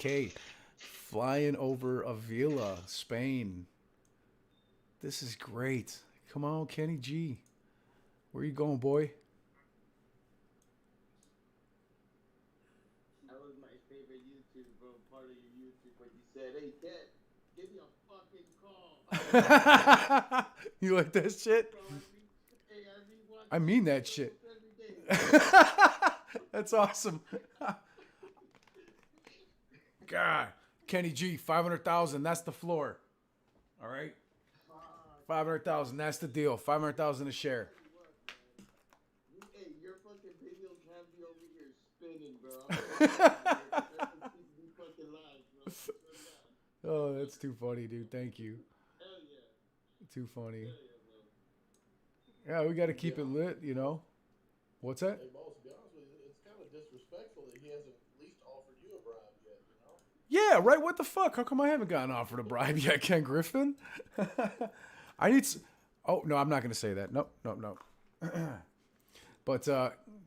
302AK flying over Avila, Spain. This is great. Come on, Kenny G. Where you going, boy? That was my favorite YouTube, bro. Part of your YouTube when you said, "Hey, Ted, give me a fucking call." You like that shit? Bro, I rewatch I your mean that videos shit. almost every day. That's awesome. God, Kenny G, 500,000. That's the floor. All right, 500,000. That's the deal. 500,000 a share. Hey, your fucking videos have me over here spinning, bro. That's keeping me fucking live, bro. Oh, that's too funny, dude. Thank you. Hell yeah. Too funny. Hell yeah, bro. Yeah, we got to keep it lit, you know. What's that? Hey, boss, to be honest with you, it's kind of disrespectful that he hasn't at least offered you a bribe yet, you know? Yeah, right. What the fuck? How come I haven't gotten offered a bribe yet, Ken Griffin? I need. Oh no, I'm not going to say that. Nope. But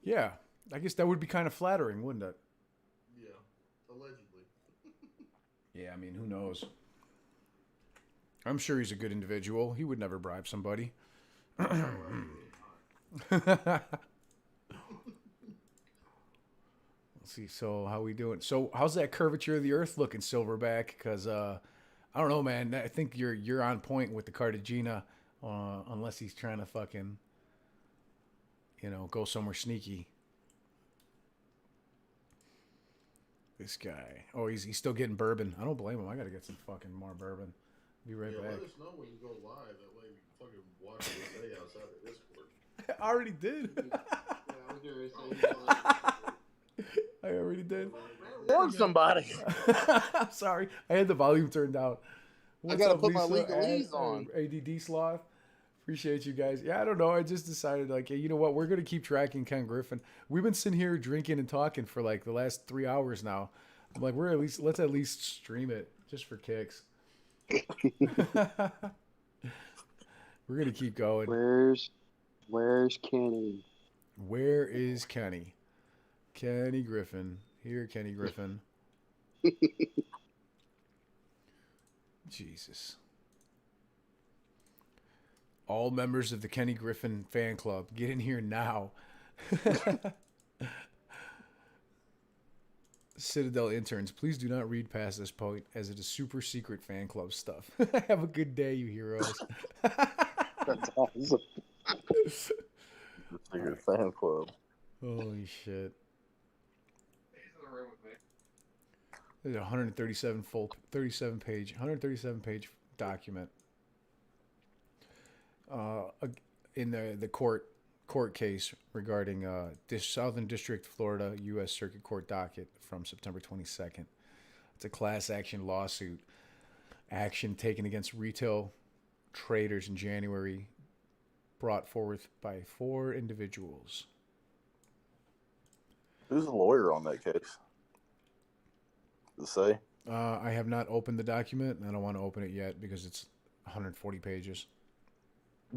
yeah, I guess that would be kind of flattering, wouldn't it? Yeah, allegedly. Yeah, I mean, who knows? I'm sure he's a good individual. He would never bribe somebody. Let's see. So how we doing? So how's that curvature of the Earth looking, Silverback? Because I don't know, man. I think you're on point with the CARTAGENA, unless he's trying to fucking, go somewhere sneaky. This guy. Oh, he's still getting bourbon. I don't blame him. I gotta get some fucking more bourbon. Be right back. Let us know when you go live. That way we can fucking watch this day outside of Discord. I already did. Yeah, I was gonna say. I already did. Warn somebody. I'm sorry. I had the volume turned down. I gotta put my legalese on. ADD Sloth. Appreciate you guys. Yeah, I don't know. I just decided, like, hey, you know what? We're going to keep tracking Ken Griffin. We've been sitting here drinking and talking for, like, the last 3 hours now. I'm like, let's at least stream it just for kicks. We're going to keep going. Where's Kenny? Where is Kenny? Kenny Griffin. Here, Kenny Griffin. Jesus. All members of the Kenny Griffin fan club, get in here now. Citadel interns, please do not read past this point, as it is super secret fan club stuff. Have a good day, you heroes. That's awesome. Secret fan club. Holy shit. There's a 137 page document. In the court case regarding this Southern District, Florida, U.S. Circuit Court docket from September 22nd. It's a class action lawsuit. Action taken against retail traders in January, brought forth by 4 individuals. Who's the lawyer on that case? Does it say? I have not opened the document, and I don't want to open it yet because it's 140 pages.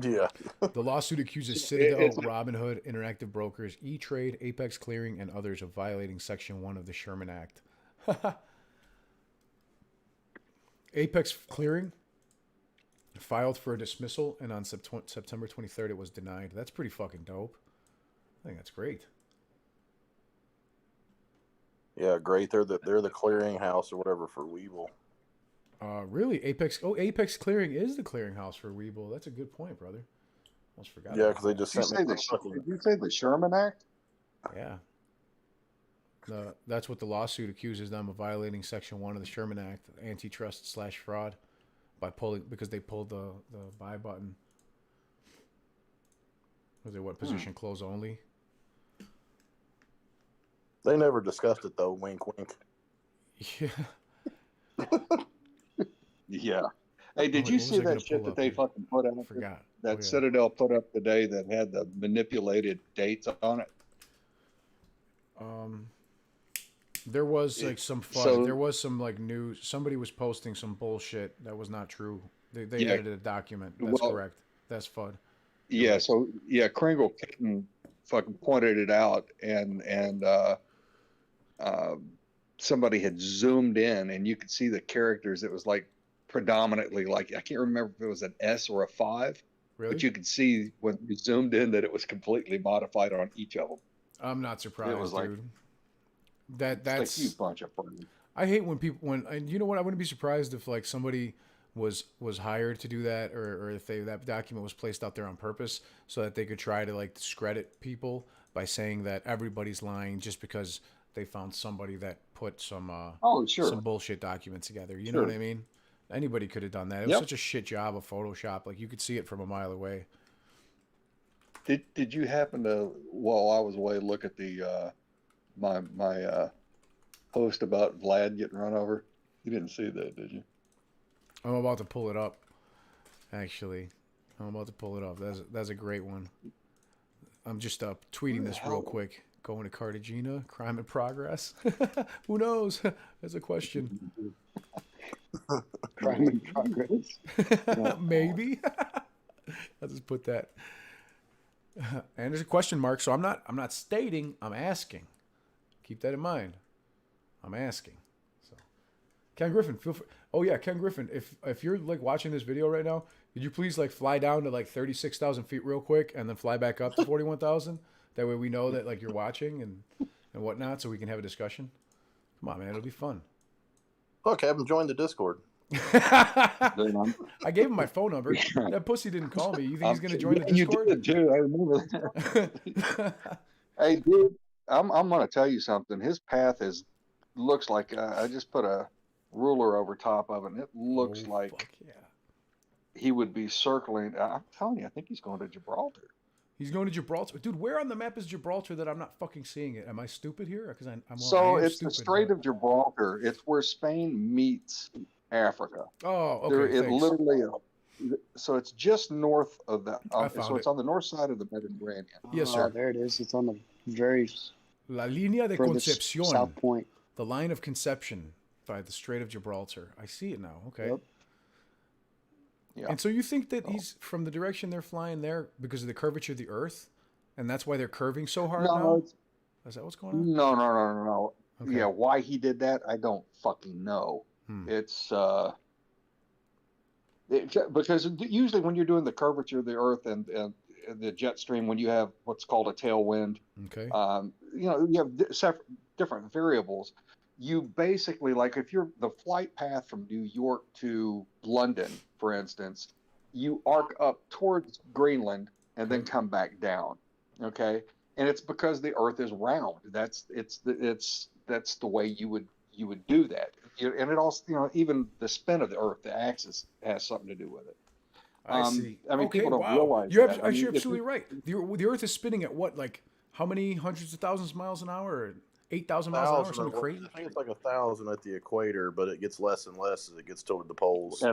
Yeah. The lawsuit accuses Citadel, Robinhood, Interactive Brokers, E-Trade, Apex Clearing, and others of violating Section 1 of the Sherman Act. Apex Clearing filed for a dismissal, and on September 23rd, it was denied. That's pretty fucking dope. I think that's great. Yeah, great. They're the clearinghouse or whatever for Webull. Really? Apex Clearing is the clearinghouse for Webull. That's a good point, brother. Almost forgot. Yeah, because they just Did sent me did you say the Sherman Act? Yeah. That's what the lawsuit accuses them of violating Section 1 of the Sherman Act, antitrust/fraud, because they pulled the buy button. Was it position close only? They never discussed it though. Wink, wink. Yeah. Yeah. Hey, did you see that shit that they fucking put out? I forgot. That Citadel put up today that had the manipulated dates on it? There was like some fun. So, there was some like news. Somebody was posting some bullshit that was not true. They edited a document. That's correct. That's FUD. Yeah. So yeah, Kringle fucking pointed it out and somebody had zoomed in and you could see the characters. It was like predominantly like, I can't remember if it was an S or a 5, Really? but you could see when you zoomed in that it was completely modified on each of them. I'm not surprised, It was like, dude. it's like you That's bunch of fun. I hate when people and you know what, I wouldn't be surprised if like somebody was hired to do that, or if that document was placed out there on purpose so that they could try to like discredit people by saying that everybody's lying just because they found somebody that put some Oh, sure. some bullshit documents together. You know what I mean? Anybody could have done that. It was Yep. such a shit job of Photoshop. Like you could see it from a mile away. Did you happen to, while I was away, look at the my post about Vlad getting run over? You didn't see that, did you? I'm about to pull it up. Actually, I'm about to pull it up. That's a great one. I'm just tweeting this real quick. Going to Cartagena, crime in progress. Who knows? That's a question. Crime in progress. Maybe. I'll just put that. And there's a question mark, so I'm not stating, I'm asking. Keep that in mind. I'm asking. So Ken Griffin, feel free. Oh yeah, Ken Griffin, if you're like watching this video right now, could you please like fly down to like 36,000 feet real quick and then fly back up to 41,000? That way we know that like you're watching and whatnot, so we can have a discussion. Come on, man, it'll be fun. Look, have him join the Discord. I gave him my phone number. That pussy didn't call me. You think he's gonna join the Discord? You did too. I remember that. Hey, dude, I'm gonna tell you something. His path looks like I just put a ruler over top of it, and it looks like fuck yeah. he would be circling. I'm telling you, I think he's going to Gibraltar. He's going to Gibraltar. Dude, where on the map is Gibraltar that I'm not fucking seeing it? Am I stupid here? Because I am It's stupid, the Strait but... of Gibraltar. It's where Spain meets Africa. Oh, okay, It thanks. literally, so it's just north of that. I found so it's it. on the north side of the Mediterranean. Yes, sir. There it is. It's on the very La Línea de furthest Concepción. south point. The line of conception by the Strait of Gibraltar. I see it now. Okay. Yep. Yeah. And so you think that he's from the direction they're flying there because of the curvature of the Earth, and that's why they're curving so hard now? Is that what's going on? No. Okay. Yeah, why he did that, I don't fucking know. It's because usually when you're doing the curvature of the Earth and the jet stream, when you have what's called a tailwind, Okay. you have different variables. You basically, like if you're the flight path from New York to London, for instance, you arc up towards Greenland and then come back down. Okay, and it's because the Earth is round. That's the way you would do that. And it also, even the spin of the Earth, the axis, has something to do with it. I see. I mean, okay, people don't wow. realize You're that. actually absolutely right. The Earth is spinning at what, like how many hundreds of thousands of miles an hour? Or 8,000 miles an hour or something crazy? I think it's like 1,000 at the equator, but it gets less and less as it gets toward the poles.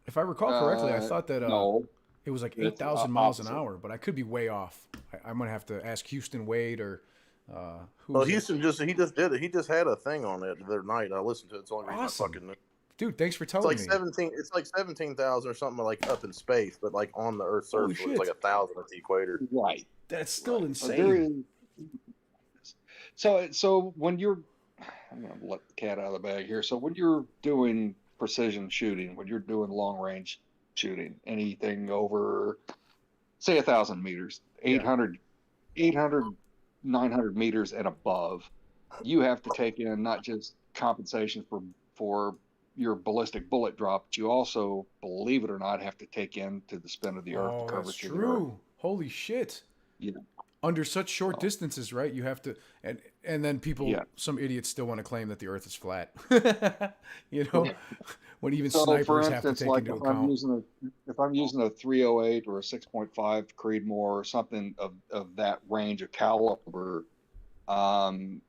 If I recall correctly, I thought that no. it was like It's 8,000 miles an opposite. hour, but I could be way off. I'm gonna have to ask Houston Wade or who. Well, Houston just did it. He just had a thing on it the other night. I listened to it. It's the only reason Awesome. I fucking knew. Dude, thanks for It's telling like me. 17. It's like 17,000 or something like up in space, but like on the Earth's Holy surface, it's like shit. 1,000 at the equator. Right. That's still Right. insane. So when you're, I'm going to let the cat out of the bag here. So when you're doing precision shooting, when you're doing long range shooting, anything over, say 1,000 meters, 800, 900 meters and above, you have to take in not just compensation for your ballistic bullet drop, but you also, believe it or not, have to take into the spin of the Earth, the Oh, that's curvature of the Earth. true. Holy shit. Yeah. Under such short distances, right? You have to, and then people, Yeah. some idiots still want to claim that the Earth is flat. When even So, snipers for have to instance, take like into if I'm account. using a 308 or a 6.5 Creedmoor or something of that range of caliber, and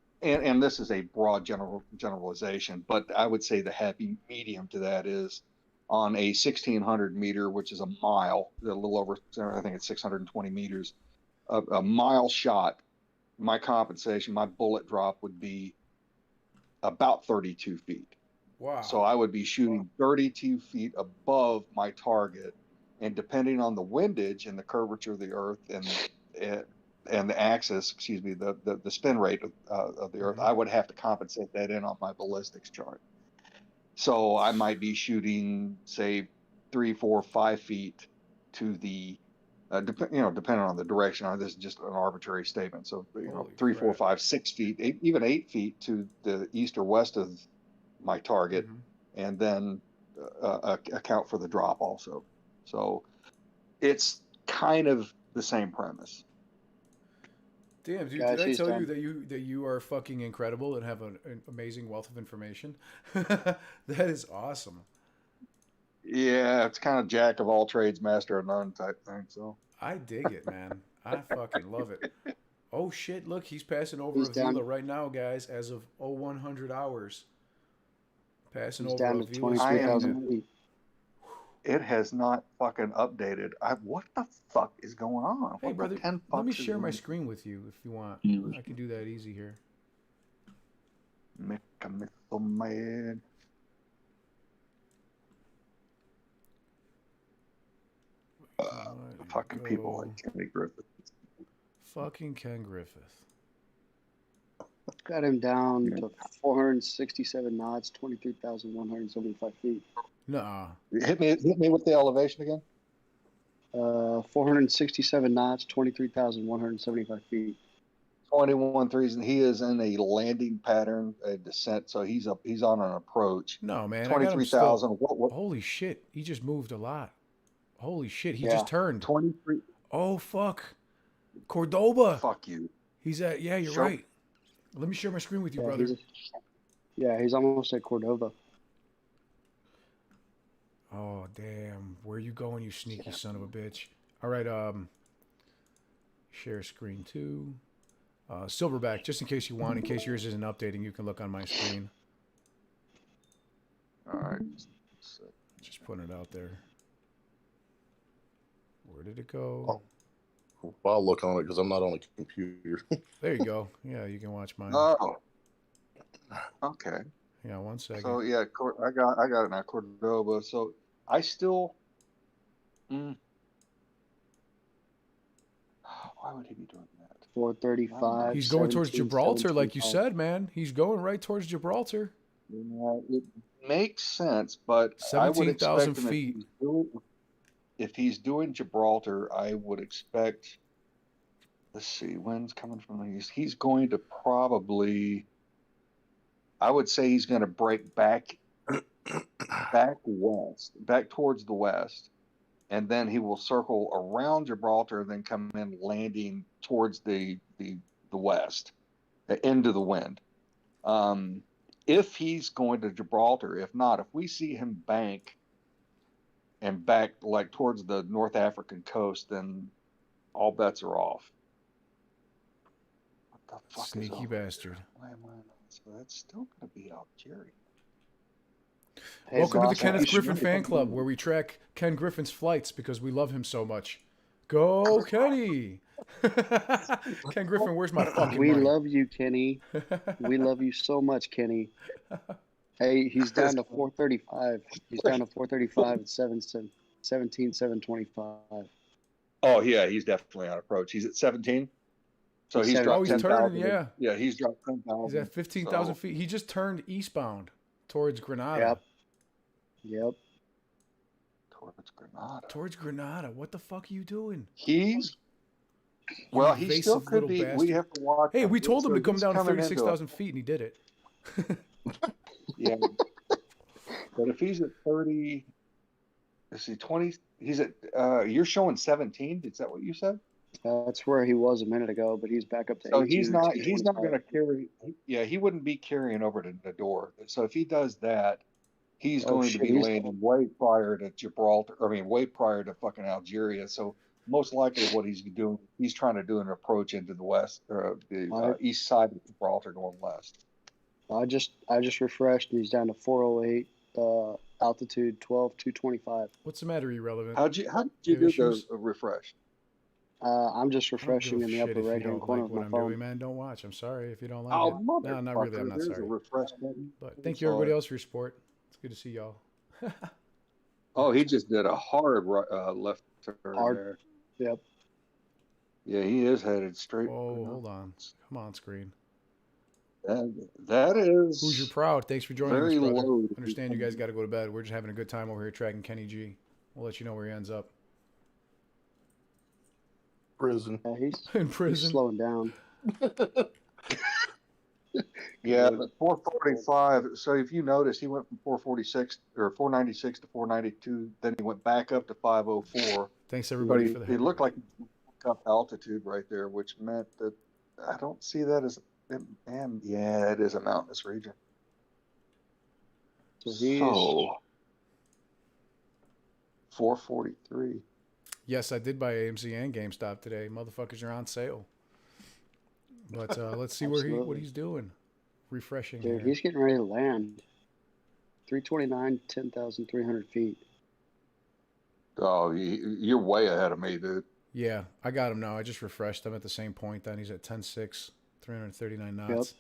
this is a broad generalization, but I would say the happy medium to that is on a 1,600 meter, which is a mile, a little over, I think it's 620 meters, a mile shot. My compensation, my bullet drop would be about 32 feet. Wow. So I would be shooting 32 feet above my target, and depending on the windage and the curvature of the Earth and the axis, excuse me, the spin rate of the Earth, I would have to compensate that in on my ballistics chart. So I might be shooting, say, 3, 4, 5 feet to the, depending on the direction. This is just an arbitrary statement. So, Holy 3, 4, crap. 5, 6 feet, even 8 feet to the east or west of my target, and then account for the drop also. So it's kind of the same premise. Damn, dude! Guys, Did I he's tell done. you that you are fucking incredible and have an amazing wealth of information? That is awesome. Yeah, it's kind of jack of all trades, master of none type thing. So I dig it, man. I fucking love it. Oh shit! Look, he's passing over He's Avila down. right now, guys. As of 0100 hours, passing He's over down to Avila's 23,000 feet. it has not fucking updated. What the fuck is going on? Hey, What brother, the 10 let me fucks is share my going screen with you if you want. I can do that easy here. Make me so mad. Fucking people like Kenny Griffin. Fucking Ken Griffith. Got him down to 467 knots, 23,175 feet. Nah. Hit me with the elevation again. 467 knots, 23,175 feet. 21 threes, and he is in a landing pattern, a descent. So he's on an approach. No, man. I got him 23,000. still. What? Holy shit! He just moved a lot. Holy shit! He Yeah. just turned. 23. Oh fuck. Cordoba. Fuck you. He's at. Yeah, you're Sure. right. Let me share my screen with you, Yeah, brother. he's almost at Cordova. Oh damn! Where you going, you sneaky son of a bitch? All right. Share screen too. Silverback, just in case you want, in case yours isn't updating, you can look on my screen. All right. Just putting it out there. Where did it go? Oh, I'll look on it because I'm not on a computer. There you go. Yeah, you can watch mine. Oh. Okay. Yeah, 1 second. So yeah, I got it now, Cordoba. So I still. Why would he be doing that? 435. He's going towards 17, Gibraltar, like you 725. said, man. He's going right towards Gibraltar. It makes sense, but I would expect 17,000 him feet. if he's doing Gibraltar, I would expect. Let's see, wind's coming from the east. He's going to probably. I would say he's going to break back west, back towards the west, and then he will circle around Gibraltar and then come in landing towards the west, into the wind. If he's going to Gibraltar, if not, if we see him bank and back like towards the North African coast, then all bets are off. What the fuck Sneaky is over bastard. there? Why am I not? So that's still going to be Algeria. Hey, Welcome to the boss, Kenneth you should Griffin really fan put- club, where we track Ken Griffin's flights because we love him so much. Go, Kenny! Ken Griffin, where's my fucking We money? love you, Kenny. We love you so much, Kenny. Hey, he's down to 435. He's down to 435 at 17,725. Oh yeah, he's definitely on approach. He's at 17. So He's he's seven- dropped Oh, he's 10,000. turning, yeah. Yeah, he's dropped 10,000. He's at 15,000 feet. He just turned eastbound towards Granada. Yep. Towards Granada. Towards Granada. What the fuck are you doing? He's You well, he still invasive could little be. bastard. We have to watch. Hey, we told him So to come he's down to coming into 36,000 feet, and he did it. Yeah, but if he's at 30, let's see, 20. He's at. You're showing 17. Is that what you said? That's where he was a minute ago, but he's back up to So 18. he's not. He's not 225. going to carry. Yeah, he wouldn't be carrying over to the door. So if he does that, he's Oh, going shit, to be he's- landing way prior to Gibraltar. I mean, way prior to fucking Algeria. So most likely, what he's doing, he's trying to do an approach into the west or the east side of Gibraltar, going west. I just refreshed, and he's down to 408. Altitude 12,225. What's the matter, Irrelevant? How did you You do have issues? the refresh? I'm just I don't give refreshing a in the shit upper if you right-hand don't corner like of what my I'm phone. doing, man. Don't watch. I'm sorry if you don't like Oh, it. No, not really. I'm not there's sorry. a refresh button. But thank you, everybody else, for your support. It's good to see y'all. Oh, he just did a hard left turn Hard. there. Yep. Yeah, he is headed straight. Oh, hold on. Come on, screen. That is Who's your proud? Thanks for joining us, very brother. low. Understand you guys got to go to bed. We're just having a good time over here tracking Kenny G. We'll let you know where he ends up. Prison. Yeah, he's In he's prison. slowing down. Yeah, but 445. So if you notice, he went from 446 or 496 to 492. Then he went back up to 504. Thanks everybody So for the it looked like he took up altitude right there, which meant that I don't see that as. And yeah, it is a mountainous region. So he's So 443. Yes, I did buy AMC and GameStop today. Motherfuckers are on sale. But let's see what Absolutely. he's doing. Refreshing dude, here. he's getting ready to land. 329, 10,300 feet. Oh, you're way ahead of me, dude. Yeah, I got him now. I just refreshed. I'm at the same point. Then he's at 10.6, 339 knots.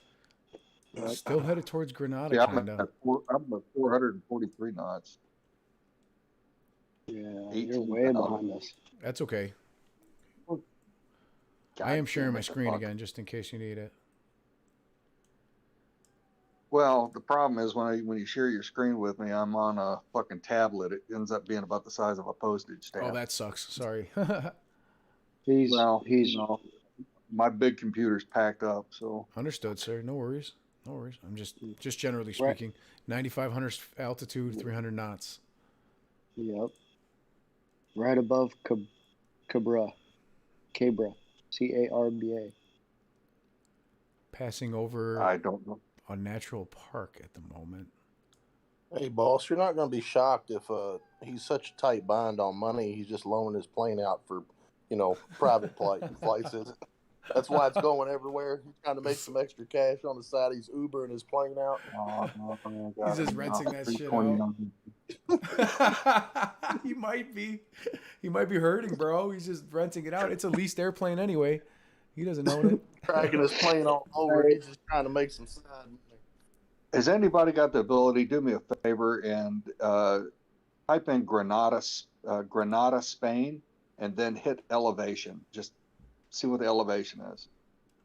Yep. Still headed towards Granada, Yeah, kind I'm of. at 443 knots. Yeah, you're 18 way knots. behind us. That's okay. God I am sharing damn my it, screen fuck. again, just in case you need it. Well, the problem is when you share your screen with me, I'm on a fucking tablet. It ends up being about the size of a postage stamp. Oh, that sucks. Sorry. He's Well, he's you know, my big computer's packed up, so Understood, sir. No worries. No worries. I'm just generally Right. speaking. 9,500 altitude, 300 knots. yep. Right above Cabra. CARBA. Passing over I don't know. a natural park at the moment. Hey, boss, you're not going to be shocked if he's such a tight bind on money. He's just loaning his plane out for, private flights. Is it? That's why it's going everywhere. He's trying to make some extra cash on the side. He's Ubering his plane out. Oh, He's just renting that shit out. He might be. He might be hurting, bro. He's just renting it out. It's a leased airplane anyway. He doesn't own it. Tracking his plane all over. He's just trying to make some side money. Has anybody got the ability? Do me a favor and type in Granada, Spain, and then hit elevation. Just see what the elevation is,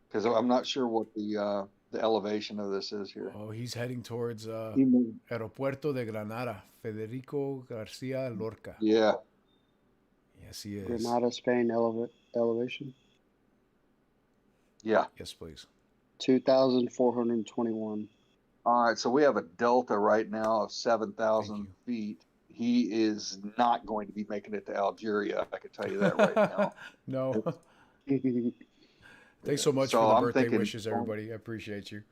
because I'm not sure what the elevation of this is here. Oh, he's heading towards Aeropuerto de Granada, Federico Garcia Lorca. Yeah. Yes, he is. Granada, Spain, elevation. Yeah. Yes, please. 2,421. All right. So we have a delta right now of Thank 7,000 you. feet. He is not going to be making it to Algeria. I can tell you that right now. No. Thanks so much So for the I'm birthday thinking- wishes, everybody. I appreciate you.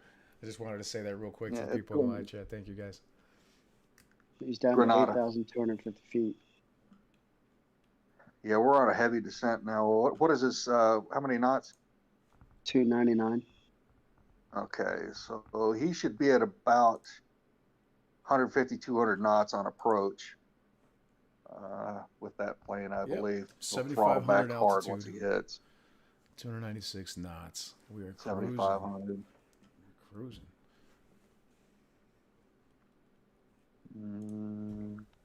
I just wanted to say that real quick Yeah, to the it's people in cool. live chat. Thank you, guys. He's down Granada. to 8,250 feet. Yeah, we're on a heavy descent now. What is this? How many knots? 299. Okay, so he should be at about 150, 200 knots on approach with that plane, I Yep. believe. He'll 7,500 throttle back hard altitude. once he hits 296 knots. We are cruising. 7,500. Cruising.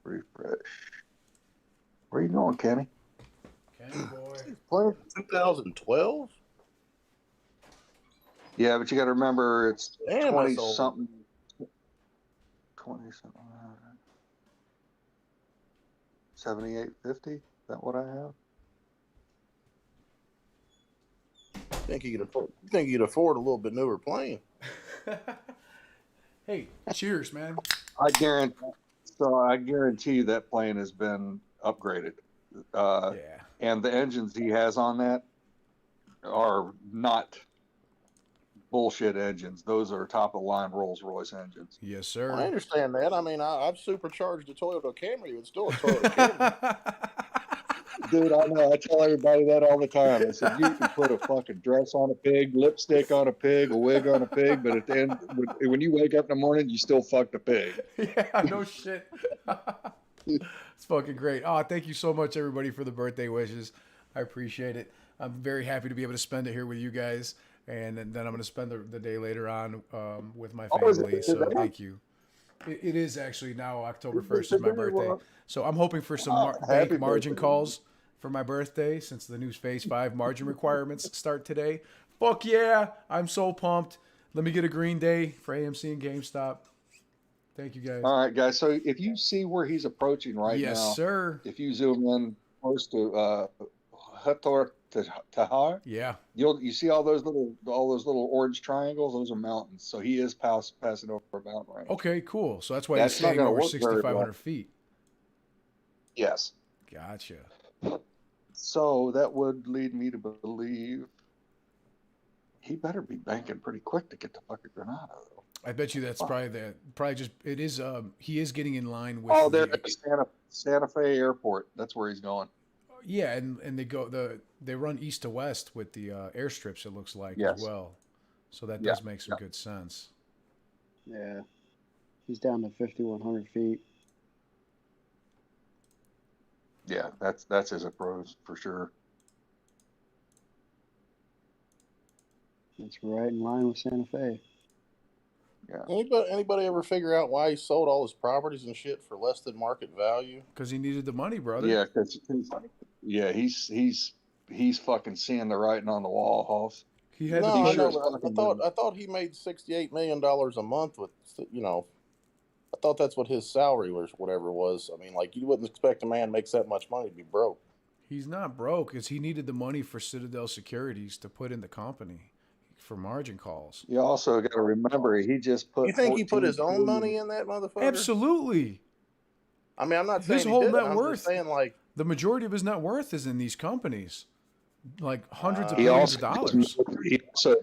Refresh. Where you going, Kenny? Kenny boy. Plane 2012? Yeah, but you got to remember it's Damn, 20 that's old. something. 20 something. 7850. Is that what I have? You think you could afford a little bit newer plane? Hey, cheers, man. I guarantee you that plane has been upgraded. Yeah. And the engines he has on that are not bullshit engines. Those are top of the line Rolls-Royce engines. Yes, sir. I understand that. I mean, I've supercharged a Toyota Camry. It's still a Toyota Camry. Dude, I know. I tell everybody that all the time. I said, you can put a fucking dress on a pig, lipstick on a pig, a wig on a pig, but at the end, when you wake up in the morning, you still fucked a pig. Yeah, no shit. It's fucking great. Oh, thank you so much, everybody, for the birthday wishes. I appreciate it. I'm very happy to be able to spend it here with you guys. And then I'm going to spend the day later on with my family. So thank you. It is actually now October 1st is my birthday. So I'm hoping for some bank margin calls for my birthday since the new Phase 5 margin requirements start today. Fuck yeah, I'm so pumped. Let me get a Green Day for AMC and GameStop. Thank you, guys. All right, guys. So if you see where he's approaching right Yes, now, sir. if you zoom in close to Hathor Tahar, Yeah. you see all those little orange triangles. Those are mountains. So he is passing over a mountain range. Okay, cool. So that's why That's he's not staying gonna over work very 6,500 well. feet. Yes. Gotcha. So that would lead me to believe he better be banking pretty quick to get to fucking Granada, though. I bet you that's probably just it is. He is getting in line with. Oh, they're at Santa Fe Airport. That's where he's going. Yeah, and they run east to west with the airstrips. It looks like Yes. as well. So that does make some good sense. Yeah. He's down to 5,100 feet. Yeah, that's his approach for sure. It's right in line with Santa Fe. Yeah. Anybody ever figure out why he sold all his properties and shit for less than market value? Because he needed the money, brother. Yeah, he's fucking seeing the writing on the wall, Hoss. He had No, to I push know, it. but I thought he made $68 million a month with, I thought that's what his salary was, whatever it was. I mean, like, you wouldn't expect a man makes that much money to be broke. He's not broke because he needed the money for Citadel Securities to put in the company for margin calls. You also got to remember he just put. You think he put his 14 own billion money in that motherfucker? Absolutely. I mean, I'm not saying His he whole did. net I'm worth. just saying, like, The majority of his net worth is in these companies, like hundreds of He billions of also dollars.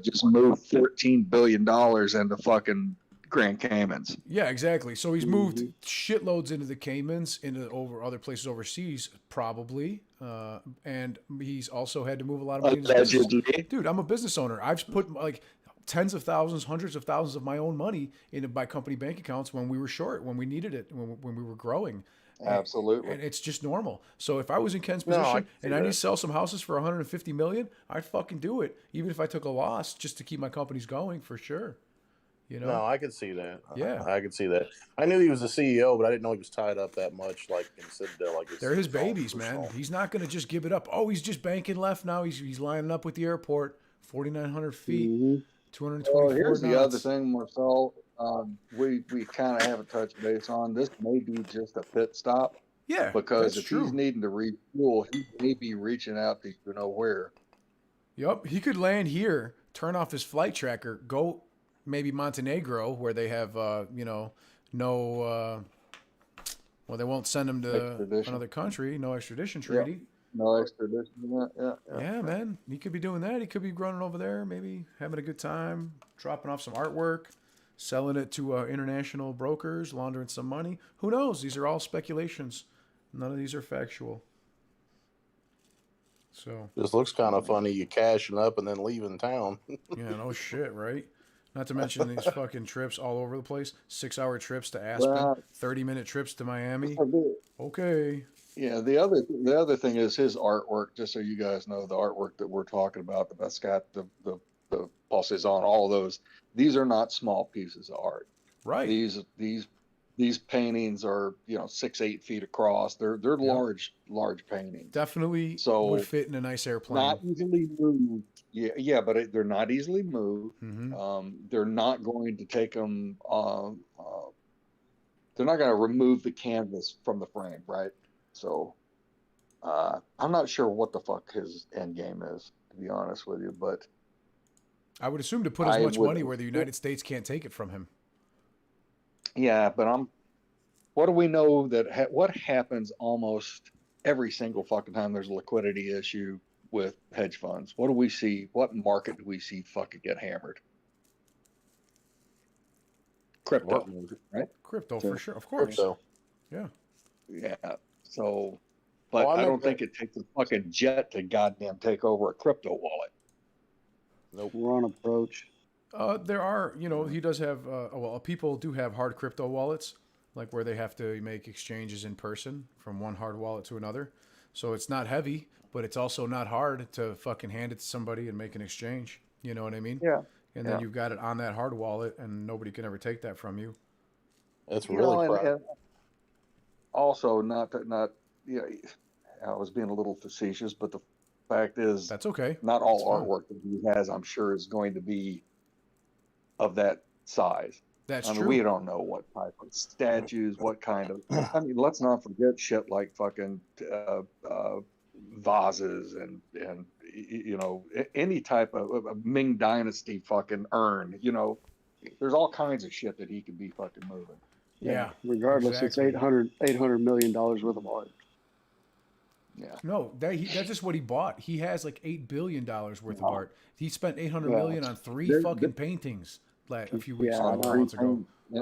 just moved $14 billion into fucking Grand Caymans. Yeah, exactly. So he's moved shitloads into the Caymans, into over other places overseas, probably, and he's also had to move a lot of money into his business. Dude, I'm a business owner. I've put like tens of thousands, hundreds of thousands of my own money into my company bank accounts when we were short, when we needed it, when we were growing. Absolutely. And it's just normal. So if I was in Ken's No, I position can see and I need that. to sell some houses for 150 million, I'd fucking do it, even if I took a loss just to keep my companies going, for sure. You know? no, I could see that. Yeah. I could see that. I knew he was the CEO, but I didn't know he was tied up that much, like in Citadel. Like They're his own babies, personal- man. He's not going to just give it up. Oh, he's just banking left now. He's lining up with the airport, 4,900 feet, Mhm. 224 Well, here's the other knots. thing, Marcel. We kind of haven't touched base on. This may be just a pit stop Yeah, because that's if true. he's needing to refuel, he may be reaching out to you know where. Yep, he could land here, turn off his flight tracker, go maybe Montenegro, where they have, no, well, they won't send him to Extradition. another country, no extradition treaty. No extradition. Yeah. Yeah, man, he could be doing that. He could be running over there, maybe having a good time, dropping off some artwork, selling it to international brokers, laundering some money. Who knows? These are all speculations. None of these are factual. So, Just looks kind of funny. You cashing up and then leaving town. yeah, no shit, right? Not to mention these fucking trips all over the place. 6-hour trips to Aspen, Well, 30-minute trips to Miami. the- Okay. Yeah, the other thing is his artwork. Just so you guys know, the artwork that we're talking about, that's got the pulses on all those. These are not small pieces of art. Right. These paintings are 6-8 feet across. They're large paintings. Definitely So would fit in a nice airplane. Not easily moved. Yeah, but they're not easily moved. Mm-hmm. They're not going to take them. They're not going to remove the canvas from the frame, right? So I'm not sure what the fuck his end game is, to be honest with you. But I would assume to put as I much would- money where the United States can't take it from him. yeah, but what do we know that what happens almost every single fucking time there's a liquidity issue with hedge funds? What do we see? What market do we see fucking get hammered? Crypto, right? Crypto, for sure. Of course. So, Yeah. Yeah. So, but Oh, I I meant don't think it takes a fucking jet to goddamn take over a crypto wallet. nope. We're on approach. There are, he does have, people do have hard crypto wallets, like where they have to make exchanges in person from one hard wallet to another. So it's not heavy, but it's also not hard to fucking hand it to somebody and make an exchange. You know what I mean? Yeah. And then you've got it on that hard wallet, and nobody can ever take that from you. That's You really know, private. and also not I was being a little facetious, but the fact is, That's okay. not all That's fine. artwork that he has, I'm sure, is going to be of that size. That's I mean, true. we don't know what type of statues, what kind of. I mean, let's not forget shit like fucking vases and you know, any type of a Ming Dynasty fucking urn. You know, there's all kinds of shit that he could be fucking moving. Yeah. Regardless, exactly. it's $800 million worth of art. Yeah. No, that's just what he bought. He has like $8 billion worth of art. He spent $800 Yeah. million on three They're- fucking paintings a few weeks Yeah, I ago, know. months ago. Yeah.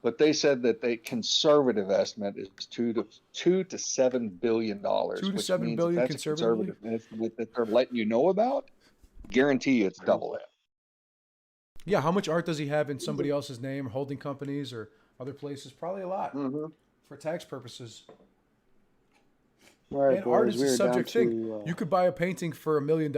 But they said that the conservative estimate is $2 to $7 billion. $2 to which $7 means billion if that's a conservatively? conservative estimate that they're letting you know about, guarantee it's double that. Yeah, how much art does he have in somebody else's name, or holding companies, or other places? Probably a lot for tax purposes. All right, And art boys, is a we're down subject thing. to You could buy a painting for $1 million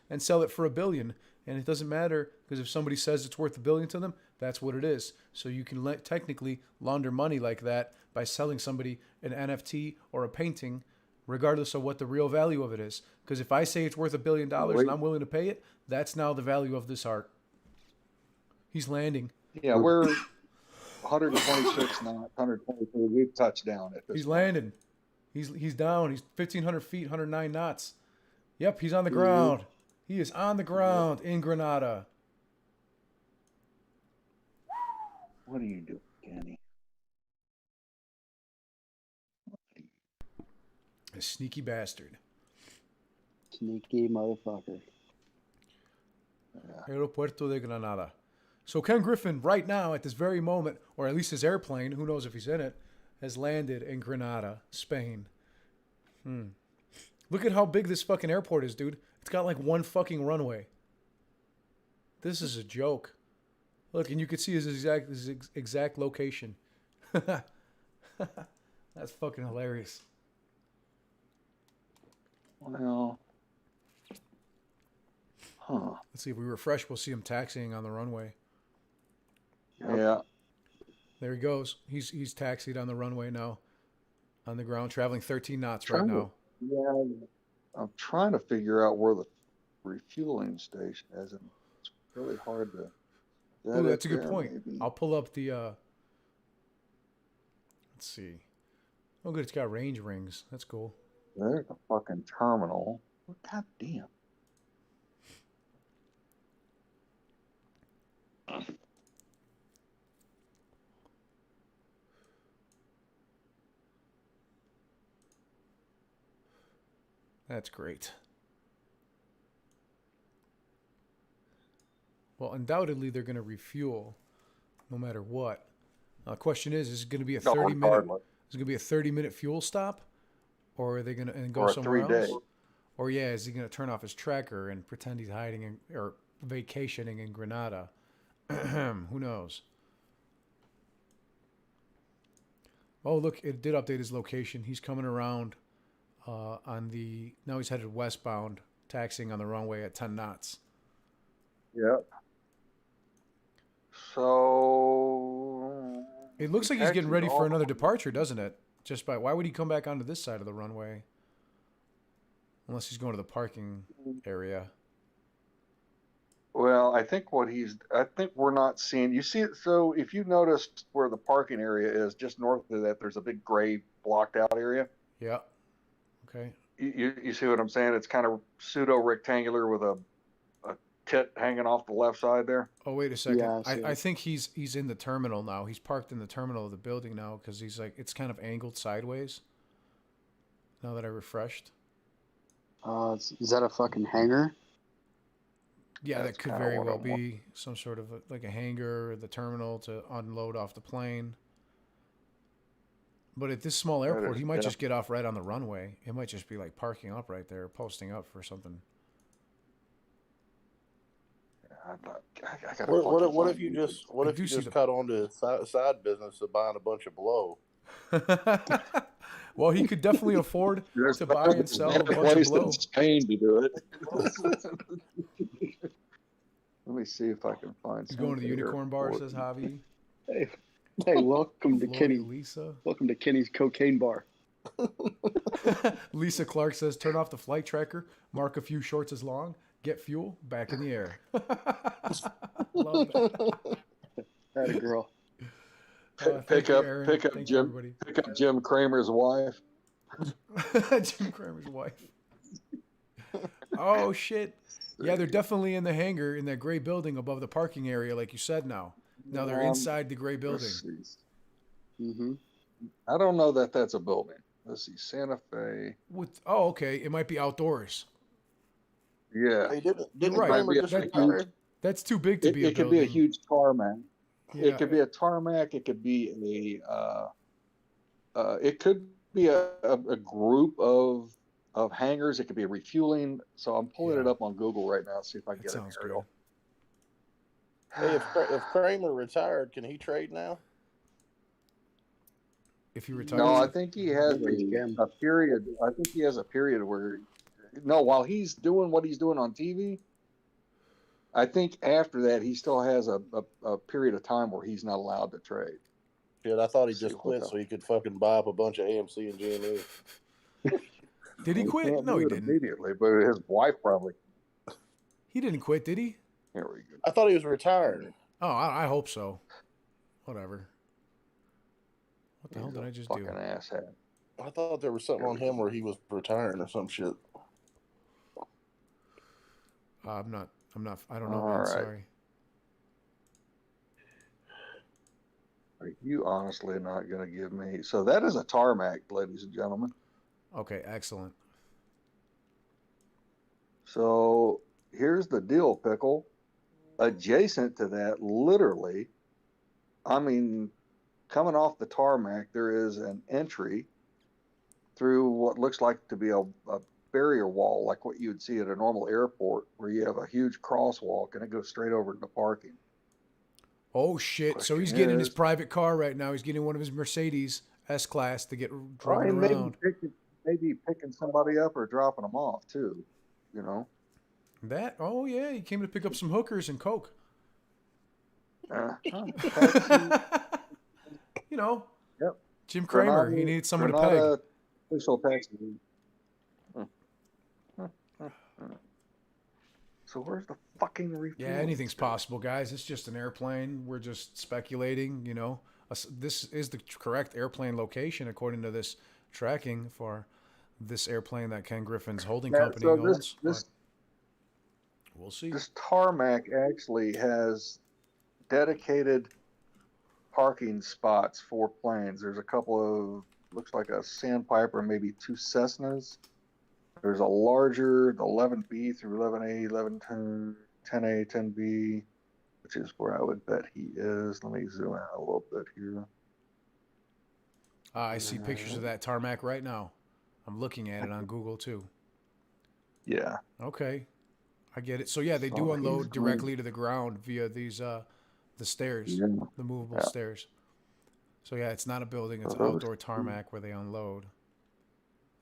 and sell it for $1 billion, and it doesn't matter because if somebody says it's worth $1 billion to them, that's what it is. So you can technically launder money like that by selling somebody an NFT or a painting, regardless of what the real value of it is. Because if I say it's worth $1 billion and I'm willing to pay it, that's now the value of this art. He's landing. Yeah, we're 126 knots, 123. We've touched down at this He's point. landing. He's down. He's 1,500 feet, 109 knots. Yep, he's on the ground. He is on the ground in Granada. What are you doing, Kenny? A sneaky bastard. sneaky motherfucker. Aeropuerto de Granada. So Ken Griffin, right now, at this very moment, or at least his airplane, who knows if he's in it, has landed in Granada, Spain. Look at how big this fucking airport is, dude. It's got like one fucking runway. This is a joke. Look, and you can see his exact location. That's fucking hilarious. Well, Let's see if we refresh. We'll see him taxiing on the runway. yeah. There he goes. He's taxied on the runway now, on the ground, traveling 13 knots right now. Yeah, I'm trying to figure out where the refueling station is, and it's really hard to. Oh, that's a good there, point. maybe? I'll pull up the. Let's see. Oh, good. It's got range rings. That's cool. There's a fucking terminal. God damn. That's great. Well, undoubtedly they're going to refuel, no matter what. Now, the question is it going to be a 30-minute? Regardless. Is it going to be a 30-minute fuel stop, or are they going to go Or a somewhere 3-day. else? Or yeah, is he going to turn off his tracker and pretend he's hiding or vacationing in Granada? Who knows? Oh, look, it did update his location. He's coming around now he's headed westbound, taxiing on the runway at 10 knots. Yep. So It looks like he's getting ready for another departure, doesn't it? Why would he come back onto this side of the runway? Unless he's going to the parking area. Well, I think we're not seeing. You see it. So if you noticed where the parking area is, just north of that, there's a big gray blocked out area. Yeah. Okay. You see what I'm saying? It's kind of pseudo rectangular with a tit hanging off the left side there. Oh, wait a second. Yeah, I think he's in the terminal now. He's parked in the terminal of the building now because he's like, it's kind of angled sideways. Now that I refreshed. Is that a fucking hangar? Yeah, That's that could kinda very what well I'm be some sort of like a hangar or the terminal to unload off the plane. But at this small airport, is he might just get off right on the runway. It might just be like parking up right there, posting up for something. I gotta What if fucking you find just what I if do you see just the- cut on to side business of buying a bunch of blow? Well, he could definitely afford There's to buy and sell a bunch of place blow. in Spain to do it. Let me see if I can find. He's going to the something unicorn here bar, for says you. Javi. Hey, welcome to Floyd, Kenny. Lisa. Welcome to Kenny's cocaine bar. Lisa Clark says, turn off the flight tracker, mark a few shorts as long, get fuel, back in the air. Love that. That a girl. Thank you, Aaron. Thank you, everybody. Pick up Jim Cramer's wife. Jim Cramer's wife. Oh, shit. Yeah, they're definitely in the hangar in that gray building above the parking area, like you said now. Now they're inside the gray building. Mm-hmm. I don't know that that's a building. Let's see, Santa Fe. Oh, okay. It might be outdoors. Yeah. Hey, didn't Right. Kramer just retire? That's too big to be a It could building. be a huge tarmac. Yeah. It could be a tarmac. It could be it could be a group of hangars. It could be a refueling. So I'm pulling it up on Google right now. See if I can That get an sounds aerial. Hey, if Kramer retired, can he trade now? If he retires. No, I think he has Again. a period. I think he has a period where, no, while he's doing what he's doing on TV, I think after that he still has a period of time where he's not allowed to trade. Shit, I thought he See just what quit the- so he could fucking buy up a bunch of AMC and GME. Did he quit? can't No, do he it didn't. immediately, but his wife probably. He didn't quit, did he? Here we go. I thought he was retired. Oh, I hope so. Whatever. What the hell did I just do? Fucking asshat. I thought there was something on him where he was retiring or some shit. I'm not, I don't know, All man. right. Sorry. Are you honestly not going to give me? So that is a tarmac, ladies and gentlemen. Okay, excellent. So here's the deal, Pickle. Adjacent to that, literally, I mean, coming off the tarmac, there is an entry through what looks like to be a barrier wall, like what you would see at a normal airport, where you have a huge crosswalk and it goes straight over into parking. Oh, shit. So he's Question getting in his is- private car right now. He's getting one of his Mercedes S-Class to get Probably driven around. maybe picking somebody up or dropping them off too, you know. Oh, yeah. He came to pick up some hookers and coke. You know, Yep. Jim Cramer. He needed someone to peg. Official taxi. So where's the fucking refuel? Yeah, anything's possible, guys. It's just an airplane. We're just speculating, you know. This is the correct airplane location according to this tracking for this airplane that Ken Griffin's holding company so owns. this We'll see. This tarmac actually has dedicated parking spots for planes. There's a couple of, looks like a Sandpiper, maybe two Cessnas. There's a larger, the 11B through 11A, 1110, 10A, 10B, which is where I would bet he is. Let me zoom out a little bit here. I see pictures of that tarmac right now. I'm looking at it on Google too. Yeah. Okay. I get it. So yeah, they do So unload he's directly to the ground via these the stairs, Yeah. the movable Yeah. stairs. So yeah, it's not a building, it's So an those- outdoor tarmac where they unload.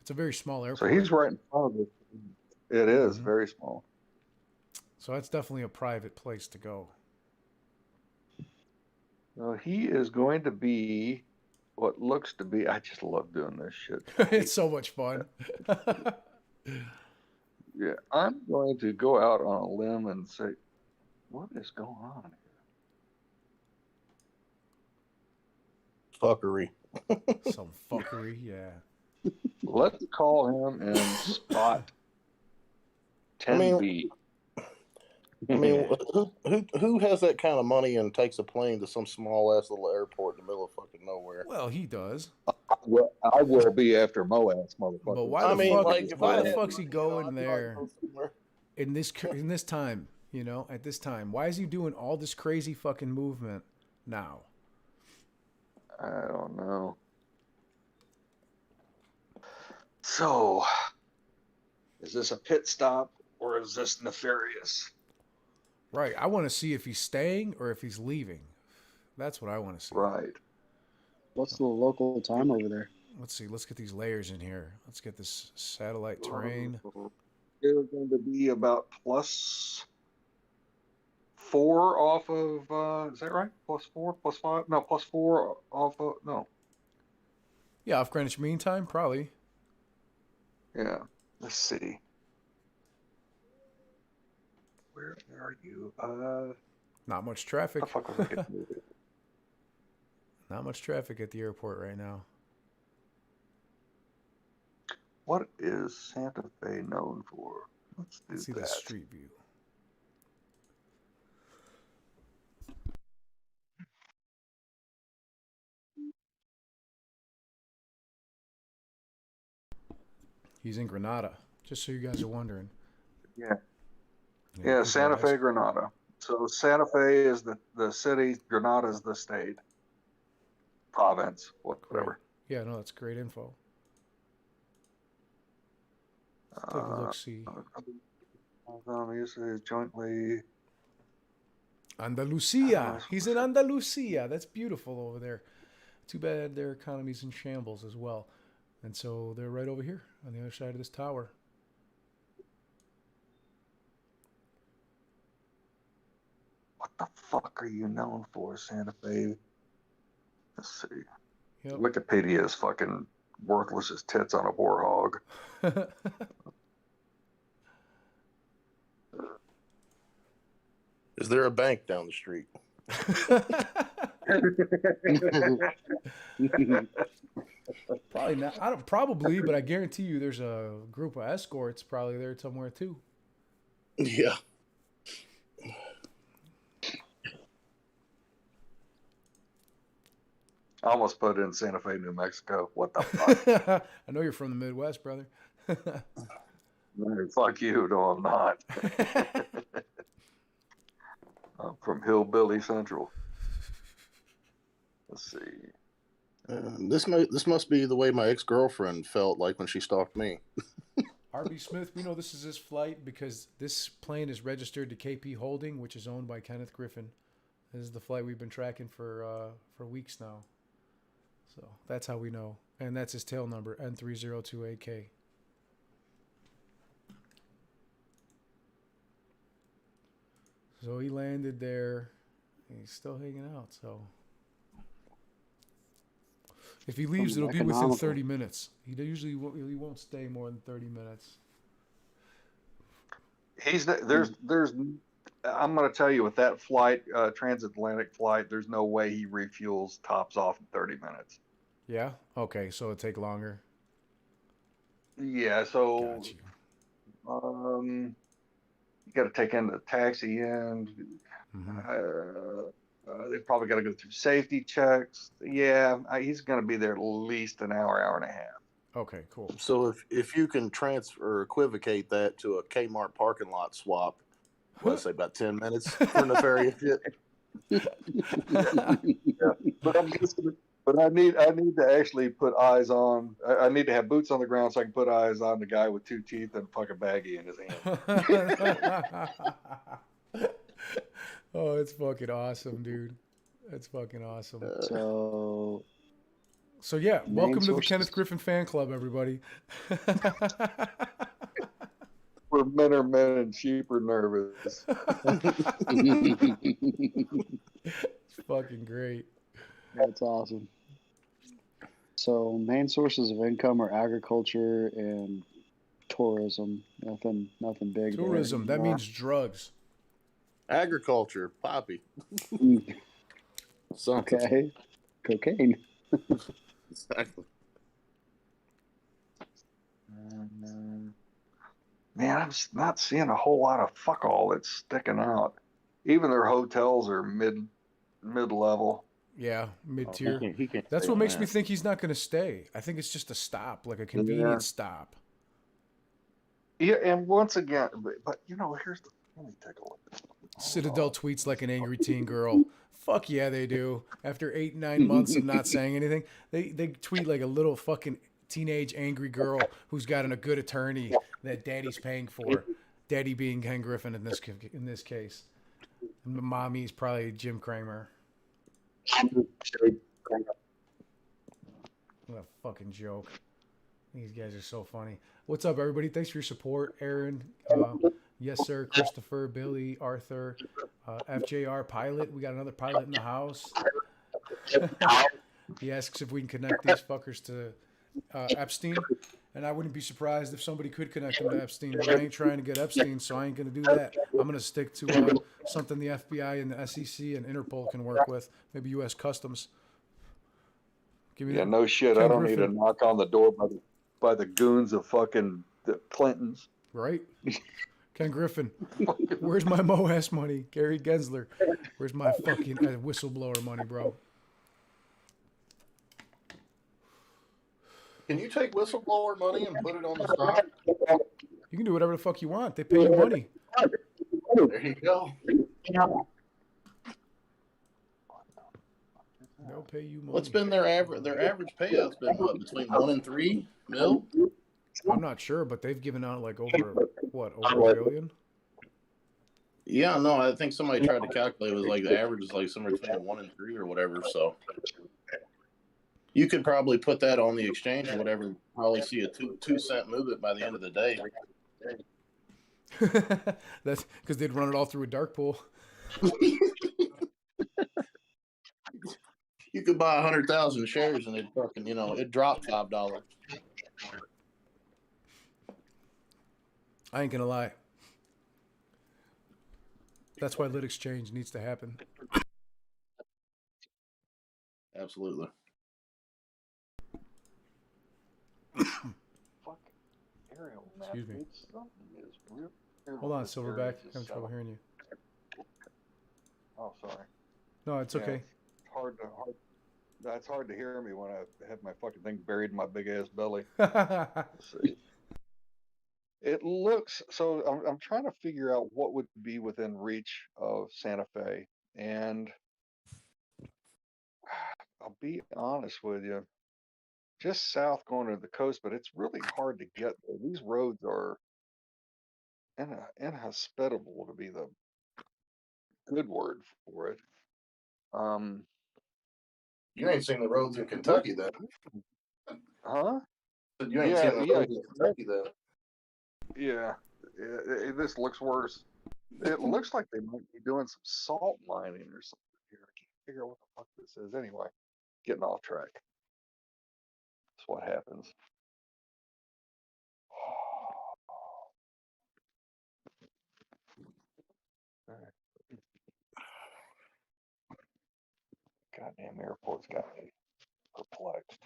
It's a very small So airport. he's right in front of it. It is Mhm. very small. So that's definitely a private place to go. So he is going to be what looks to be, I just love doing this shit. It's so much fun. Yeah, I'm going to go out on a limb and say, what is going on Fuckery. Some fuckery, yeah. here? Let's call him in spot 10B. I mean, who has that kind of money and takes a plane to some small ass little airport in the middle of fucking nowhere? Well, he does. I will be after MOASS, motherfucker. But why I the mean, fuck? like, if Why I the had fuck's he money, you know, going I'd probably there go somewhere. in this time? You know, at this time, why is he doing all this crazy fucking movement now? I don't know. So, is this a pit stop or is this nefarious? Right. I want to see if he's staying or if he's leaving. That's what I want to see. Right. What's the local time over there? Let's see. Let's get these layers in here. Let's get this satellite terrain. It's going to be about +4 off of, is that right? +4, +5? No, +4 off of, no. Yeah, off Greenwich Mean Time, probably. Yeah. Let's see. Where are you? Not much traffic. The fuck was I getting? Not much traffic at the airport right now. What is Santa Fe known for? Let's do Let's see that. the street view. He's in Granada, just so you guys are wondering. Yeah. Yeah, Yeah, people Santa Fe, ask- Granada. So Santa Fe is the city, Granada is the state, province, whatever. Yeah, no, that's great info. Let's take a look, see. Usually jointly. Andalusia. He's in Andalusia. That's beautiful over there. Too bad their economy's in shambles as well. And so they're right over here on the other side of this tower. What the fuck are you known for, Santa Fe? Let's see. Yep. Wikipedia is fucking worthless as tits on a boar hog. Is there a bank down the street? Probably not. I don't probably, but I guarantee you there's a group of escorts probably there somewhere too. Yeah. I almost put it in Santa Fe, New Mexico. What the fuck? I know you're from the Midwest, brother. Man, fuck you. No, I'm not. I'm from Hillbilly Central. Let's see. This must be the way my ex-girlfriend felt like when she stalked me. R.B. Smith, we know this is his flight because this plane is registered to KP Holding, which is owned by Kenneth Griffin. This is the flight we've been tracking for weeks now. So that's how we know. And that's his tail number, N302AK. So he landed there. He's still hanging out, so... If he leaves, it'll be within Economical. 30 minutes. He won't stay more than 30 minutes. There's I'm going to tell you with that flight, transatlantic flight, there's no way he refuels tops off in 30 minutes. Yeah? Okay, so it'll take longer. Yeah, so Got you. you got to take in the taxi in. Mm-hmm. They probably got to go through safety checks. Yeah, he's going to be there at least an hour, hour and a half. Okay, cool. So if you can transfer or equivocate that to a Kmart parking lot swap, let's say about 10 minutes for nefarious shit. Yeah. But I need to actually put eyes on. I need to have boots on the ground so I can put eyes on the guy with two teeth and a fucking baggie in his hand. Oh, it's fucking awesome, dude. That's fucking awesome. So yeah, welcome to the Kenneth Griffin fan club, everybody. Where men are men and sheep are nervous. It's fucking great. That's awesome. So main sources of income are agriculture and tourism. Nothing big. Tourism, there. that means drugs. Agriculture, poppy. Something. Okay. Cocaine. Exactly. Man, I'm not seeing a whole lot of fuck all that's sticking out. Even their hotels are mid-level. Yeah, mid-tier. He can't That's stay what on makes that. me think he's not going to stay. I think it's just a stop, like a convenience stop. Yeah, and once again, but let me take a look. Citadel tweets like an angry teen girl. Fuck yeah, they do. After 8-9 months of not saying anything, they tweet like a little fucking teenage angry girl who's got a good attorney that daddy's paying for. Daddy being Ken Griffin in this case. And mommy's probably Jim Cramer. What a fucking joke. These guys are so funny. What's up, everybody? Thanks for your support. Aaron, yes, sir. Christopher, Billy, Arthur, FJR pilot. We got another pilot in the house. He asks if we can connect these fuckers to Epstein. And I wouldn't be surprised if somebody could connect him to Epstein, but I ain't trying to get Epstein, so I ain't going to do that. I'm going to stick to something the FBI and the SEC and Interpol can work with, maybe U.S. Customs. Give me Yeah, that. no shit. Ken I don't need to Griffin. knock on the door by the goons of fucking the Clintons. Right? Ken Griffin. Where's my MOASS money? Gary Gensler. Where's my fucking whistleblower money, bro? Can you take whistleblower money and put it on the stock? You can do whatever the fuck you want. They pay you money. There you go. They'll pay you money. What's been their average? Their average payout's been what, between 1 and 3 mil? I'm not sure, but they've given out like over $1 billion? Yeah, no, I think somebody tried to calculate. It was like the average is like somewhere between 1 and 3 or whatever. So you could probably put that on the exchange or whatever. Probably see a 2-cent movement by the end of the day. That's because they'd run it all through a dark pool. You could buy 100,000 shares and it fucking, it dropped $5. I ain't gonna lie. That's why lit exchange needs to happen. Absolutely. Excuse me. Hold on, Silverback. I'm having trouble hearing you. Oh, sorry. No, it's okay. That's hard to hear me when I have my fucking thing buried in my big ass belly. Let's see. It looks so. I'm trying to figure out what would be within reach of Santa Fe, and I'll be honest with you, just south going to the coast, but it's really hard to get there. These roads are inhospitable, to be the good word for it. You ain't seen the roads in Kentucky, then. Huh? You ain't seen the roads in Kentucky, then. Yeah, this looks worse. It looks like they might be doing some salt mining or something here. I can't figure out what the fuck this is. Anyway, getting off track. That's what happens. Goddamn airport's got me perplexed.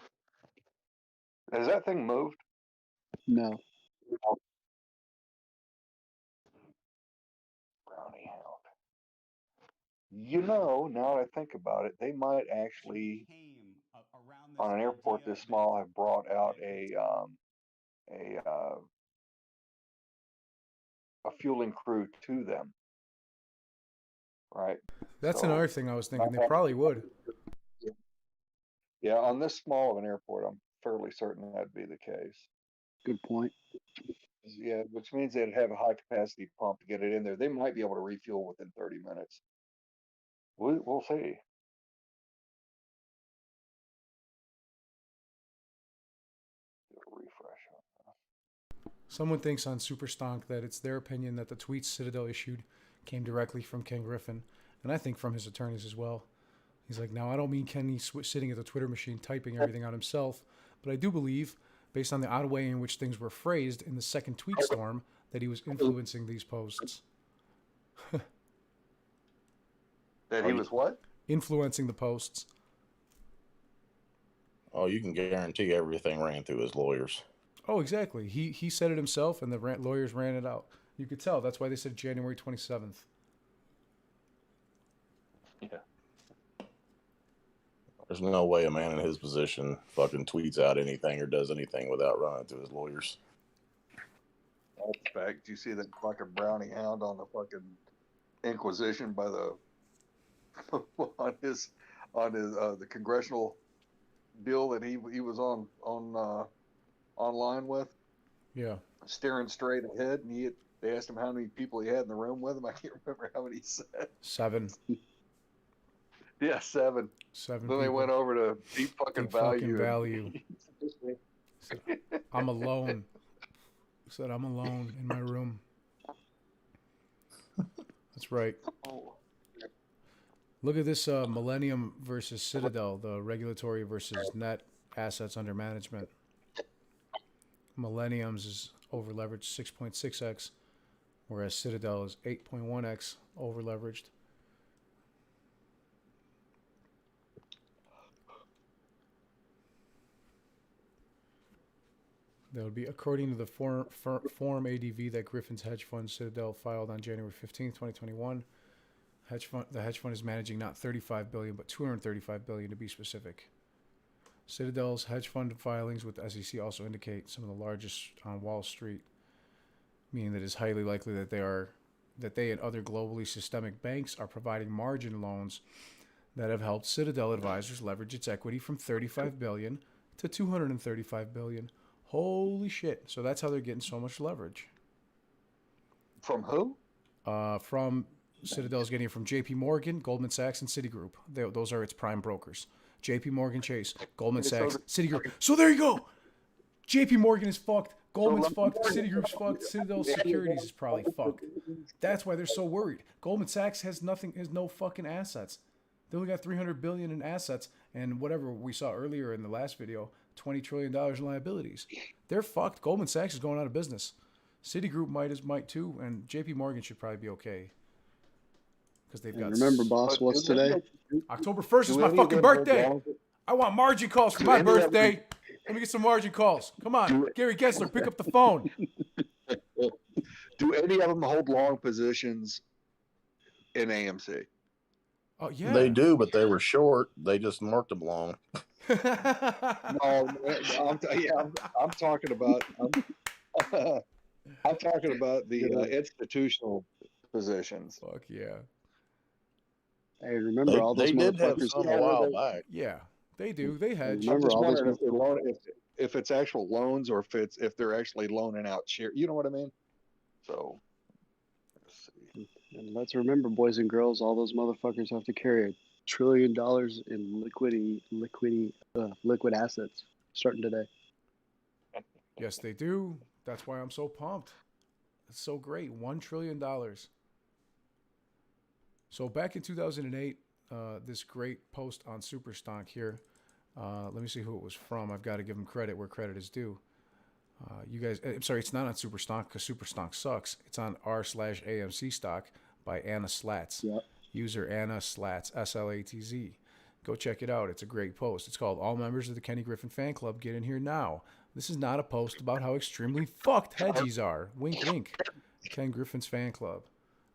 Has that thing moved? No. Brownie hound. You know, now that I think about it, they might actually, on an airport this small, have brought out a fueling crew to them. Right. That's So, another thing I was thinking. They probably would. Yeah, on this small of an airport, I'm fairly certain that'd be the case. Good point. Yeah, which means they'd have a high capacity pump to get it in there. They might be able to refuel within 30 minutes. We'll see. Do a refresh on that. Someone thinks on Superstonk that it's their opinion that the tweets Citadel issued came directly from Ken Griffin, and I think from his attorneys as well. He's like, now I don't mean Kenny sitting at the Twitter machine typing everything out himself, but I do believe, based on the odd way in which things were phrased in the second tweet storm, that he was influencing these posts. That he was what? Influencing the posts. Oh, you can guarantee everything ran through his lawyers. Oh, exactly. He said it himself, and the lawyers ran it out. You could tell. That's why they said January 27th. Yeah. There's no way a man in his position fucking tweets out anything or does anything without running through his lawyers. In fact, you see that fucking brownie hound on the fucking Inquisition by the on his the congressional bill that he was online with, Yeah. staring straight ahead, and they asked him how many people he had in the room with him. I can't remember how many he said. 7. Yeah, 7. 7 Then people. they went over to deep fucking value. I'm alone. He said, I'm alone in my room. That's right. Look at this Millennium versus Citadel, the regulatory versus net assets under management. Millenniums is over leveraged 6.6x, whereas Citadel is 8.1x over leveraged. That would be according to the form ADV that Griffin's hedge fund Citadel filed on January 15th, 2021. The hedge fund is managing not $35 billion, but $235 billion to be specific. Citadel's hedge fund filings with the SEC also indicate some of the largest on Wall Street, meaning that it's highly likely that they and other globally systemic banks are providing margin loans that have helped Citadel advisors leverage its equity from $35 billion to $235 billion. Holy shit. So that's how they're getting so much leverage. From who? From Citadel's getting it from JP Morgan, Goldman Sachs, and Citigroup. Those are its prime brokers. JP Morgan Chase, Goldman Sachs, Citigroup. So there you go. JP Morgan is fucked. Goldman's fucked. Citigroup's fucked. Citadel Securities is probably fucked. That's why they're so worried. Goldman Sachs has no fucking assets. They only got $300 billion in assets and whatever we saw earlier in the last video, $20 trillion in liabilities. They're fucked. Goldman Sachs is going out of business. Citigroup might too, and JP Morgan should probably be okay. Because they've got. Remember, boss, what's today? October 1st is my fucking birthday. I want margin calls for my birthday. Let me get some margin calls. Come on, Gary Gensler, pick up the phone. Do any of them hold long positions in AMC? Oh yeah, They do, but they were short. They just marked them long. No, I'm talking about. I'm talking about the institutional positions. Fuck yeah. Hey, remember all those They did have motherfuckers? some a while back. Yeah, they do. They hedge. Remember I'm just all those wondering if they're loan, if it's actual loans or if they're actually loaning out share. You know what I mean? So let's see. And let's remember, boys and girls, all those motherfuckers have to carry $1 trillion in liquid assets starting today. Yes, they do. That's why I'm so pumped. It's so great. $1 trillion. So back in 2008, this great post on Superstonk here. Let me see who it was from. I've got to give them credit where credit is due. You guys, I'm sorry, it's not on Superstonk because Superstonk sucks. It's on r/AMC stock by Anna Slatz. Yep. User Anna Slatz, SLATZ. Go check it out. It's a great post. It's called All Members of the Kenny Griffin Fan Club Get in Here Now. This is not a post about how extremely fucked hedgies are. Wink, wink. Ken Griffin's Fan Club.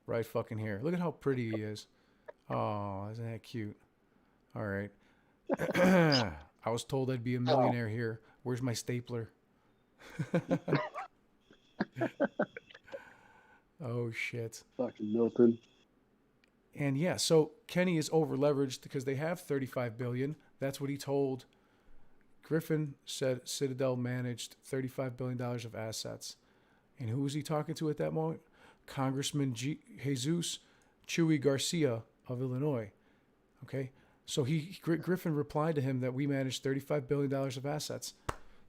Right fucking here. Look at how pretty he is. Oh, isn't that cute? All right. I was told I'd be a millionaire here. Where's my stapler? Oh, shit. Fucking Milton. And yeah, so Kenny is over leveraged because they have $35 billion. That's what he told. Griffin said Citadel managed $35 billion of assets. And who was he talking to at that moment? Congressman Jesus Chuy Garcia of Illinois. Okay, so Griffin replied to him that we managed $35 billion of assets.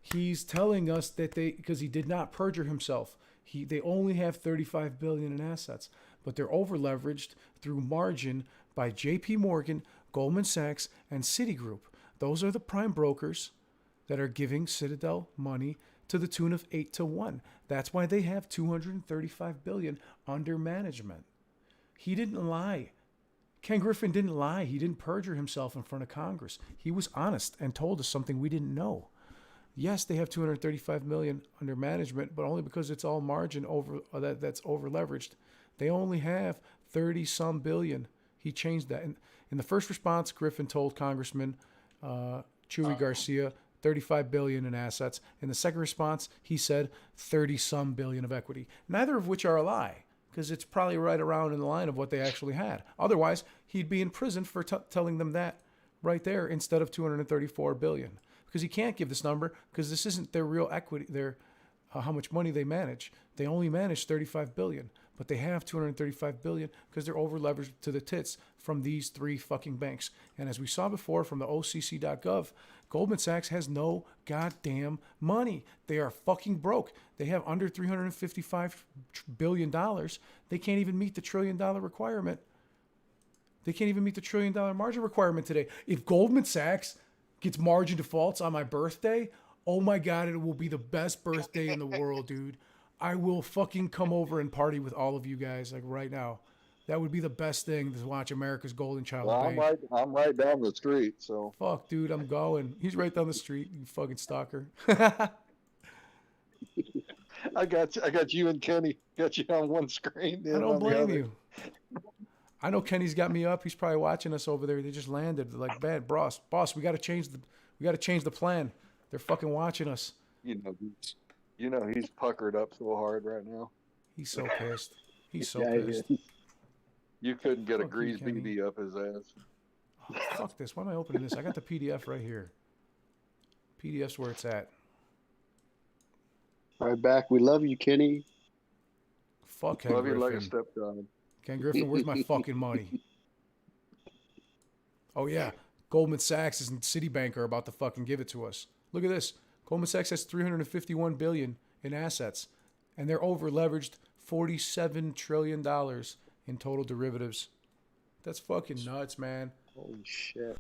He's telling us that because he did not perjure himself, they only have $35 billion in assets, but they're over leveraged through margin by J.P. Morgan, Goldman Sachs, and Citigroup. Those are the prime brokers that are giving Citadel money to the tune of 8-1. That's why they have $235 billion under management. He didn't lie. Ken Griffin didn't lie. He didn't perjure himself in front of Congress. He was honest and told us something we didn't know. Yes, they have $235 million under management, but only because it's all margin over that's over leveraged. They only have 30-some billion. He changed that. In the first response, Griffin told Congressman Chuy Garcia $35 billion in assets. In the second response, he said 30-some billion of equity, neither of which are a lie, because it's probably right around in the line of what they actually had. Otherwise, he'd be in prison for telling them that right there instead of $234 billion, because he can't give this number because this isn't their real equity, their how much money they manage. They only manage $35 billion, but they have $235 billion because they're over leveraged to the tits from these three fucking banks. And as we saw before from the OCC.gov, Goldman Sachs has no goddamn money. They are fucking broke. They have under $355 billion. They can't even meet the $1 trillion requirement. They can't even meet the $1 trillion margin requirement today. If Goldman Sachs gets margin defaults on my birthday, Oh my God, it will be the best birthday in the world, dude. I will fucking come over and party with all of you guys, like right now. That would be the best thing to watch America's Golden Child Well, bank. I'm right down the street, so. Fuck, dude, I'm going. He's right down the street, you fucking stalker. I got you and Kenny. Got you on one screen. I don't blame you. I know Kenny's got me up. He's probably watching us over there. They just landed. They're like, bad boss, we got to change the plan. They're fucking watching us. You know he's puckered up so hard right now. He's so pissed. He's so Yeah, pissed. You couldn't get a Fuck you, grease Kenny. BB up his ass. Oh, fuck this. Why am I opening this? I got the PDF right here. PDF's where it's at. Right back. We love you, Kenny. Fuck Ken Love you Griffin. like a stepdad. Ken Griffin, where's my fucking money? Oh yeah, Goldman Sachs and Citibank are about to fucking give it to us. Look at this. Goldman Sachs has $351 billion in assets, and they're over leveraged $47 trillion in total derivatives. That's fucking nuts, man. Holy shit.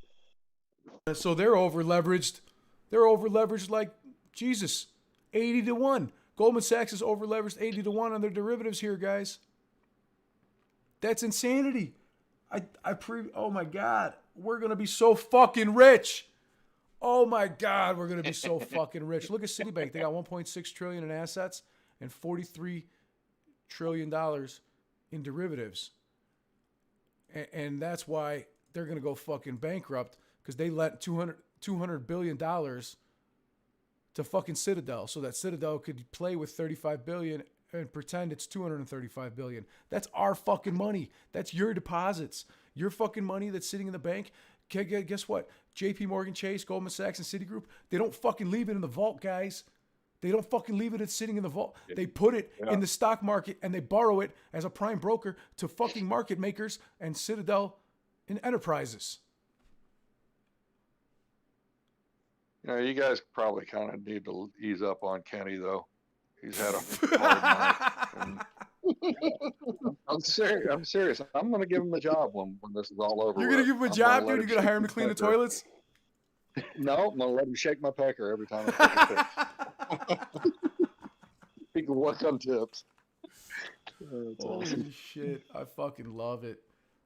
So they're over leveraged. They're over leveraged like Jesus, 80-1. Goldman Sachs is over leveraged 80-1 on their derivatives here, guys. That's insanity. Oh my God, we're gonna be so fucking rich. Oh my God, we're gonna be so fucking rich. Look at Citibank. They got 1.6 trillion in assets and $43 trillion in derivatives. And that's why they're gonna go fucking bankrupt, because they lent $200 billion to fucking Citadel, so that Citadel could play with $35 billion and pretend it's $235 billion. That's our fucking money. That's your deposits. Your fucking money that's sitting in the bank. Guess what? JP Morgan Chase, Goldman Sachs, and Citigroup, they don't fucking leave it in the vault, guys. They don't fucking leave it sitting in the vault. They put it in the stock market and they borrow it as a prime broker to fucking market makers and Citadel and enterprises. You guys probably kind of need to ease up on Kenny, though. He's had a hard night. I'm serious. I'm going to give him a job when this is all over. You're going to give him a job, dude? You're going to hire him to clean the toilets? No, I'm going to let him shake my pecker every time I take a piss. He can work on tips. Holy shit. I fucking love it.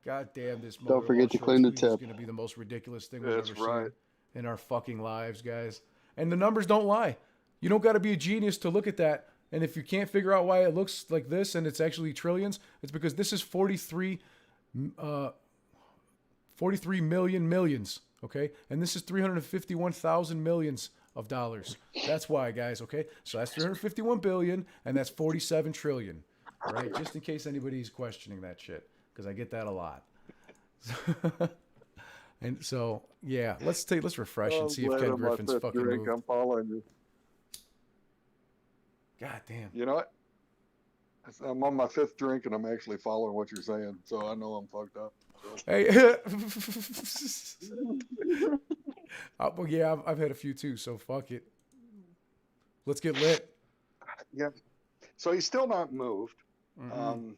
God damn, this Don't forget to clean the tip. It's going to be the most ridiculous thing we've That's ever right. seen in our fucking lives, guys. And the numbers don't lie. You don't got to be a genius to look at that. And if you can't figure out why it looks like this and it's actually trillions, it's because this is 43 million millions, okay? And this is 351,000 millions of dollars. That's why, guys, okay? So that's 351 billion and that's 47 trillion, right? Just in case anybody's questioning that shit, because I get that a lot. And so, yeah, let's refresh and see if Ken Griffin's fucking moved. I'm following you. God damn. You know what? I'm on my 5th drink and I'm actually following what you're saying, so I know I'm fucked up. Hey. Well, yeah, I've had a few too, so fuck it. Let's get lit. Yeah. So he's still not moved. Mm-hmm.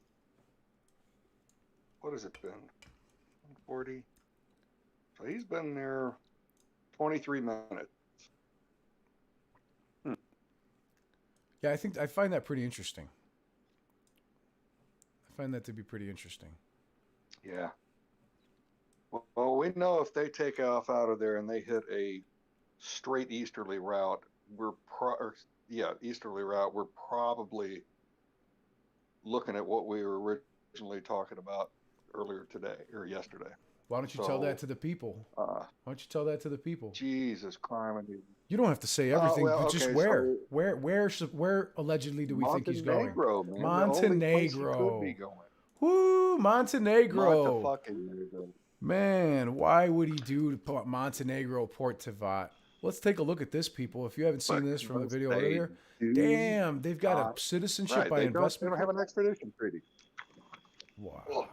What has it been? 40. So he's been there 23 minutes. Yeah, I find that pretty interesting. I find that to be pretty interesting. Yeah. Well, we know if they take off out of there and they hit a straight easterly route, easterly route, we're probably looking at what we were originally talking about earlier today or yesterday. Why don't you tell that to the people? Why don't you tell that to the people? Jesus Christ. You don't have to say everything, but just okay, where allegedly do we think he's going? Montenegro, man. Montenegro. Be going. Woo, Montenegro. Montenegro. Man, why would he do Montenegro, Port Tevat? Let's take a look at this, people. If you haven't seen this from the video earlier, damn, they've got a citizenship by investment. They don't have an extradition treaty. Wow. Oh.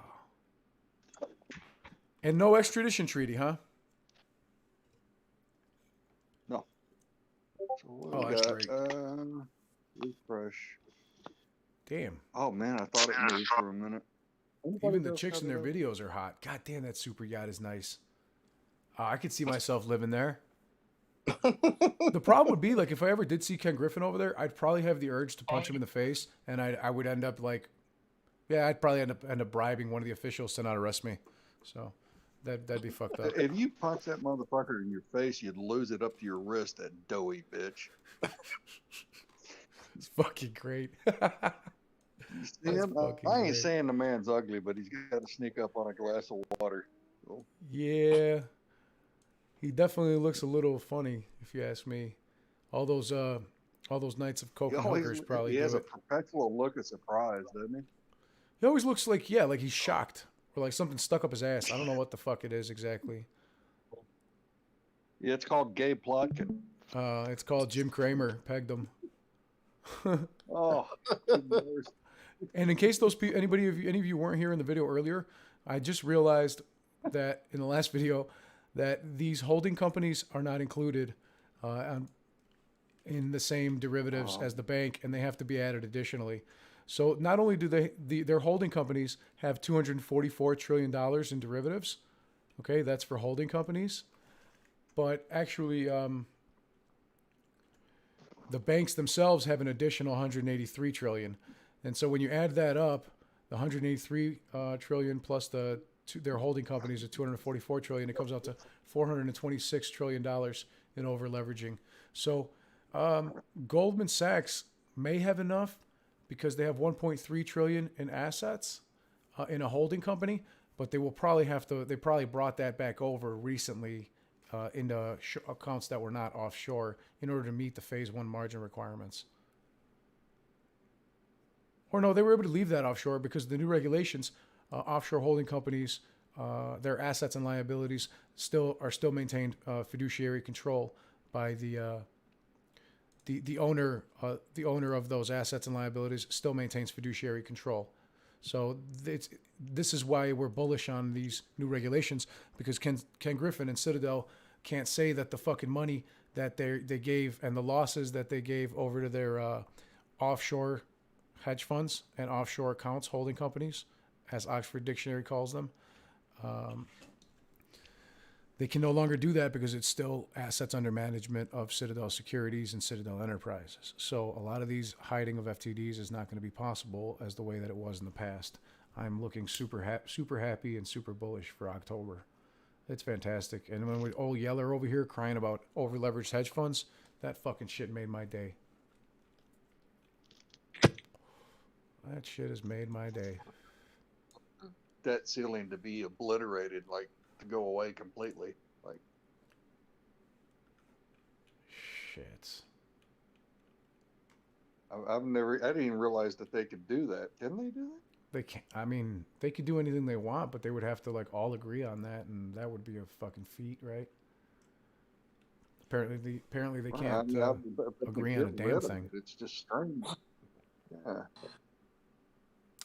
And no extradition treaty, huh? No. So Oh, that's great. Refresh. Damn. Oh man, I thought it moved for a minute. Even the chicks in their videos are hot. God damn, that super yacht is nice. I could see myself living there. The problem would be like if I ever did see Ken Griffin over there, I'd probably have the urge to punch him in the face, and I would end up like, yeah, I'd probably end up bribing one of the officials to not arrest me. So that'd be fucked up. If you punch that motherfucker in your face, you'd lose it up to your wrist, that doughy bitch. It's fucking great. You see him? fucking I ain't great. saying the man's ugly, but he's got to sneak up on a glass of water. So, Yeah, he definitely looks a little funny, if you ask me. All those nights of coke and hookers probably he has do a it. perpetual look of surprise, doesn't he? He always looks like, yeah, like he's shocked or like something stuck up his ass. I don't know what the fuck it is exactly. Yeah, it's called Gabe Plotkin. It's called Jim Cramer pegged him. Oh, good Lord. And in case those people, any of you weren't here in the video earlier, I just realized that in the last video that these holding companies are not included in the same derivatives as the bank, and they have to be added additionally. So not only do their holding companies have $244 trillion in derivatives, okay, that's for holding companies, but actually the banks themselves have an additional 183 trillion. And so when you add that up, the 183 trillion plus their holding companies at 244 trillion, it comes out to $426 trillion in over leveraging. So Goldman Sachs may have enough because they have 1.3 trillion in assets in a holding company, but they will probably they probably brought that back over recently into accounts that were not offshore in order to meet the phase one margin requirements. Or no, they were able to leave that offshore because the new regulations, offshore holding companies, their assets and liabilities are still maintained fiduciary control by the owner. The owner of those assets and liabilities still maintains fiduciary control. So this is why we're bullish on these new regulations, because Ken Griffin and Citadel can't say that the fucking money that they gave and the losses that they gave over to their offshore hedge funds and offshore accounts, holding companies, as Oxford Dictionary calls them, they can no longer do that because it's still assets under management of Citadel Securities and Citadel Enterprises. So a lot of these hiding of FTDs is not going to be possible as the way that it was in the past. I'm looking super happy and super bullish for October. It's fantastic. And when old Yeller over here crying about over-leveraged hedge funds, that fucking shit made my day. That shit has made my day. Debt ceiling to be obliterated, like to go away completely. Like, Shit. I didn't even realize that they could do that. Can they do that? They can't. I mean, they could do anything they want, but they would have to like all agree on that, and that would be a fucking feat, right? Apparently they can't agree on a damn thing. It's just strange. Yeah.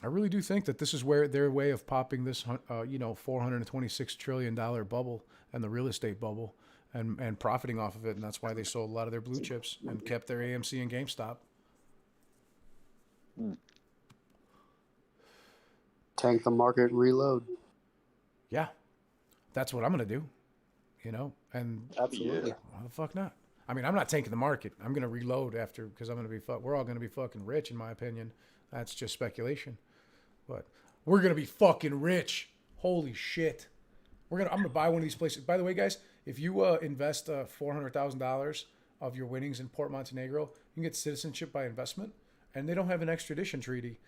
I really do think that this is where their way of popping this, $426 trillion bubble and the real estate bubble, and profiting off of it, and that's why they sold a lot of their blue chips and kept their AMC and GameStop. Tank the market and reload. Yeah, that's what I'm gonna do, and Absolutely. why the fuck not? I mean, I'm not tanking the market. I'm gonna reload after, because I'm gonna be we're all gonna be fucking rich, in my opinion. That's just speculation, but we're gonna be fucking rich. Holy shit! I'm gonna buy one of these places. By the way, guys, if you invest $400,000 of your winnings in Port Montenegro, you can get citizenship by investment, and they don't have an extradition treaty,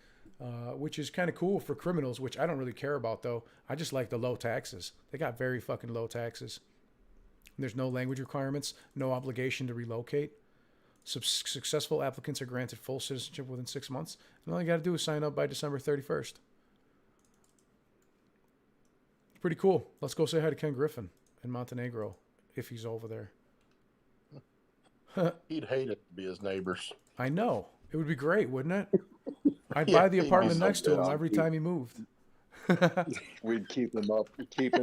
which is kind of cool for criminals, which I don't really care about though. I just like the low taxes. They got very fucking low taxes. There's no language requirements, no obligation to relocate. Successful applicants are granted full citizenship within 6 months, and all you got to do is sign up by December 31st. Pretty cool. Let's go say hi to Ken Griffin in Montenegro if he's over there. He'd hate it to be his neighbors. I know. It would be great, wouldn't it? I'd Yeah, buy the he'd be apartment so next to him pissed. every time he moved. We'd keep him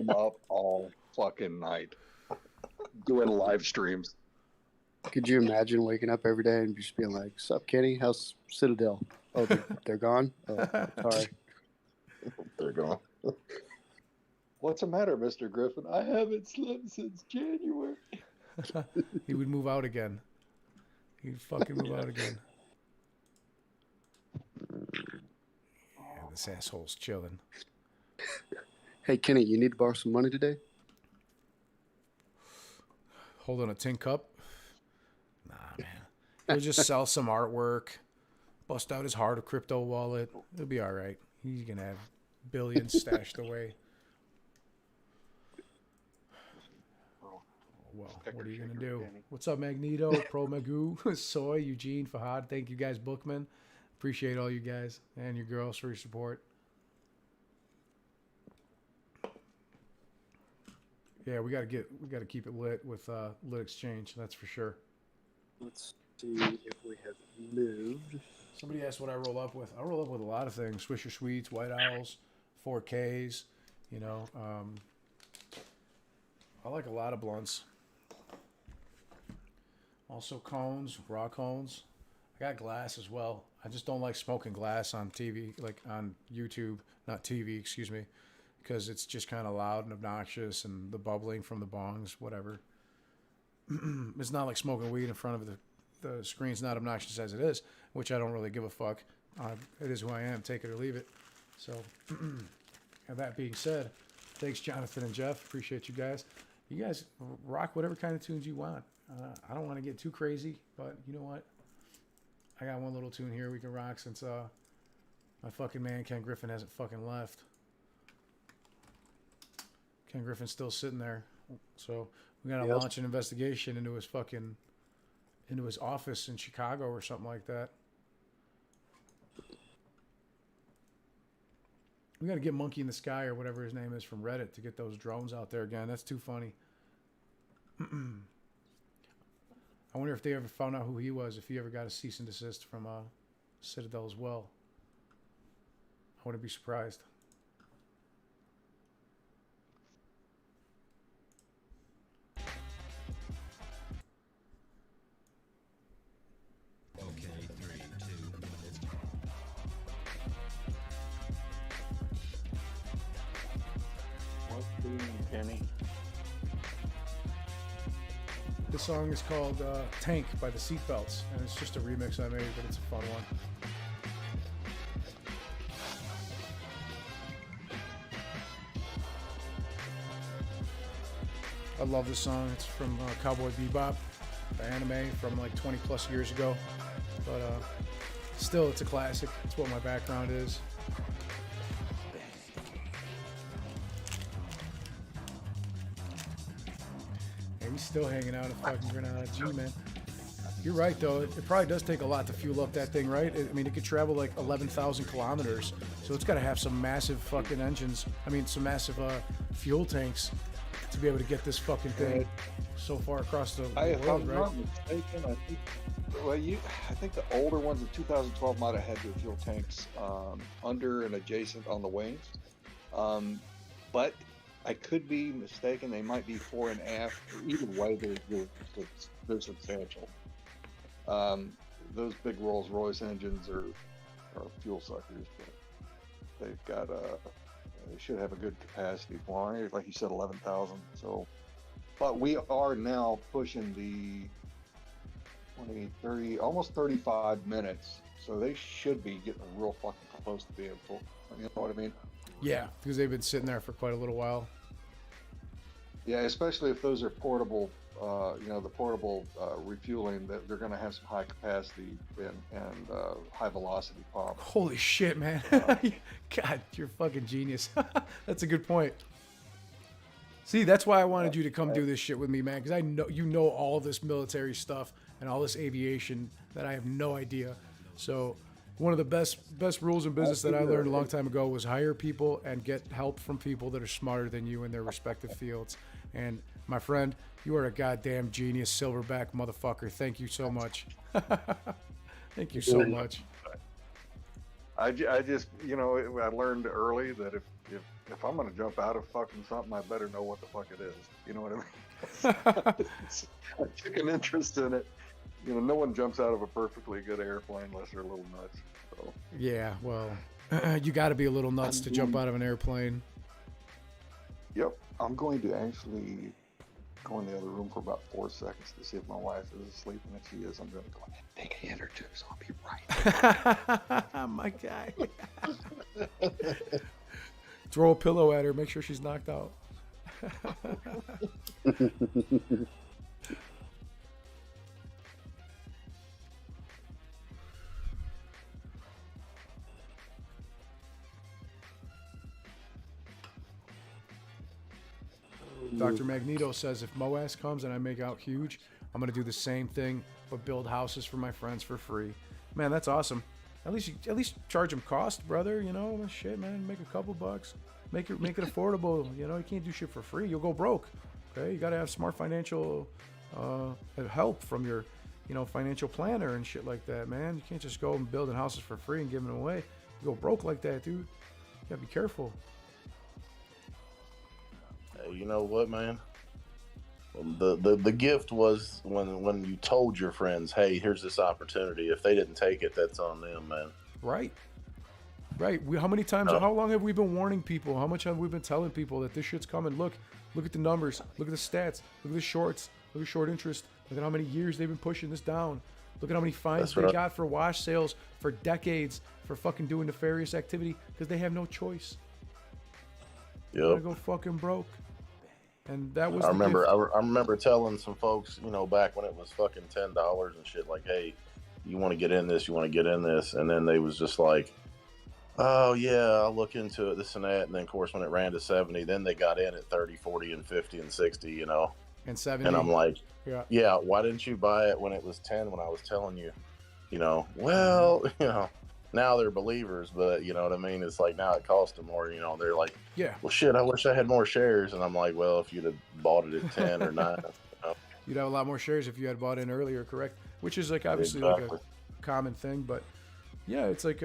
up all fucking night, doing live streams. Could you imagine waking up every day and just being like, "Sup, Kenny? How's Citadel? Oh, they're gone? Oh, sorry." They're gone. What's the matter, Mr. Griffin? I haven't slept since January. He would move out again. He'd fucking move out again. Yeah, this asshole's chilling. Hey, Kenny, you need to borrow some money today? Holding a tin cup? Nah, man. He'll just sell some artwork, bust out his hard crypto wallet. It'll be all right. He's going to have billions stashed away. Well, what are you going to do? What's up, Magneto, Pro Magoo, Soy, Eugene, Fahad? Thank you guys, Bookman. Appreciate all you guys and your girls for your support. Yeah, we gotta keep it lit with Lit Exchange. That's for sure. Let's see if we have moved. Somebody asked what I roll up with. I roll up with a lot of things: Swisher Sweets, White Owls, 4Ks. You know, I like a lot of blunts. Also cones, raw cones. I got glass as well. I just don't like smoking glass on TV, like on YouTube, not TV, excuse me, because it's just kind of loud and obnoxious, and the bubbling from the bongs, whatever. It's not like smoking weed in front of the screen's not obnoxious as it is, which I don't really give a fuck. It is who I am, take it or leave it. So, and that being said, thanks Jonathan and Jeff, appreciate you guys. You guys rock whatever kind of tunes you want. I don't want to get too crazy, but you know what? I got one little tune here we can rock since my fucking man Ken Griffin hasn't fucking left. Ken Griffin's still sitting there, so we gotta launch an investigation into his office in Chicago or something like that. We gotta get Monkey in the Sky or whatever his name is from Reddit to get those drones out there again. That's too funny. I wonder if they ever found out who he was, if he ever got a cease and desist from Citadel as well. I wouldn't be surprised. Okay, 3, 2, let's go. What's doing, Kenny? This song is called Tank by the Seatbelts, and it's just a remix I made, but it's a fun one. I love this song. It's from Cowboy Bebop, the anime from like 20 plus years ago. But still, it's a classic. It's what my background is. Hey, he's still hanging out at fucking Granada G, man. You're right, though. It probably does take a lot to fuel up that thing, right? I mean, it could travel like 11,000 kilometers. So it's got to have some massive fucking engines. I mean, some massive fuel tanks to be able to get this fucking thing so far across the If world, I'm right? not mistaken, I think the older ones in 2012 might have had their fuel tanks under and adjacent on the wings. But I could be mistaken. They might be fore and aft. Either way, they're substantial. Those big Rolls-Royce engines are fuel suckers, but they've got they should have a good capacity for it. Like you said, 11,000. So, but we are now pushing the 20, 30, almost 35 minutes. So they should be getting real fucking close to being full. You know what I mean? Yeah, because they've been sitting there for quite a little while. Yeah, especially if those are portable, the portable refueling, that they're going to have some high capacity and high velocity pump. Holy shit, man. God, you're a fucking genius. That's a good point. See, that's why I wanted you to come do this shit with me, man, because I know you know all this military stuff and all this aviation that I have no idea. So one of the best rules in business that I learned a long time ago was hire people and get help from people that are smarter than you in their respective fields. And my friend, you are a goddamn genius, silverback motherfucker. Thank you so much. Thank you so much. I just, I learned early that if I'm going to jump out of fucking something, I better know what the fuck it is. You know what I mean? I took an interest in it. No one jumps out of a perfectly good airplane unless they're a little nuts. So. Yeah, well, you got to be a little nuts to jump out of an airplane. Yep, I'm going to actually go in the other room for about 4 seconds to see if my wife is asleep, and if she is, I'm going to go take a hit or two. So I'll be right. My guy. Throw a pillow at her. Make sure she's knocked out. Dr. Magneto says if MOASS comes and I make out huge, I'm gonna do the same thing, but build houses for my friends for free. Man, that's awesome. At least charge them cost, brother. You know, shit, man. Make a couple bucks. Make it affordable. You know, you can't do shit for free. You'll go broke. Okay, you gotta have smart financial help from your, financial planner and shit like that, man. You can't just go and building houses for free and giving them away. You go broke like that, dude. You gotta be careful. Hey, you know what, man? The gift was when you told your friends, hey, here's this opportunity. If they didn't take it, that's on them, man. Right. How many times? How long have we been warning people? How much have we been telling people that this shit's coming? Look at the numbers. Look at the stats. Look at the shorts. Look at short interest. Look at how many years they've been pushing this down. Look at how many fines they got for wash sales for decades for fucking doing nefarious activity because they have no choice. Yep. They're gonna go fucking broke. And that was. I remember telling some folks, back when it was fucking $10 and shit, like, hey, you want to get in this, and then they was just like, oh yeah, I'll look into it, this and that, and then of course when it ran to 70, then they got in at 30, 40, and 50 and 60, and 70. And I'm like, yeah, why didn't you buy it when it was 10 when I was telling you, well, now they're believers, but you know what I mean? It's like now it costs them more, they're like, yeah, well shit, I wish I had more shares. And I'm like, well, if you'd have bought it at 10 or 9, you'd have a lot more shares if you had bought in earlier, correct? Which is like obviously exactly. like a common thing, but yeah, it's like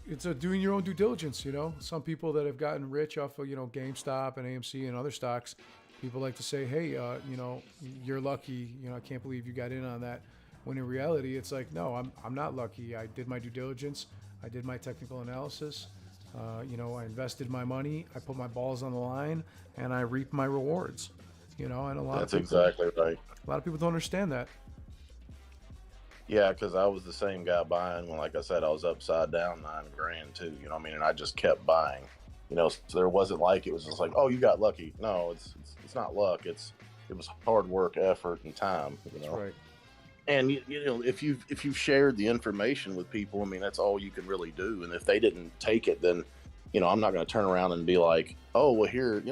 it's doing your own due diligence, Some people that have gotten rich off of, GameStop and AMC and other stocks, people like to say, hey, you're lucky, I can't believe you got in on that. When in reality, it's like, no, I'm not lucky. I did my due diligence. I did my technical analysis. I invested my money. I put my balls on the line, and I reap my rewards. And That's exactly right. A lot of people don't understand that. Yeah, because I was the same guy buying when, like I said, I was upside down $9,000 too. And I just kept buying. So there wasn't like it was just like, oh, you got lucky. No, it's not luck. It was hard work, effort, and time. That's right. And if you've shared the information with people, that's all you can really do. And if they didn't take it, then I'm not going to turn around and be like, oh, well, here,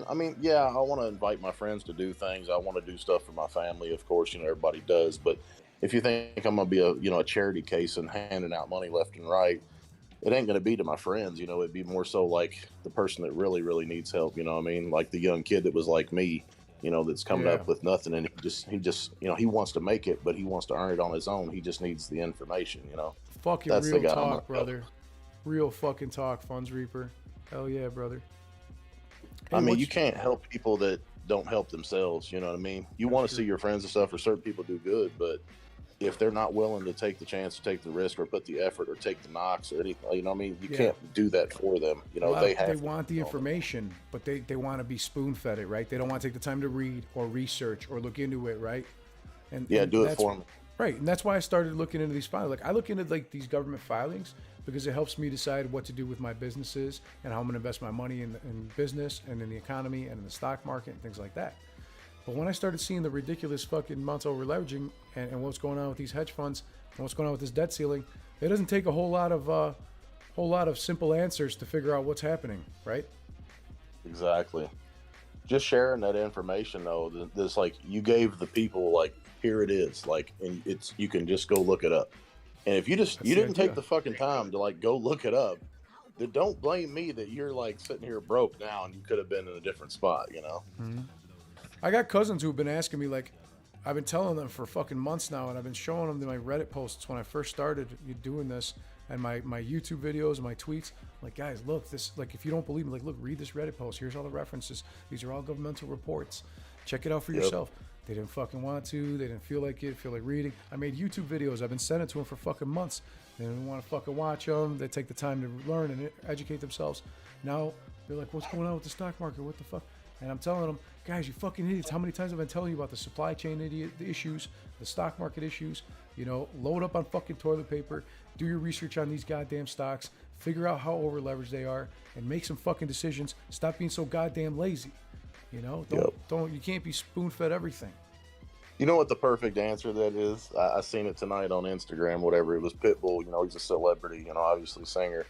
yeah, I want to invite my friends to do things. I want to do stuff for my family, of course. Everybody does. But if you think I'm going to be a charity case and handing out money left and right, it ain't going to be to my friends. It'd be more so like the person that really, really needs help. Like the young kid that was like me. That's coming up with nothing, and he just he wants to make it, but he wants to earn it on his own. He just needs the information, Fucking That's real the guy talk, brother. Real fucking talk, Funds Reaper. Hell yeah, brother. Hey, you can't help people that don't help themselves. You know what I mean? You want to see your friends and stuff, or certain people do good, but if they're not willing to take the chance, to take the risk, or put the effort, or take the knocks, or anything, you can't do that for them. They want the information, but they want to be spoon-fed it, right? They don't want to take the time to read or research or look into it, right? And do it for them. Right, and that's why I started looking into these filings. Like I look into these government filings because it helps me decide what to do with my businesses and how I'm going to invest my money in business and in the economy and in the stock market and things like that. But when I started seeing the ridiculous fucking amounts of over-leveraging and what's going on with these hedge funds and what's going on with this debt ceiling, it doesn't take a whole lot of simple answers to figure out what's happening, right? Exactly. Just sharing that information, though, this like you gave the people like, here it is, like, and you can just go look it up. And if you didn't take the fucking time to like go look it up, then don't blame me that you're like sitting here broke now and you could have been in a different spot, Mm-hmm. I got cousins who've been asking me, like, I've been telling them for fucking months now, and I've been showing them my Reddit posts when I first started doing this, and my YouTube videos and my tweets. I'm like, guys, look, this, like, if you don't believe me, like, look, read this Reddit post. Here's all the references. These are all governmental reports. Check it out for yourself. They didn't fucking want to. They didn't feel like reading. I made YouTube videos. I've been sending to them for fucking months. They didn't want to fucking watch them. They take the time to learn and educate themselves. Now they're like, what's going on with the stock market? What the fuck? And I'm telling them, Guys, you fucking idiots. How many times have I been telling you about the supply chain the issues, the stock market issues? You know, load up on fucking toilet paper, do your research on these goddamn stocks, figure out how over leveraged they are, and make some fucking decisions. Stop being so goddamn lazy. You know, you can't be spoon fed everything. You know what the perfect answer to that is? I seen it tonight on Instagram, whatever. It was Pitbull. You know, he's a celebrity, you know, obviously singer.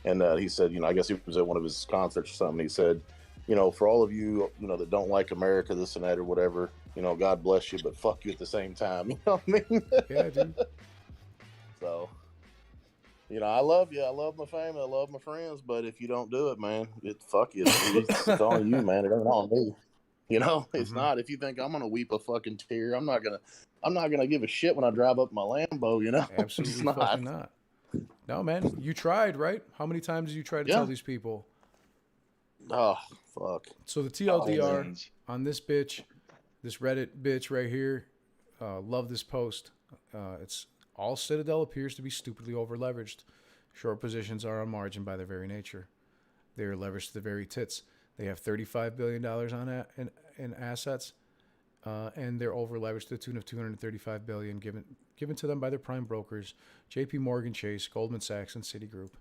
And he said, you know, I guess he was at one of his concerts or something. He said, you know, for all of you, you know, that don't like America, this and that or whatever, you know, God bless you, but fuck you at the same time. You know what I mean? Yeah, dude. So, you know, I love you. I love my family. I love my friends. But if you don't do it, man, fuck you. It's on you, man. It ain't on me. You know, it's not. If you think I'm gonna weep a fucking tear, I'm not gonna give a shit when I drive up my Lambo. You know, Absolutely fucking not. No, man, you tried, right? How many times did you try to tell these people? Oh, fuck. So the TLDR on this bitch, this Reddit bitch right here, love this post. It's all Citadel appears to be stupidly over leveraged. Short positions are on margin by their very nature. They are leveraged to the very tits. They have $35 billion in assets, and they're over leveraged to the tune of $235 billion given to them by their prime brokers, J.P. Morgan Chase, Goldman Sachs, and Citigroup,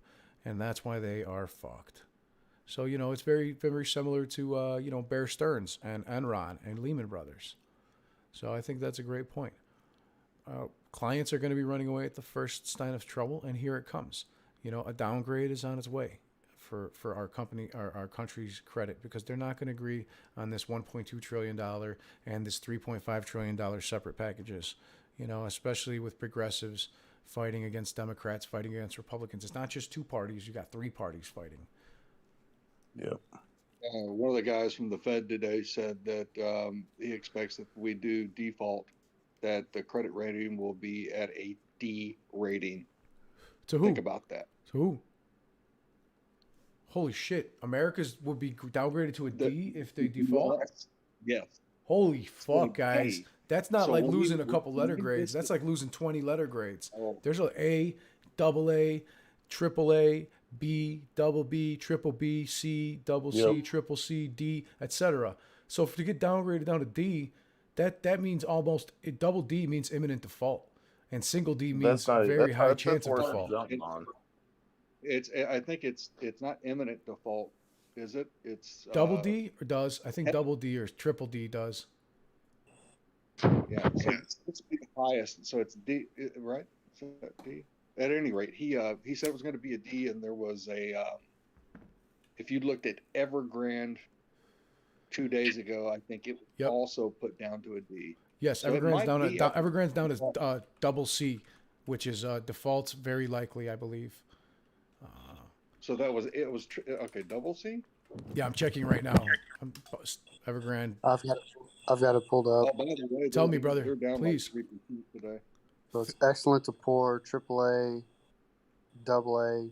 and that's why they are fucked. So, you know, it's very, very similar to, you know, Bear Stearns and Enron and Lehman Brothers. So I think that's a great point. Clients are going to be running away at the first sign of trouble, and here it comes. You know, a downgrade is on its way for our company, our country's credit, because they're not going to agree on this $1.2 trillion and this $3.5 trillion separate packages, you know, especially with progressives fighting against Democrats, fighting against Republicans. It's not just two parties. You got three parties fighting. Yeah. One of the guys from the Fed today said that he expects that we do default, that the credit rating will be at a D rating. To who? Think about that. To who? Holy shit. America's would be downgraded to a D if they default? Yes. Holy fuck, guys. A. That's not So like when losing we- a couple when letter we grades. get That's to- like losing 20 letter grades. Oh. There's A, double A, triple A, B, double B, triple B, C, double C, triple C, D, etc. So if you get downgraded down to D, that means almost double D means imminent default, and single D means very high chance of default. I think it's not imminent default, is it? It's Double D or does? I think double D or triple D does. Yeah, so it's the highest. So it's D, right? So D. At any rate, he said it was going to be a D, and there was a. If you looked at Evergrande 2 days ago, I think it was also put down to a D. Yes, So Evergrande's down as double C, which is defaults very likely, I believe. So okay, double C. Yeah, I'm checking right now. Evergrande. I've got it pulled up. Oh, by the way, Tell me, brother, they're down please. Like 3% today. So it's excellent to poor, AAA, AA.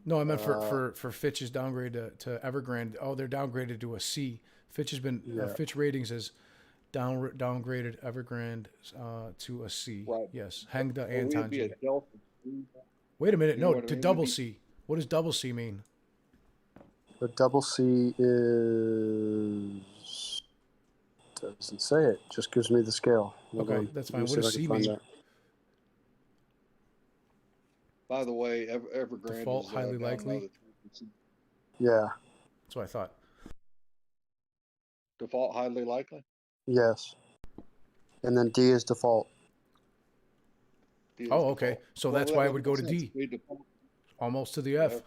No, I meant for Fitch's downgrade to Evergrande. Oh, they're downgraded to a C. Fitch has been Fitch Ratings has downgraded Evergrande to a C. Right. Yes, Hengda Will and we be a Tanji. delta? Wait a minute, You know no, what I to mean? double C. What does double C mean? The double C is doesn't say it. Just gives me the scale. Hold Okay, on. that's Let me fine. see What if does I can C find mean? that. By the way, Evergrande Default is highly down likely? another 3%. Yeah. That's what I thought. Default highly likely. Yes. And then D is default. D is Oh, okay. default. So Well, that's that why I would go to makes sense. D. We default. Almost to the F.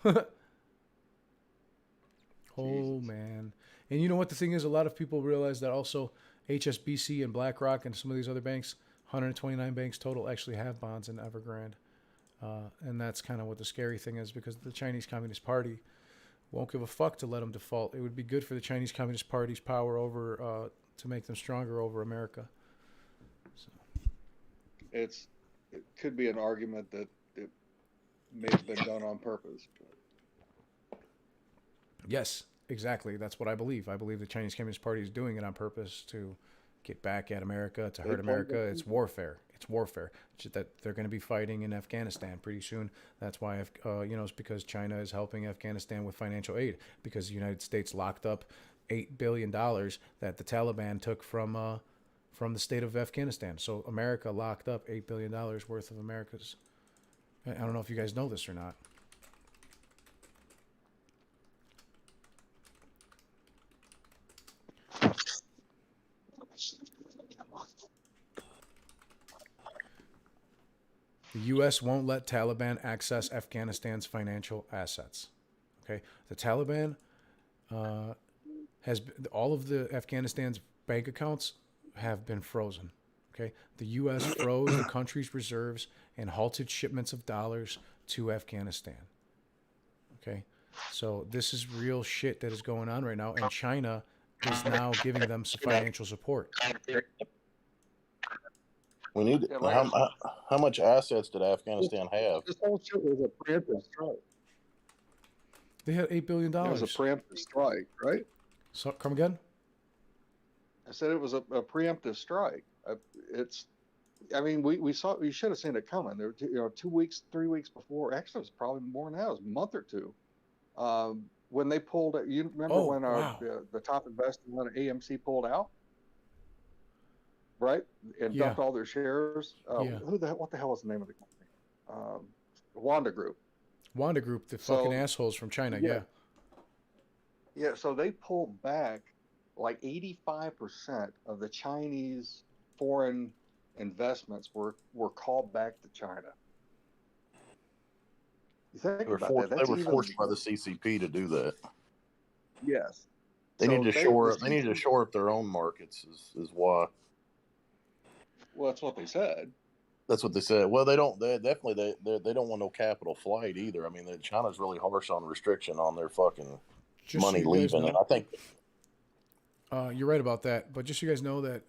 Oh, Jesus. man. And you know what the thing is? A lot of people realize that also HSBC and BlackRock and some of these other banks, 129 banks total, actually have bonds in Evergrande. And that's kind of what the scary thing is, because the Chinese Communist Party won't give a fuck to let them default. It would be good for the Chinese Communist Party's power over to make them stronger over America. So. It could be an argument that it may have been done on purpose. Yes, exactly. That's what I believe. I believe the Chinese Communist Party is doing it on purpose to get back at America, to hurt America. It's warfare. It's warfare. It's just that they're going to be fighting in Afghanistan pretty soon. That's why, it's because China is helping Afghanistan with financial aid, because the United States locked up $8 billion that the Taliban took from the state of Afghanistan. So America locked up $8 billion worth of America's. I don't know if you guys know this or not. The U.S. won't let Taliban access Afghanistan's financial assets. Okay, the Taliban all of the Afghanistan's bank accounts have been frozen. Okay, the U.S. froze the country's reserves and halted shipments of dollars to Afghanistan. Okay, so this is real shit that is going on right now, and China is now giving them some financial support. We need how much assets did Afghanistan have? This whole shit was a preemptive strike. They had $8 billion. It was a preemptive strike, right? So, come again? I said it was a preemptive strike. I mean, we saw, you should have seen it coming. There were 2 weeks, 3 weeks before. Actually, it was probably more than that. It was a month or two. When they pulled it, you remember when the top investor on AMC pulled out, right? And dumped all their shares. What the hell was the name of the company? Wanda Group. Wanda Group, the fucking assholes from China. Yeah, so they pulled back like 85% of the Chinese foreign investments were called back to China. You think They were forced by the CCP to do that. Yes. They need to shore up their own markets is why. Well, that's what they said. That's what they said. Well, they don't want no capital flight either. I mean, China's really harsh on restriction on their fucking money leaving. And I think you're right about that. But just so you guys know that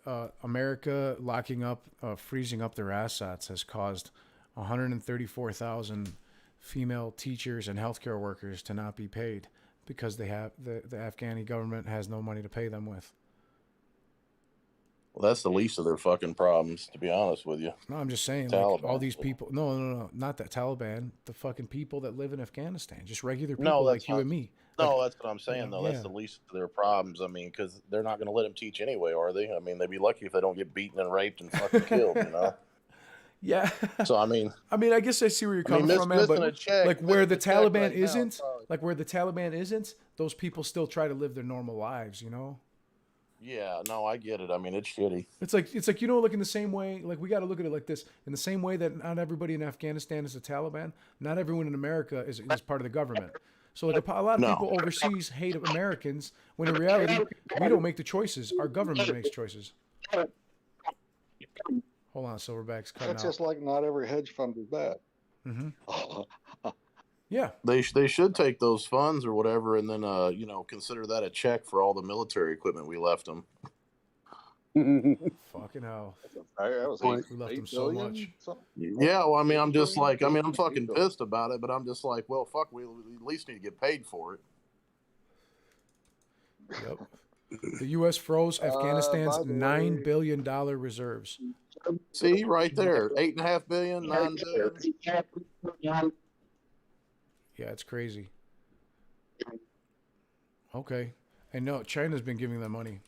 America locking up, freezing up their assets has caused 134,000 female teachers and healthcare workers to not be paid because they have the Afghani government has no money to pay them with. Well, that's the least of their fucking problems, to be honest with you. No, I'm just saying, like, all these people. No, not the Taliban. The fucking people that live in Afghanistan, just regular people like you and me. No, that's what I'm saying, though. That's the least of their problems. I mean, because they're not going to let them teach anyway, are they? I mean, they'd be lucky if they don't get beaten and raped and fucking killed, you know? Yeah. So, I mean, I guess I see where you're coming from, man. But like where the Taliban isn't, those people still try to live their normal lives, you know? Yeah, no, I get it. I mean, it's shitty. It's like like in the same way, like we got to look at it like this. In the same way that not everybody in Afghanistan is the Taliban, not everyone in America is part of the government. So like a lot of people overseas hate Americans when in reality we don't make the choices. Our government makes choices. Hold on, Silverback's cutting out. That's just like not every hedge fund is bad. Mm-hmm. Yeah, they should take those funds or whatever, and then consider that a check for all the military equipment we left them. Fucking hell, we left them so much. Yeah, well, I mean, I'm just like, I'm fucking pissed about it, but I'm just like, well, fuck, we at least need to get paid for it. Yep. The U.S. froze Afghanistan's $9 billion reserves. See, right there, $8.5 billion, $9 billion. Yeah, it's crazy. Okay. And no, China's been giving them money.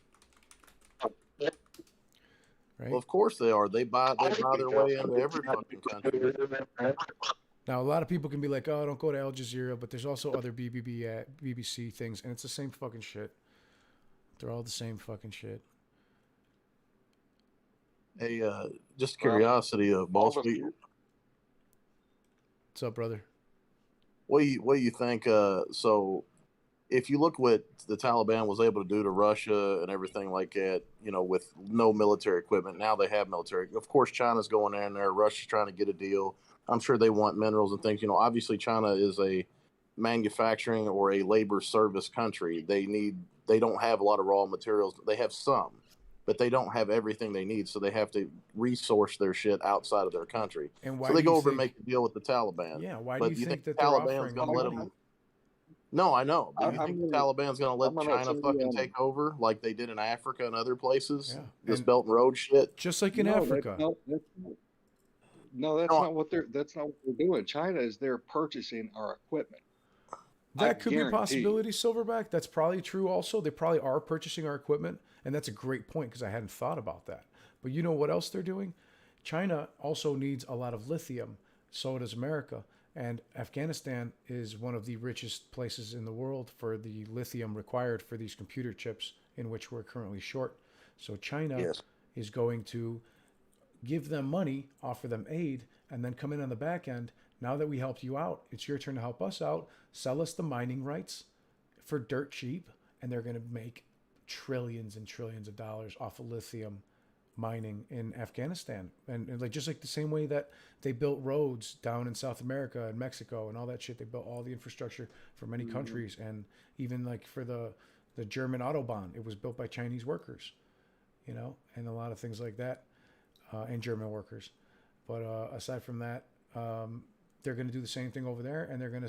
Right? Well, of course they are. They buy their way into every fucking country. Now, a lot of people can be like, oh, don't go to Al Jazeera, but there's also other BBC things, and it's the same fucking shit. They're all the same fucking shit. Hey, just curiosity, boss. What's up, brother? What do you think? So, if you look what the Taliban was able to do to Russia and everything like that, with no military equipment, now they have military. Of course, China's going in there. Russia's trying to get a deal. I'm sure they want minerals and things. Obviously, China is a manufacturing or a labor service country. They don't have a lot of raw materials. They have some, but they don't have everything they need. So they have to resource their shit outside of their country. And why so they go over and make a deal with the Taliban. Yeah, why do you think that the Taliban's going to let them? No, I know. But you think the Taliban's going to let China fucking take over like they did in Africa and other places? Yeah. This Belt and Road shit. Just like in Africa. That's not what they're doing. China is there purchasing our equipment. That could be a guarantee you. possibility, Silverback. That's probably true also. They probably are purchasing our equipment. And that's a great point because I hadn't thought about that. But you know what else they're doing? China also needs a lot of lithium. So does America. And Afghanistan is one of the richest places in the world for the lithium required for these computer chips in which we're currently short. So China Yes. is going to give them money, offer them aid, and then come in on the back end. Now that we helped you out, it's your turn to help us out. Sell us the mining rights for dirt cheap, and they're going to make trillions and trillions of dollars off of lithium mining in Afghanistan. And like just like the same way that they built roads down in South America and Mexico and all that shit, they built all the infrastructure for many countries, and even like for the German Autobahn, it was built by Chinese workers, you know, and a lot of things like that, and German workers. But aside from that, they're going to do the same thing over there, and they're going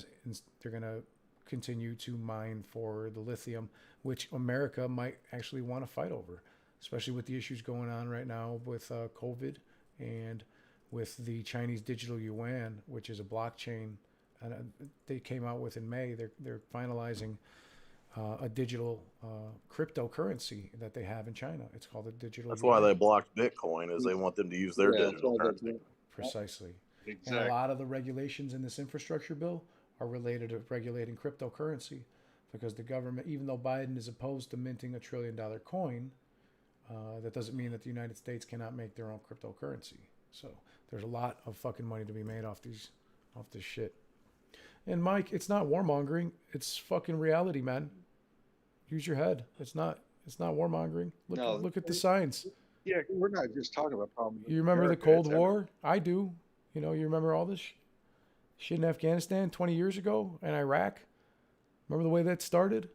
to continue to mine for the lithium, which America might actually want to fight over, especially with the issues going on right now with COVID and with the Chinese digital yuan, which is a blockchain, and they came out with in May. They're finalizing a digital cryptocurrency that they have in China. It's called a digital. That's yuan. why they blocked Bitcoin, is they want them to use their Yeah, digital that's why they currency. do. Precisely. And Exactly. a lot of the regulations in this infrastructure bill are related to regulating cryptocurrency, because the government, even though Biden is opposed to minting $1 trillion coin, that doesn't mean that the United States cannot make their own cryptocurrency. So there's a lot of fucking money to be made off this shit. And Mike, it's not warmongering. It's fucking reality, man. Use your head. It's not warmongering. Look at the signs. Yeah, we're not just talking about problems. You remember the America, Cold it's War? I do. You know, you remember all this shit in Afghanistan 20 years ago and Iraq? Remember the way that started?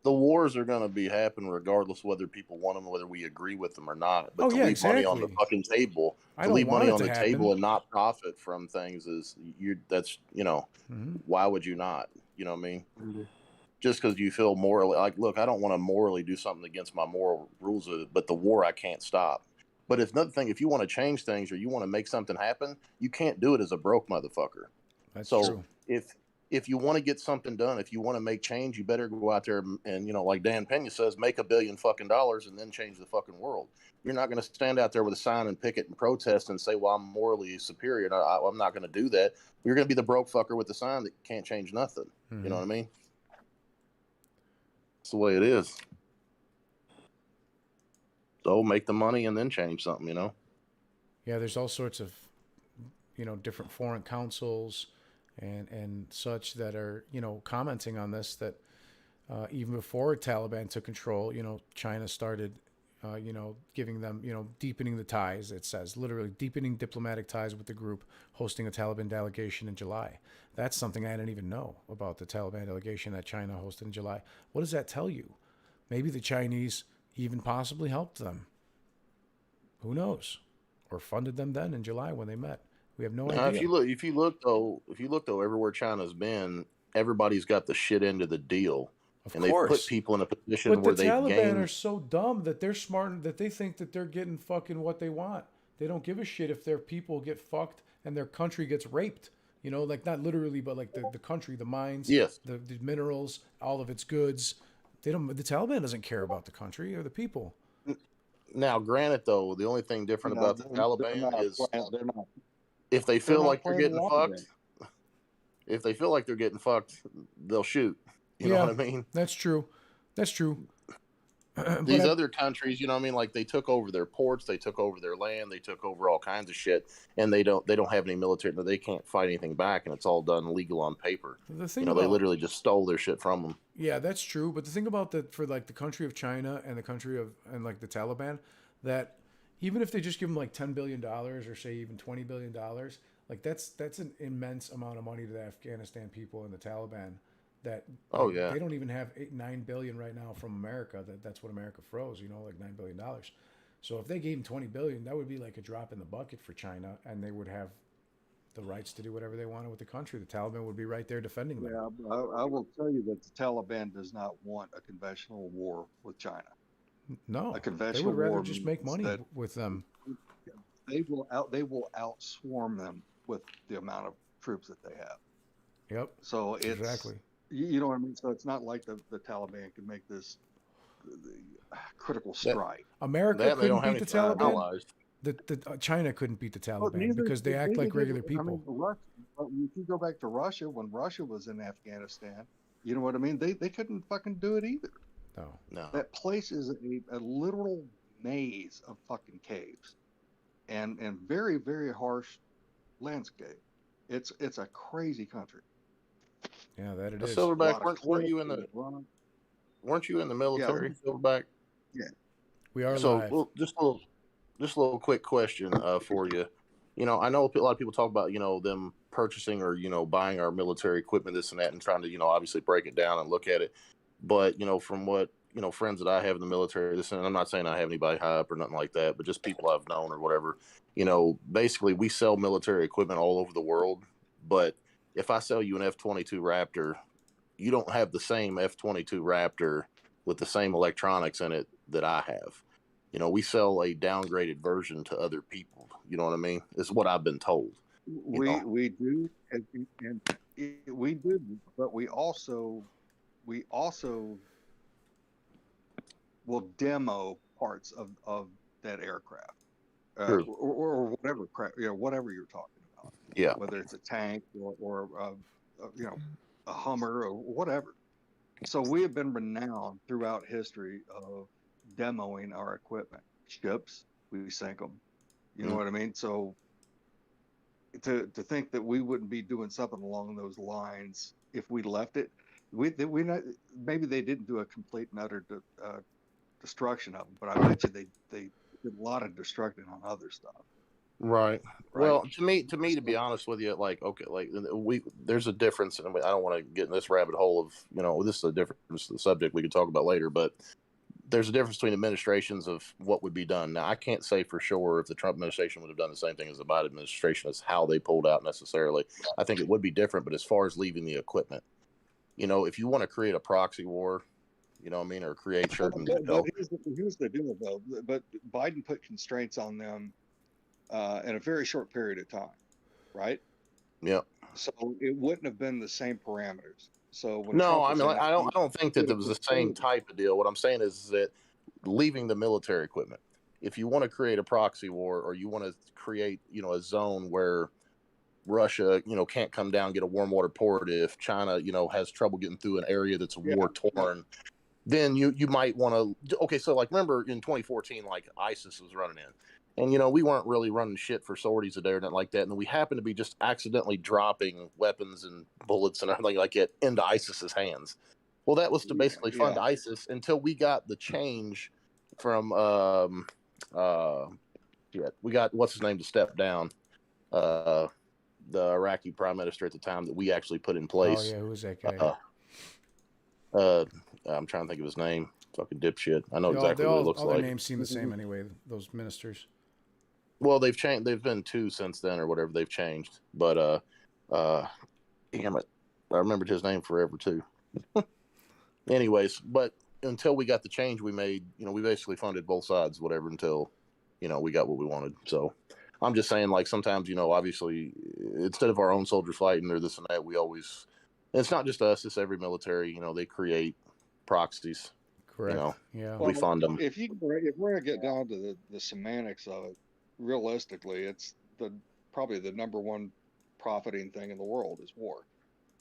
The wars are going to be happening regardless whether people want them, whether we agree with them or not. But Oh, to yeah, leave money on the exactly. fucking table, I to don't leave want money it on to the table happen. and not profit from things is that's Mhm. why would you not? You know what I mean? Just because you feel morally like, look, I don't want to morally do something against my moral rules, but the war I can't stop. But if another thing, if you want to change things or you want to make something happen, you can't do it as a broke motherfucker. That's So true. if you want to get something done, if you want to make change, you better go out there and like Dan Pena says, make $1 billion fucking dollars and then change the fucking world. You're not going to stand out there with a sign and picket and protest and say, well, I'm morally superior. No, I'm not going to do that. You're going to be the broke fucker with the sign that can't change nothing. You know what I mean? It's the way it is. So make the money and then change something, you know? Yeah, there's all sorts of, different foreign councils and such that are, commenting on this, that even before Taliban took control, China started, giving them, deepening the ties. It says literally deepening diplomatic ties with the group, hosting a Taliban delegation in July. That's something I didn't even know about, the Taliban delegation that China hosted in July. What does that tell you? Maybe the Chinese even possibly helped them. Who knows? Or funded them then in July when they met. We have no Now, idea. if you look though, everywhere China's been, everybody's got the shit end of the deal. Of And they course. put people in a position But the where they've Taliban gained. are so dumb that they're smart, that they think that they're getting fucking what they want. They don't give a shit if their people get fucked and their country gets raped. Like not literally, but like the country, the mines, Yes. the minerals, all of its goods. The Taliban doesn't care about the country or the people. Now, granted, though, the only thing different about the they're Taliban not is playing- they're not. if they They're feel not like they're playing the getting long fucked, game. if they feel like they're getting fucked, they'll shoot. You know what I mean? That's true. That's true. These other countries, you know what I mean? Like they took over their ports, they took over their land, they took over all kinds of shit, and they don't have any military. They can't fight anything back, and it's all done legal on paper. The thing They about, literally just stole their shit from them. yeah, that's true. But the thing about for like the country of China and the country of like the Taliban, that even if they just give them like $10 billion or say even $20 billion, like that's an immense amount of money to the Afghanistan people and the Taliban. That Oh, yeah. they don't even have $9 billion right now from America. That's what America froze, like $9 billion. So if they gave them $20 billion, that would be like a drop in the bucket for China, and they would have the rights to do whatever they wanted with the country. The Taliban would be right there defending them. Yeah, I will tell you that the Taliban does not want a conventional war with China. No, A they conventional would rather war just make means money that with them. they will outswarm them with the amount of troops that they have. Yep. So it's Exactly. you know what I mean. So it's not like the Taliban can make this critical That strike. America that they couldn't don't have beat any the Taliban. allies. China couldn't beat the Well, Taliban neither because they act like did. regular I mean, people. Russia. If you go back to Russia, when Russia was in Afghanistan, you know what I mean. They couldn't fucking do it either. No. No. That place is a literal maze of fucking caves, and very very harsh landscape. It's a crazy country. Yeah, that it is. A Silverback, lot of weren't cliffs you in and the run. Yeah, military, Silverback? yeah. We are So, live. well, just a little quick question for you. You know, I know a lot of people talk about, you know, them purchasing or, you know, buying our military equipment, this and that, and trying to, you know, obviously break it down and look at it. But, you know, from what, you know, friends that I have in the military, this, and I'm not saying I have anybody high up or nothing like that, but just people I've known or whatever, you know, basically we sell military equipment all over the world. But if I sell you an F-22 Raptor, you don't have the same F-22 Raptor with the same electronics in it that I have. You know, we sell a downgraded version to other people. You know what I mean? It's what I've been told. We do, and we do, but we also will demo parts of that aircraft, True. or whatever crap, you know, whatever you're talking about, Yeah. whether it's a tank or you know, a Hummer or whatever. So we have been renowned throughout history of demoing our equipment. Ships, we sink them. You know what I mean? So to think that we wouldn't be doing something along those lines if we left it, we not, maybe they didn't do a complete and utter destruction of them, but I bet you they did a lot of destruction on other stuff. Right. Right. Well, to me, to be honest with you, like, okay, like there's a difference, and I don't want to get in this rabbit hole of, you know, this is a different subject we could talk about later, but there's a difference between administrations of what would be done. Now, I can't say for sure if the Trump administration would have done the same thing as the Biden administration as how they pulled out necessarily. I think it would be different, but as far as leaving the equipment, you know, if you want to create a proxy war, you know what I mean, or create certain. But here's the deal, though. But Biden put constraints on them in a very short period of time, right? Yeah. So it wouldn't have been the same parameters. So when No, Trump I was mean, in, I don't think that it was the same type of deal. What I'm saying is that leaving the military equipment, if you want to create a proxy war or you want to create, you know, a zone where Russia, you know, can't come down, get a warm water port, if China, you know, has trouble getting through an area that's war torn, then you might want to. Okay, so like remember in 2014, like ISIS was running in, and you know we weren't really running shit for sorties a day or nothing like that, and we happened to be just accidentally dropping weapons and bullets and everything like that into ISIS's hands. Well, that was to basically fund ISIS until we got the change from we got what's his name to step down, the Iraqi prime minister at the time that we actually put in place. Oh yeah, who's that guy? I'm trying to think of his name. Fucking dipshit. I know exactly what he looks all like. their names seem the same anyway. Those ministers. Well, they've changed. They've been two since then, or whatever. They've changed. But damn it, I remembered his name forever too. Anyways, but until we got the change we made, you know, we basically funded both sides, whatever, until, you know, we got what we wanted. So I'm just saying, like, sometimes, you know, obviously, instead of our own soldiers fighting or this and that, we always, and it's not just us, it's every military, you know, they create proxies. Correct. You know, yeah. we fund them. If we're gonna get down to the semantics of it, realistically, it's probably the number one profiting thing in the world is war.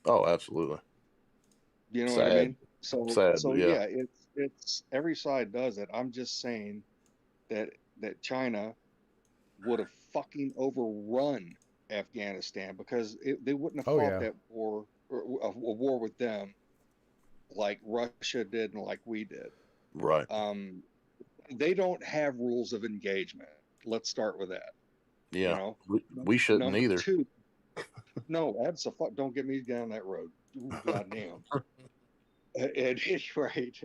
Oh, absolutely. You know what I mean? So yeah, it's every side does it. I'm just saying that China would have fucking overrun Afghanistan because they wouldn't have fought that war, or a war with them like Russia did and like we did. Right. They don't have rules of engagement. Let's start with that. Yeah. You know? We shouldn't either. Two, no, don't get me down that road. Goddamn. At any rate,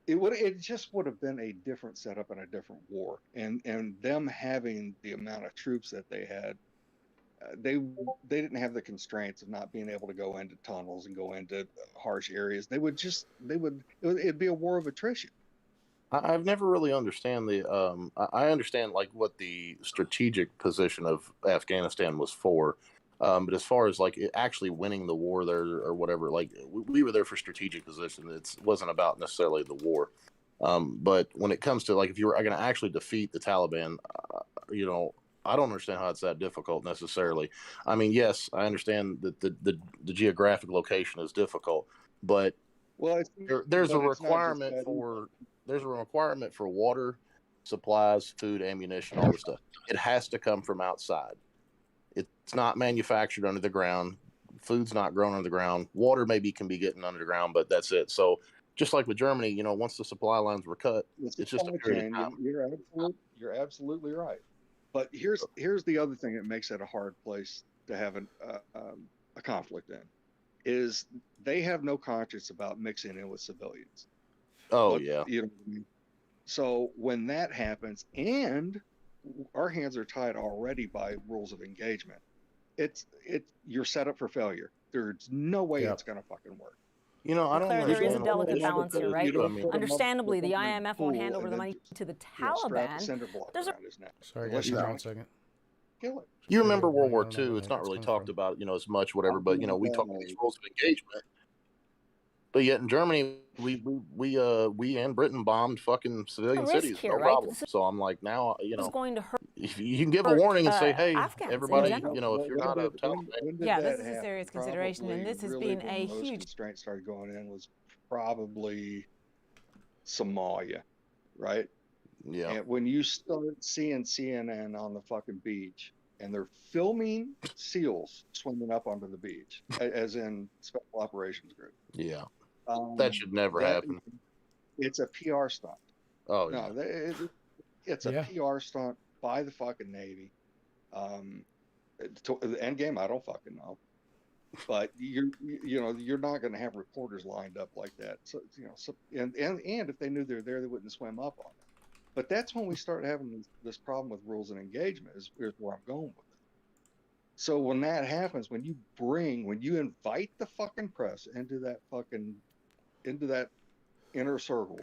it just would have been a different setup and a different war. And them having the amount of troops that they had, they didn't have the constraints of not being able to go into tunnels and go into harsh areas. It'd be a war of attrition. I've never really understand I understand like what the strategic position of Afghanistan was for. But as far as like actually winning the war there or whatever, like we were there for strategic position. It wasn't about necessarily the war. But when it comes to like if you were going to actually defeat the Taliban, you know, I don't understand how it's that difficult necessarily. I mean, yes, I understand that the geographic location is difficult, but Well, there's a but it's not just requirement that. for water, supplies, food, ammunition, all this stuff. It has to come from outside. It's not manufactured under the ground. Food's not grown under the ground. Water maybe can be getting under the ground, but that's it. So just like with Germany, you know, once the supply lines were cut, it's just a period of time. You're absolutely right. But here's the other thing that makes it a hard place to have a conflict in, is they have no conscience about mixing in with civilians. Oh yeah. You know what I mean? So when that happens, and our hands are tied already by rules of engagement, you're set up for failure. There's no way it's gonna fucking work. You know, I don't Claire, there is a understand delicate balance here, right? I mean, Understandably, the IMF won't hand over the money to the Taliban. There's a Sorry, guys, hold on 1 second. Kill it. you remember World War I don't know II. where It's the not heck really it's talked coming about, you know, as much, whatever. But you know, we talk about these rules of engagement. But yet in Germany, we and Britain bombed fucking civilian risk cities, here, no right? problem. So I'm like, now, you This is know, going to hurt. if you can give a warning and say, hey, Afghans in everybody, general. you know, if you're not a Taliban, When did Yeah, that this is a happen? serious consideration, and this has Probably been when a most huge. constraints started going in was probably Somalia, right? yeah, And when you start seeing CNN on the fucking beach and they're filming SEALs swimming up onto the beach, as in Special Operations Group, yeah, that should never happen. It's a PR stunt. Oh No, yeah, it's a PR stunt by the fucking Navy. The end game, I don't fucking know. But you're not going to have reporters lined up like that. So and if they knew they're there, they wouldn't swim up on it. But that's when we start having this problem with rules and engagement. Is where I'm going with it. So when that happens, when you invite the fucking press into that inner circle,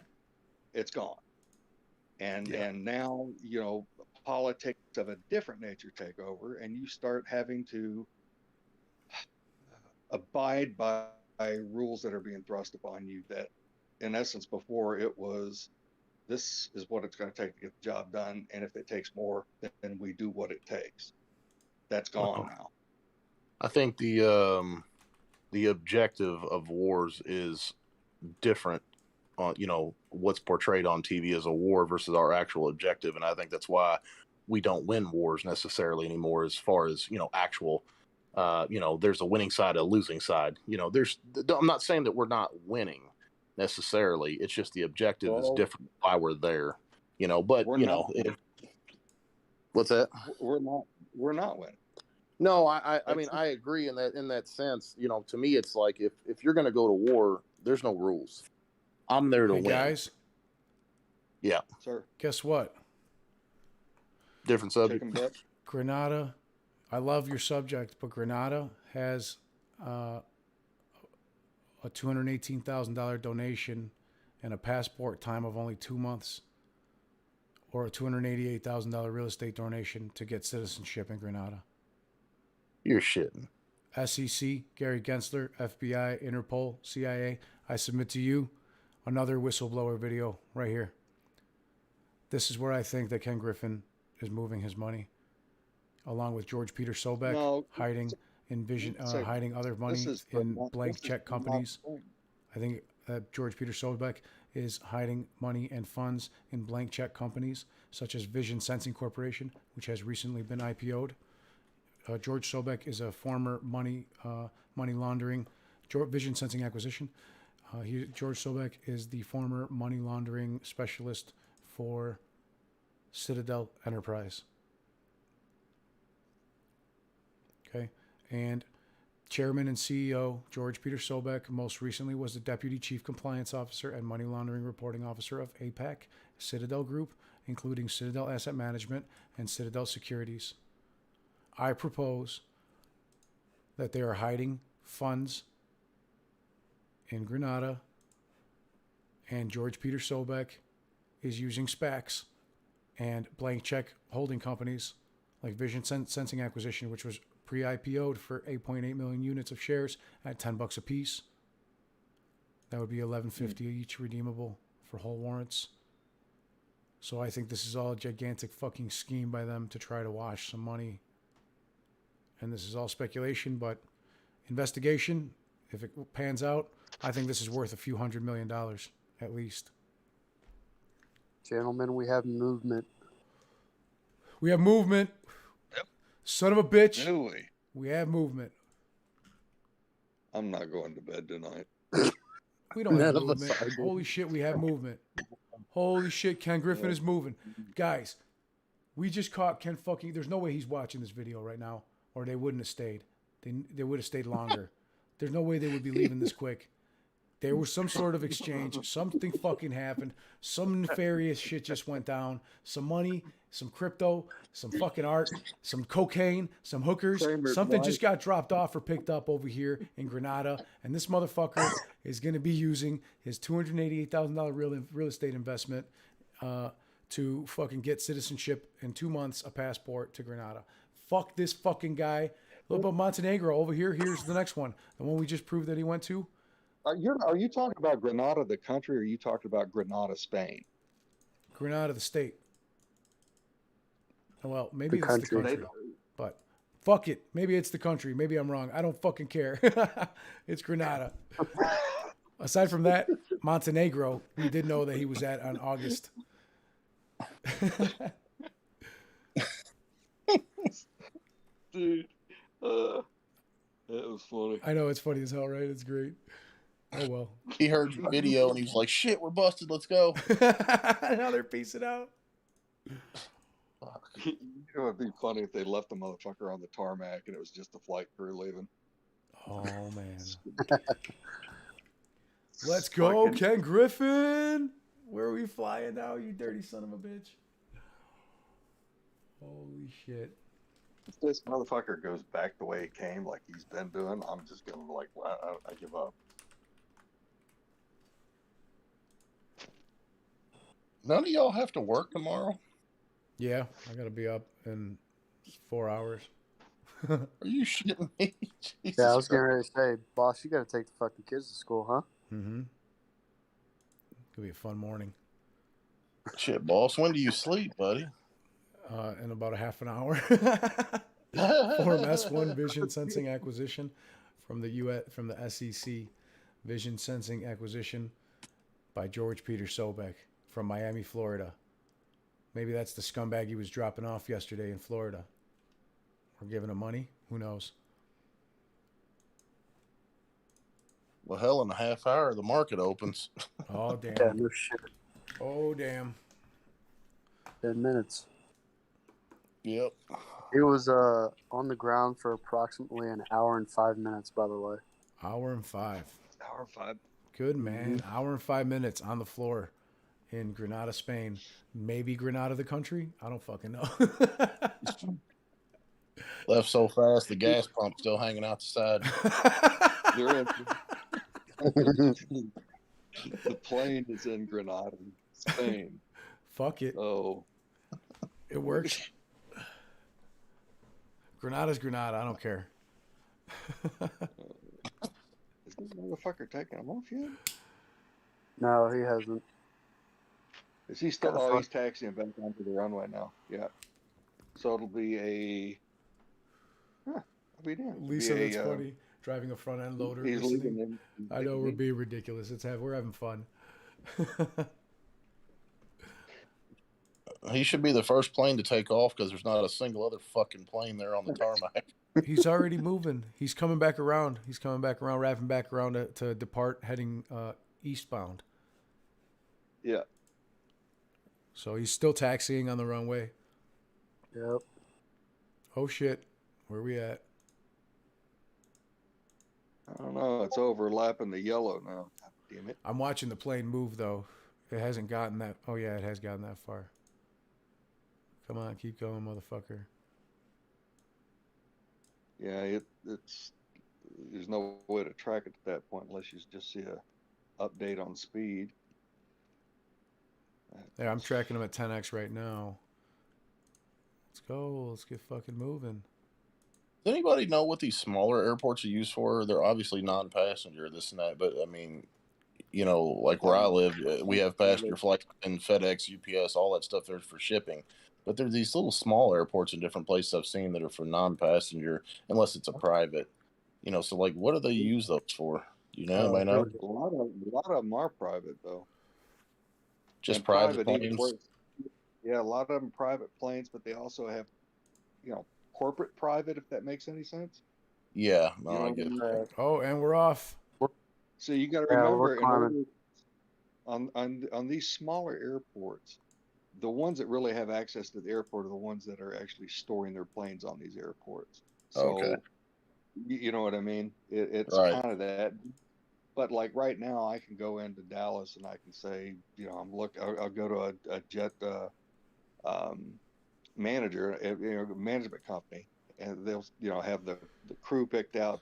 it's gone. And now, politics of a different nature take over, and you start having to abide by rules that are being thrust upon you that, in essence, before it was, this is what it's going to take to get the job done, and if it takes more, then we do what it takes. That's gone now. I think the objective of wars is different. What's portrayed on TV as a war versus our actual objective, and I think that's why we don't win wars necessarily anymore. As far as actual, there's a winning side, a losing side. I'm not saying that we're not winning necessarily. It's just the objective is different. Why we're there, But what's that? We're not winning. No, I mean I agree in that sense. To me, it's like if you're going to go to war, there's no rules. I'm there to win. Guys. Yeah. Sir. Guess what? Different subject. Grenada. I love your subject, but Grenada has a $218,000 donation and a passport time of only 2 months, or a $288,000 real estate donation to get citizenship in Grenada. You're shitting. SEC, Gary Gensler, FBI, Interpol, CIA. I submit to you another whistleblower video right here. This is where I think that Ken Griffin is moving his money, along with George Peter Sobek, hiding other money in blank check companies. I think George Peter Sobek is hiding money and funds in blank check companies, such as Vision Sensing Corporation, which has recently been IPO'd. George Sobek is a former money laundering Vision Sensing Acquisition. George Sobek is the former money laundering specialist for Citadel Enterprise. Okay, and Chairman and CEO George Peter Sobek most recently was the Deputy Chief Compliance Officer and Money Laundering Reporting Officer of APAC, Citadel Group, including Citadel Asset Management and Citadel Securities. I propose that they are hiding funds in Grenada, and George Peter Sobek is using SPACs and blank check holding companies like Vision Sensing Acquisition, which was pre-IPO'd for 8.8 million units of shares at $10 a piece. That would be $11.50 each redeemable for whole warrants. So I think this is all a gigantic fucking scheme by them to try to wash some money. And this is all speculation, but investigation, if it pans out, I think this is worth a few $100 million at least. Gentlemen, we have movement. We have movement. Yep. Son of a bitch. Do we? We have movement. I'm not going to bed tonight. We don't have None of us movement. are, dude. Holy shit, we have movement. Holy shit, Ken Griffin is moving. Guys, we just caught Ken fucking... There's no way he's watching this video right now, or they wouldn't have stayed. They would have stayed longer. There's no way they would be leaving this quick. There was some sort of exchange. Something fucking happened. Some nefarious shit just went down. Some money, some crypto, some fucking art, some cocaine, some hookers. Something just got dropped off or picked up over here in Granada. And this motherfucker is going to be using his $288,000 real estate investment to fucking get citizenship in 2 months, a passport to Granada. Fuck this fucking guy. A little bit of Montenegro over here. Here's the next one. The one we just proved that he went to. Are you talking about Granada, the country, or are you talking about Granada, Spain? Granada, the state. Well, maybe The it's the country. country. But fuck it. Maybe it's the country. Maybe I'm wrong. I don't fucking care. It's Granada. Aside from that, Montenegro, we did know that he was at on August. Dude, that was funny. I know, it's funny as hell, right? It's great. Oh, well. He heard your video and he was like, "Shit, we're busted. Let's go." Now they're peacing out. It would be funny if they left the motherfucker on the tarmac and it was just the flight crew leaving. Oh, man. Let's go, Fucking- Ken Griffin. Where are we flying now, you dirty son of a bitch? Holy shit. If this motherfucker goes back the way he came, like he's been doing, I'm just gonna I give up. None of y'all have to work tomorrow. Yeah, I got to be up in 4 hours. Are you shitting me? Jesus Yeah, I was getting Christ. ready to say, boss, you got to take the fucking kids to school, huh? Mm-hmm. It'll be a fun morning. Shit, boss. When do you sleep, buddy? In about a half an hour. Form S1 Vision Sensing Acquisition from the SEC. Vision Sensing Acquisition by George Peter Sobek from Miami, Florida. Maybe that's the scumbag he was dropping off yesterday in Florida. We're giving him money. Who knows? Well, hell, in a half hour, the market opens. Oh, damn. Yeah, no shit. Oh, damn. 10 minutes. Yep. He was on the ground for approximately an hour and 5 minutes, by the way. Hour and 5. Hour 5. Good, man. Hour and 5 minutes on the floor in Granada, Spain. Maybe Granada, the country? I don't fucking know. Left so fast, the gas pump's still hanging out the side. You're in. The plane is in Granada, Spain. Fuck it. Oh, It works. Granada's Granada. I don't care. is this motherfucker taking him off yet? No, he hasn't. Is he still? Oh, he's taxiing back onto the runway now. Yeah. So it'll be a. Huh. It'll be damn. Lisa, that's funny. Driving a front end loader. He's listening. leaving him. I know we're being ridiculous. We're having fun. He should be the first plane to take off because there's not a single other fucking plane there on the tarmac. He's already moving. He's coming back around. Wrapping back around to depart, heading eastbound. Yeah. So he's still taxiing on the runway. Yep. Oh shit, where are we at? I don't know. It's overlapping the yellow now. God damn it. I'm watching the plane move though. It hasn't gotten that. Oh yeah, it has gotten that far. Come on, keep going, motherfucker. Yeah, it's there's no way to track it at that point unless you just see a update on speed. Yeah, I'm tracking him at 10x right now. Let's go. Let's get fucking moving. anybody know what these smaller airports are used for? They're obviously non-passenger, this and that, but I mean, like where I live, we have passenger flights and FedEx, UPS, all that stuff there's for shipping. But there's these little small airports in different places I've seen that are for non-passenger, unless it's a private. So like, what do they use those for? Anybody know? A lot of them are private though. Just And private even planes? Yeah, a lot of them private planes, but they also have, corporate private, if that makes any sense. Yeah, no, I get Right. Oh, and we're off. So you got to Yeah, remember, we're climbing. on these smaller airports, the ones that really have access to the airport are the ones that are actually storing their planes on these airports. So, Okay. you know what I mean? It's Right. kind of that. But like right now, I can go into Dallas and I can say, I'll go to a jet manager, management company, and they'll, have the crew picked out.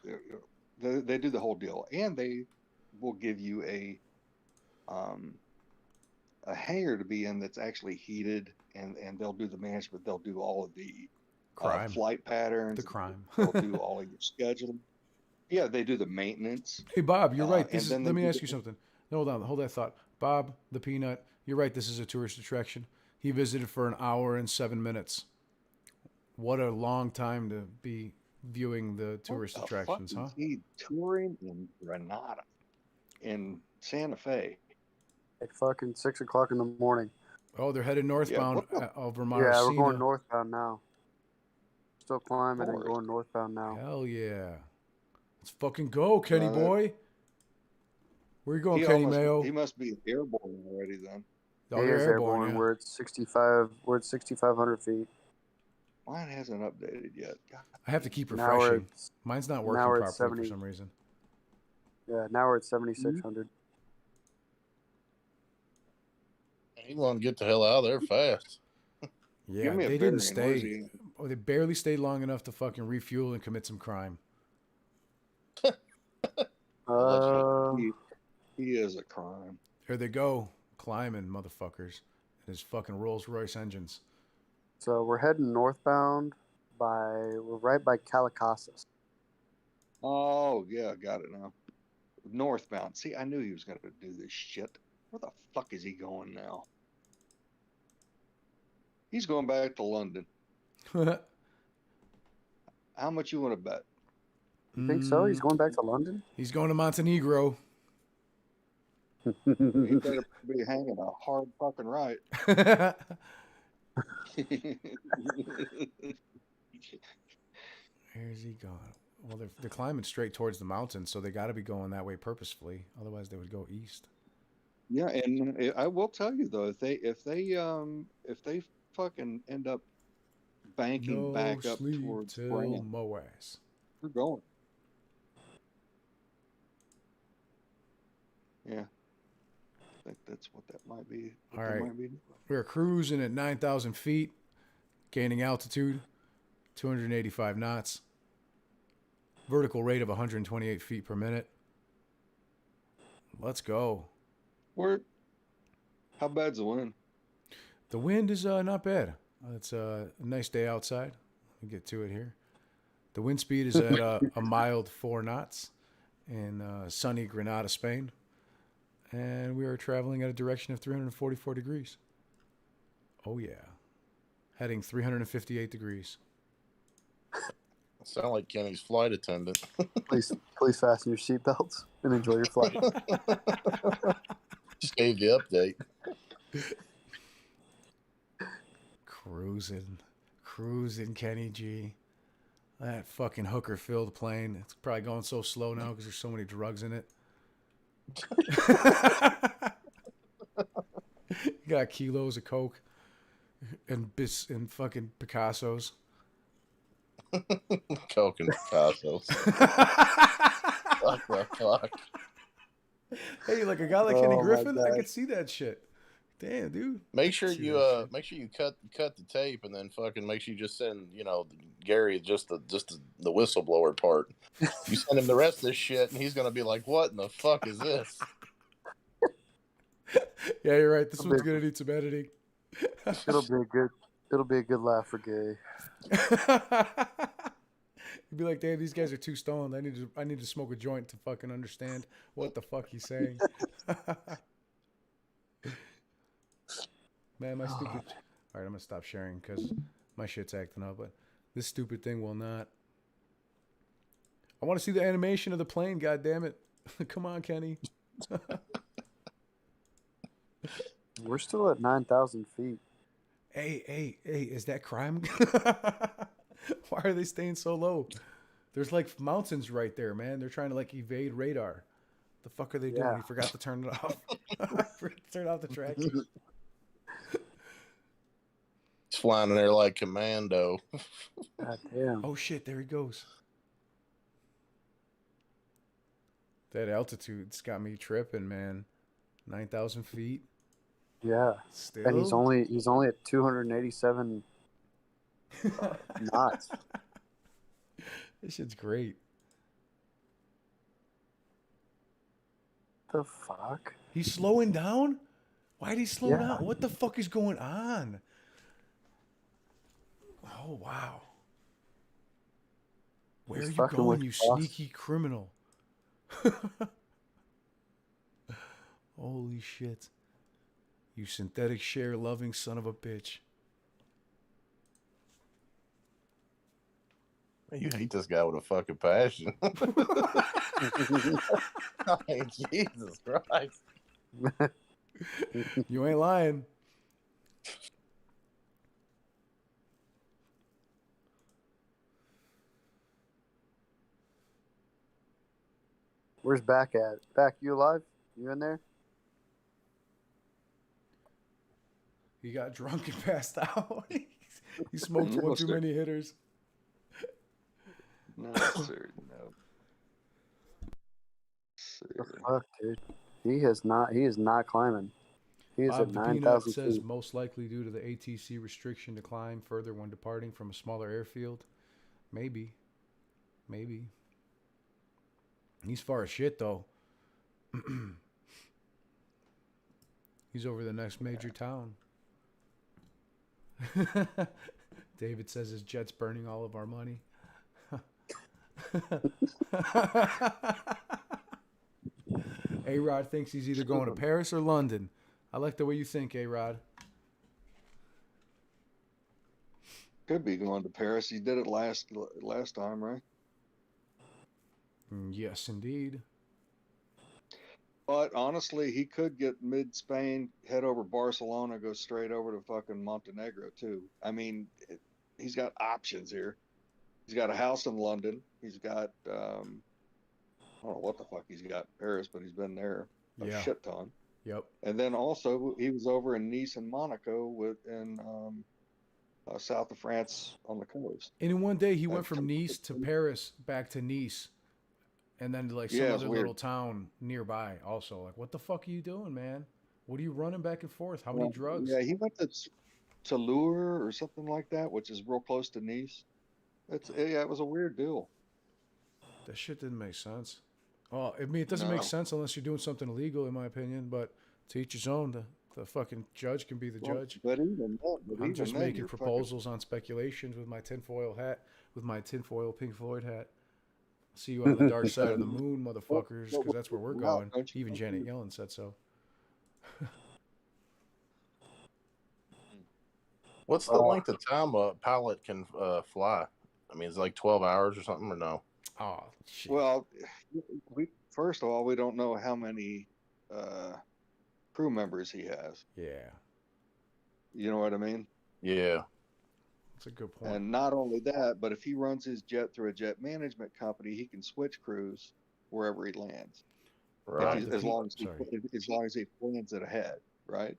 They do the whole deal, and they will give you a hangar to be in that's actually heated, and they'll do the management. They'll do all of the Crime. flight patterns. The crime. They'll do all of your scheduling. Yeah, they do the maintenance. Hey, Bob, you're right. and then Let me they ask you something. No, hold on. Hold that thought. Bob, the Peanut, you're right. This is a tourist attraction. He visited for an hour and 7 minutes. What a long time to be viewing the tourist attractions, huh? He touring in Granada, in Santa Fe. Like fucking 6 o'clock in the morning. Oh, they're headed northbound over Montesina. Yeah, we're going northbound now. Still climbing and going northbound now. Hell yeah. Let's fucking go, Kenny boy. Where you going, Kenny Mayo? He must be airborne already then. Oh, you're airborne, yeah. We're at 65. We're at 6,500 feet. Mine hasn't updated yet. God. I have to keep refreshing. Mine's not working properly for some reason. Yeah, now we're at 7,600. You want to get the hell out of there fast. Yeah, they didn't stay. They barely stayed long enough to fucking refuel and commit some crime. He is a crime. Here they go, climbing, motherfuckers. And his fucking Rolls Royce engines. So we're heading northbound we're right by Calabasas. Oh, yeah, got it now. Northbound. See, I knew he was going to do this shit. Where the fuck is he going now? He's going back to London. How much you want to bet? You think so? He's going back to London? He's going to Montenegro. He better be hanging a hard fucking right. Where's he going? Well, they're climbing straight towards the mountains, so they got to be going that way purposefully. Otherwise, they would go east. Yeah, and I will tell you though, if they fucking end up banking back up towards MOASS, we're going. Yeah, I think that's what that might be. All right, we're cruising at 9,000 feet, gaining altitude, 285 knots, vertical rate of 128 feet per minute. Let's go. How bad's the wind? The wind is not bad. It's a nice day outside. Let me get to it here. The wind speed is at a mild 4 knots in sunny Granada, Spain. And we are traveling at a direction of 344 degrees. Oh, yeah. Heading 358 degrees. Sound like Kenny's flight attendant. Please fasten your seatbelts and enjoy your flight. Just gave the update. Cruising, Kenny G. That fucking hooker-filled plane. It's probably going so slow now because there's so many drugs in it. You got kilos of coke and fucking Picassos. Coke and Picassos. Fuck. Hey, like a guy like Kenny Griffin, I could see that shit. Damn, dude. Make sure you cut the tape and then fucking make sure you just send Gary just the whistleblower part. You send him the rest of this shit and he's gonna be like, "What in the fuck is this?" Yeah, you're right. This one's gonna need some editing. It'll be a good laugh for Gary. You'd be like, "Dave, these guys are too stoned. I need to smoke a joint to fucking understand what the fuck he's saying." Man, my stupid. All right, I'm gonna stop sharing because my shit's acting up. But this stupid thing will not. I want to see the animation of the plane. God damn it! Come on, Kenny. We're still at 9,000 feet. Hey! Is that crime? Why are they staying so low? There's like mountains right there, man. They're trying to like evade radar. The fuck are they doing? Yeah. He forgot to turn it off. Forgot to turn off the tracking. He's flying in there like commando. God damn. Oh shit! There he goes. That altitude's got me tripping, man. 9,000 feet. Yeah. Still. And he's only at 287 knots. This shit's great. The fuck? He's slowing down? Why'd he slow down? What the fuck is going on? Oh, wow. Where are you going, you sneaky criminal? Holy shit. You synthetic share loving son of a bitch. You hate this guy with a fucking passion. I mean, Jesus Christ. You ain't lying. Where's Back at? Back, you alive? You in there? He got drunk and passed out. He smoked one too many hitters. No, sir. No. The fuck, dude? He is not climbing. He is Bob at the Peanut 9,000 says feet. most likely due to the ATC restriction to climb further when departing from a smaller airfield. Maybe. He's far as shit though. He's over the next major town. David says his jet's burning all of our money. A-Rod thinks he's either going to Paris or London. I like the way you think, A-Rod. Could be going to Paris. He did it last time, right? Yes, indeed. But honestly, he could get mid-Spain, head over Barcelona, go straight over to fucking Montenegro, too. I mean, he's got options here. He's got a house in London. He's got, I don't know what the fuck he's got in Paris, but he's been there a shit ton. Yep. And then also, he was over in Nice and Monaco in south of France on the coast. And in one day, he went from Nice to Paris, back to Nice, and then to like some other little town nearby also. Like, what the fuck are you doing, man? What are you running back and forth? How many drugs? Yeah, he went to Lure or something like that, which is real close to Nice. It was a weird deal. That shit didn't make sense. Oh, I mean, it doesn't make sense unless you're doing something illegal, in my opinion. But to each his own. The fucking judge can be the judge. But even I'm just making proposals on speculations with my tinfoil hat, with my tinfoil Pink Floyd hat. See you on the dark side of the moon, motherfuckers, because that's where we're going. Even Janet Yellen said so. What's the length of time a pilot can fly? I mean, it's like 12 hours or something, or no? Oh, shit. Well, first of all, we don't know how many crew members he has. Yeah. You know what I mean? Yeah. That's a good point. And not only that, but if he runs his jet through a jet management company, he can switch crews wherever he lands. Right. As long as he plans it ahead, right?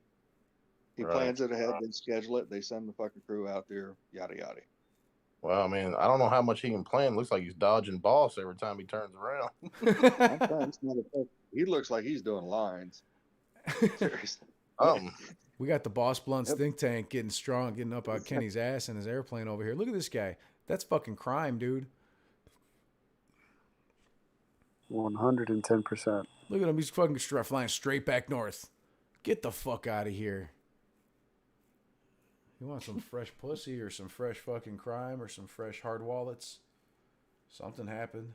He plans it ahead, they schedule it, they send the fucking crew out there, yada yada. Well, I mean, I don't know how much he can plan. Looks like he's dodging boss every time he turns around. He looks like he's doing lines. Seriously. We got the Boss Blunts think tank getting strong, getting up on Kenny's ass in his airplane over here. Look at this guy. That's fucking crime, dude. 110%. Look at him. He's fucking flying straight back north. Get the fuck out of here. You want some fresh pussy or some fresh fucking crime or some fresh hard wallets? Something happened.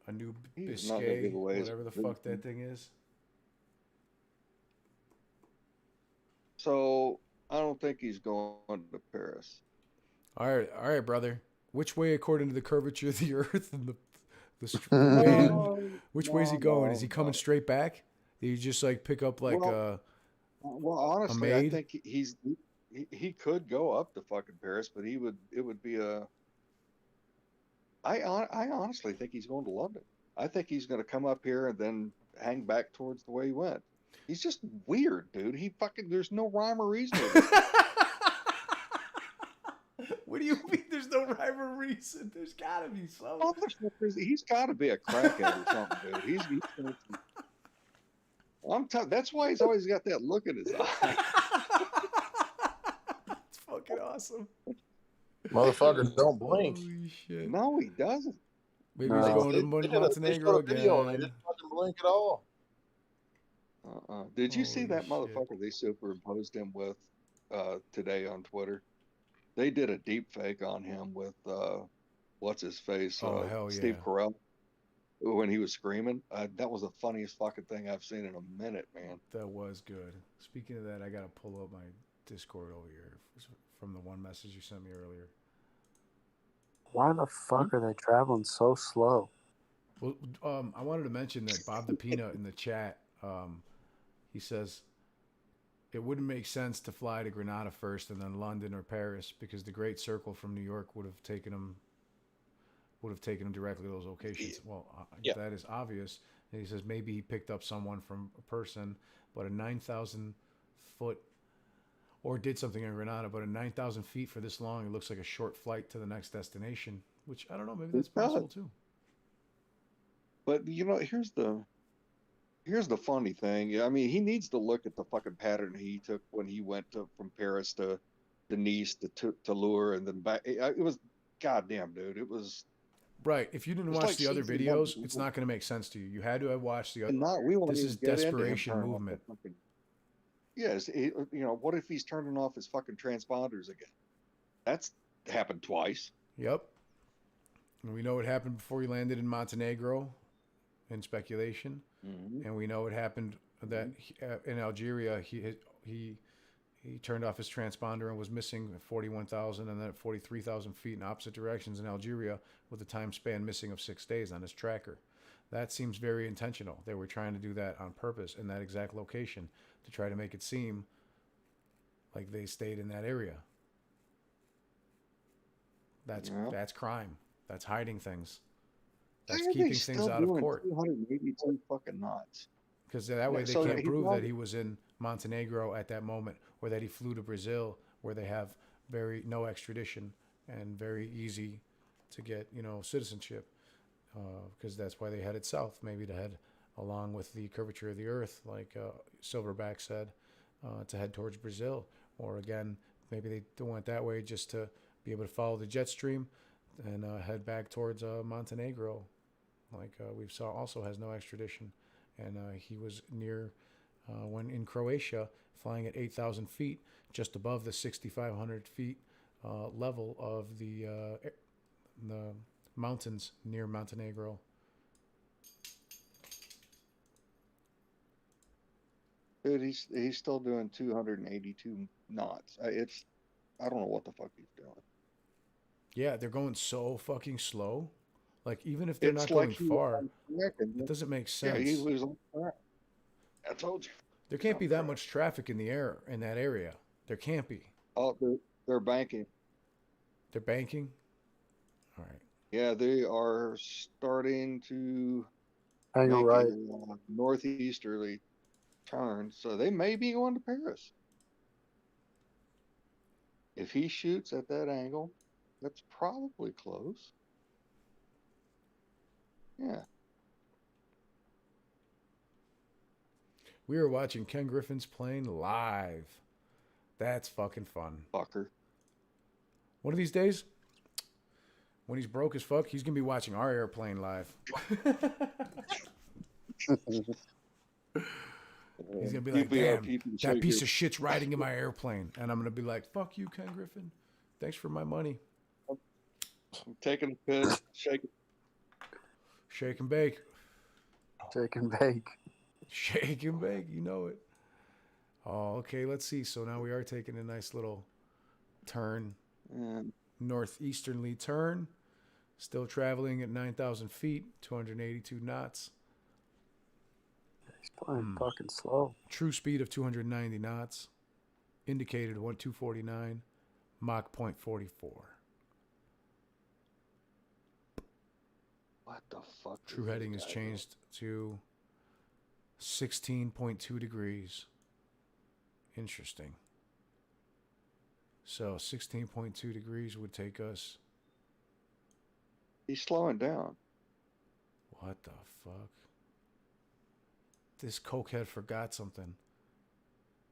A new He's not gonna give Biscay, away his whatever the fuck that thing is. So I don't think he's going to Paris. All right, brother. Which way, according to the curvature of the Earth and the way, which way is he going? Is he coming straight back? Did you just like pick up like well, honestly, I maid? think he could go up to fucking Paris, but it would be a. I honestly think he's going to London. I think he's going to come up here and then hang back towards the way he went. He's just weird, dude. There's no rhyme or reason to it. What do you mean there's no rhyme or reason? There's gotta be some. He's got to be a crackhead or something, dude. That's why he's always got that look in his eye. It's fucking awesome. Motherfuckers don't blink. Holy shit. No, he doesn't. Maybe he's going to Montenegro They didn't again. fucking blink at all. Did you see that Holy shit. motherfucker they superimposed him with today on Twitter? They did a deep fake on him with what's his face? Oh, hell yeah. Steve Carell when he was screaming. That was the funniest fucking thing I've seen in a minute, man. That was good. Speaking of that, I gotta pull up my Discord over here from the one message you sent me earlier. Why the fuck are they traveling so slow? Well, I wanted to mention that Bob the Peanut in the chat, he says it wouldn't make sense to fly to Granada first and then London or Paris because the Great Circle from New York would have taken him directly to those locations. Well, that is obvious. And he says maybe he picked up someone from a person, but a 9,000 foot, or did something in Granada, but a 9,000 feet for this long, it looks like a short flight to the next destination, which I don't know, maybe that's possible too. But here's the funny thing. I mean, he needs to look at the fucking pattern he took when he went from Paris to Nice to Toulon and then back. It was goddamn, dude. It was right. If you didn't watch the other videos, it's not going to make sense to you. You had to have watched the other. This is desperation movement. Yes, what if he's turning off his fucking transponders again? That's happened twice. Yep. And we know it happened before he landed in Montenegro, in speculation, and we know it happened that in Algeria he turned off his transponder and was missing at 41,000 and then at 43,000 feet in opposite directions in Algeria with a time span missing of 6 days on his tracker. That seems very intentional. They were trying to do that on purpose in that exact location to try to make it seem like they stayed in that area. That's crime. That's hiding things. That's keeping things out of court. 282 fucking knots. Because that way they can't prove that he was in Montenegro at that moment, or that he flew to Brazil, where they have no extradition and very easy to get citizenship. Because that's why they headed south, maybe to head along with the curvature of the Earth, like Silverback said, to head towards Brazil. Or again, maybe they went that way just to be able to follow the jet stream and head back towards Montenegro, like we saw also has no extradition. And he was near, when in Croatia, flying at 8,000 feet, just above the 6,500 feet level of the mountains near Montenegro. Dude, he's still doing 282 knots. I don't know what the fuck he's doing. Yeah, they're going so fucking slow. Like, even if they're not going far, it doesn't make sense. Yeah, he was on track. I told you. There can't be that much traffic in the air in that area. There can't be. Oh, they're banking. They're banking? All right. Yeah, they are starting to make a northeasterly turn, so they may be going to Paris. If he shoots at that angle, that's probably close. Yeah. We were watching Ken Griffin's plane live. That's fucking fun. Fucker. One of these days, when he's broke as fuck, he's going to be watching our airplane live. He's going to be like, damn, that piece of shit's riding in my airplane. And I'm going to be like, fuck you, Ken Griffin. Thanks for my money. I'm taking a piss, shaking. Shake and bake. Shake and bake. Shake and bake. You know it. Oh, okay. Let's see. So now we are taking a nice little turn, And northeasternly turn. Still traveling at 9,000 feet, 282 knots. He's playing fucking slow. True speed of 290 knots. Indicated 249. Mach 0.44. what the fuck? True heading is changed to 16.2 degrees. Interesting. So 16.2 degrees would take us. He's slowing down. What the fuck? This cokehead forgot something.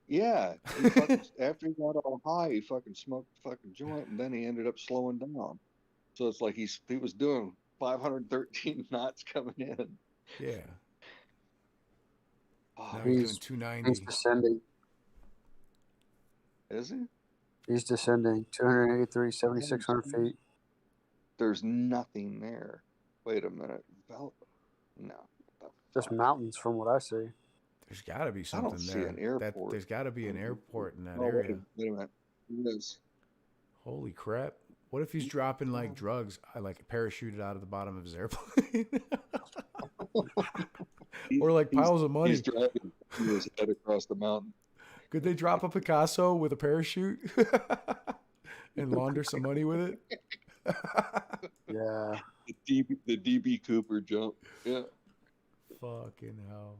Yeah, he fucking, after he got all high, he fucking smoked a fucking joint, and then he ended up slowing down. So it's like he was doing 513 knots coming in. Yeah. Oh, Now he's doing He's 290. descending. is he? He's descending 283, 7,600 feet. There's nothing there. Wait a minute. No. Just mountains from what I see. There's got to be I something don't see there. an airport. There's got to be an airport in that Oh, area. wait a minute. It is. Holy crap. What if he's dropping like drugs, like parachuted out of the bottom of his airplane? Or like piles of money. He's dragging his head across the mountain. Could they drop a Picasso with a parachute and launder some money with it? Yeah. The DB Cooper jump. Yeah. Fucking hell.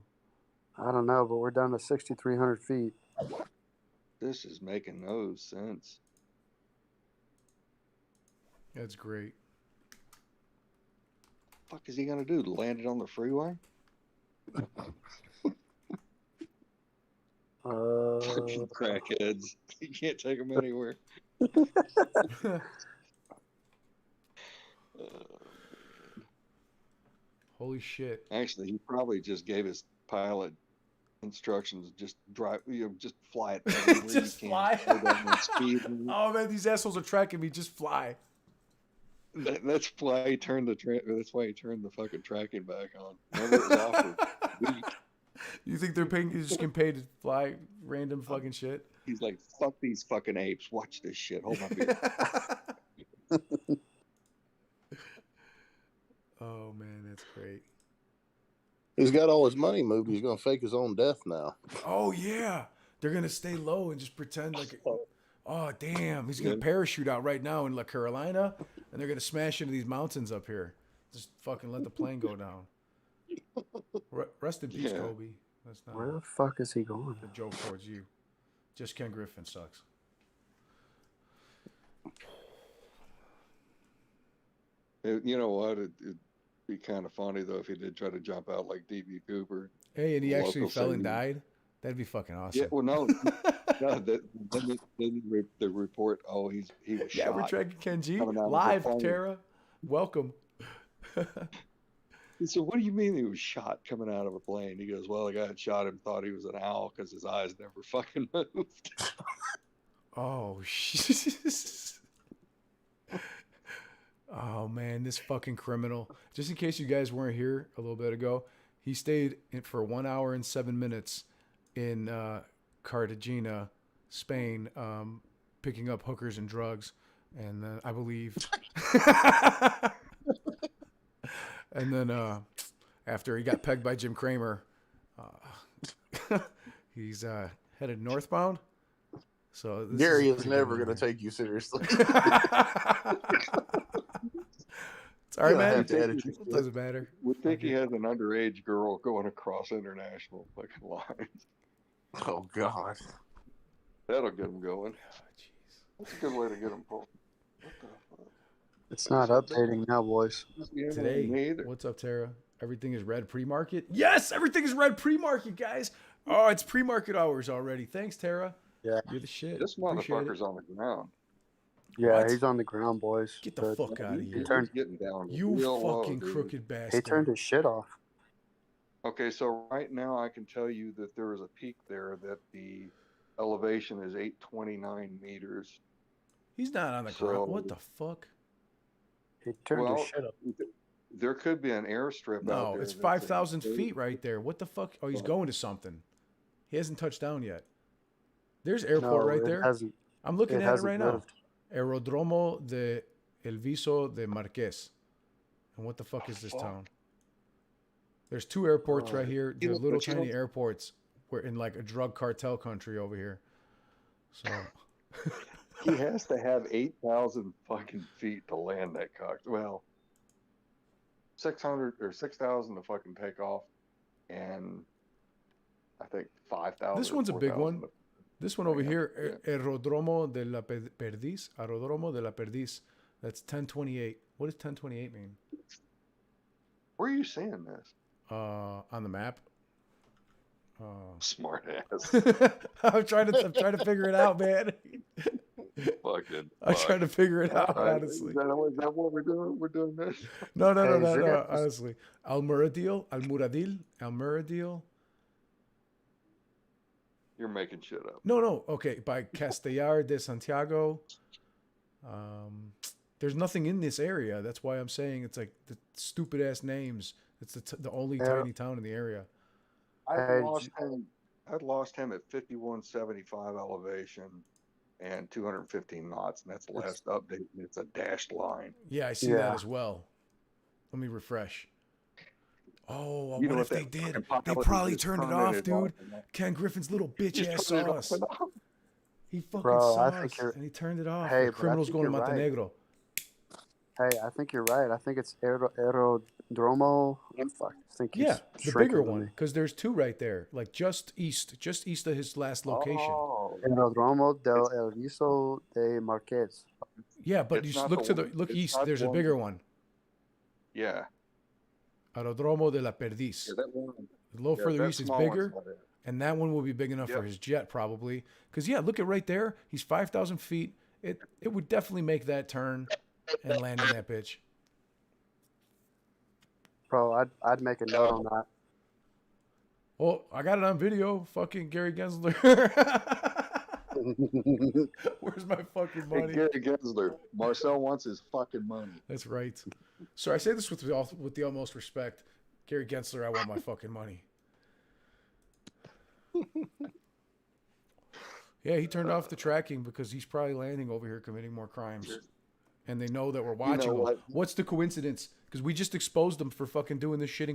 I don't know, but we're down to 6,300 feet. This is making no sense. That's great. Fuck is he gonna do? Land it on the freeway? Fucking crackheads. You can't take them anywhere. Holy shit. Actually, he probably just gave his pilot instructions. Just drive, just fly it everywhere Just you fly. can. Slow down the speed. Oh man, these assholes are tracking me. Just fly. That's why he turned that's why he turned the fucking tracking back on. Remember, it was off for a week. You think they're paying? You just getting paid to fly random fucking shit? He's like, fuck these fucking apes. Watch this shit. Hold my beer. Oh man, that's great. He's got all his money moved. He's going to fake his own death now. Oh yeah, they're gonna stay low and just pretend like. Oh damn, he's gonna parachute out right now in La Carolina, and they're gonna smash into these mountains up here. Just fucking let the plane go down. Rest in peace, Yeah. Kobe. That's not Where the fuck is he going? a joke towards you. Just Ken Griffin sucks. You know what? It'd be kind of funny though if he did try to jump out like DB Cooper. Hey, and he actually Local fell and savings. died. That'd be fucking awesome. Yeah. Well, no. Then the report. Oh, he was Yeah, shot. we're tracking Ken G Coming out of the live. plane. Tara, welcome. He said, "What do you mean he was shot coming out of a plane?" He goes, "Well, the guy that shot him thought he was an owl because his eyes never fucking moved." Oh shit. Oh man, this fucking criminal. Just in case you guys weren't here a little bit ago, he stayed for 1 hour and 7 minutes in Cartagena, Spain, picking up hookers and drugs, and then I believe, and then after he got pegged by Jim Cramer, he's headed northbound. So this Gary is pretty never good going to take you seriously. It's all right, You're gonna man. have to edit your It doesn't matter. We think he has an underage girl going across international fucking lines. Oh, God. That'll get him going. Oh, jeez. That's a good way to get him pulled. What the fuck? It's not updating now, boys. Yeah, Today, me either. what's up, Tara? Everything is red pre-market. Yes, everything is red pre-market, guys. Oh, it's pre-market hours already. Thanks, Tara. Yeah. You're the shit. This Appreciate it. motherfucker's on the ground. Yeah, What? he's on the ground, boys. Get the But fuck out of He's here. turned- getting down. You real low, fucking dude. crooked He bastard. turned his shit off. Okay, so right now I can tell you that there is a peak there that the elevation is 829 meters. He's not on the So- ground. What the fuck? He turned his Well, shit up. there could be an airstrip out No, there. it's that's 5,000 feet right there. What the fuck? Oh, he's going to something. He hasn't touched down yet. There's airport No, right it there. hasn't. I'm looking It at it hasn't right now. moved. Aerodromo de Elviso de Marqués. And what the fuck is this town? There's two airports right here. They're little tiny airports. We're in like a drug cartel country over here. So He has to have 8,000 fucking feet to land that cock. Well, 600 or 6,000 to fucking take off, and I think 5,000. this one's a big one. This one over Yeah, here, Aerodromo de la Perdiz. Aerodromo de la Perdiz. That's 1028. What does 1028 mean? Where are you seeing this? On the map. Smart ass. I'm trying to figure it out, man. Fucking. I'm trying to figure it out, Right. honestly. Is that what we're doing? We're doing this. No, Hey, honestly. Almuradil. You're making shit up. No. Okay, by Castellar de Santiago. There's nothing in this area. That's why I'm saying it's like the stupid ass names. It's the only tiny town in the area. I lost him at 5175 elevation and 215 knots, and that's the last update. It's a dashed line. Yeah, I see that as well. Let me refresh. Oh, You know what if what they that did? fucking They pilot probably just turned it turned off, it dude. off. Ken Griffin's little bitch Just ass turned saw it us. off. He fucking Bro, saw I us, think you're- and he turned it off. Hey, The but I criminals think going to you're right. Montenegro. Hey, I think you're right. I think it's Aerodromo. Fuck, I think Yeah, he's the shrinking bigger to one, me. because there's two right there, like just east of his last location. Oh, Aerodromo del Elviso de Marquez. Yeah, but It's you not look the to one- look it's east. not There's the a one- bigger one. yeah. Aerodromo de la Perdiz. Yeah, that one. A little Yeah, further that east, it's small one's bigger, not it. and that one will be big enough for Yep. his jet probably. Because yeah, look at right there. He's 5,000 feet. It would definitely make that turn and land in that bitch. Bro, I'd make a note on that. Well, I got it on video. Fucking Gary Gensler. Where's my fucking Hey, money? Gary Gensler. Marcel wants his fucking money. That's right. So I say this with the utmost respect. Gary Gensler, I want my fucking money. Yeah, he turned off the tracking because he's probably landing over here committing more crimes. And they know that we're watching him. what? What's the coincidence? Because we just exposed him for fucking doing this shit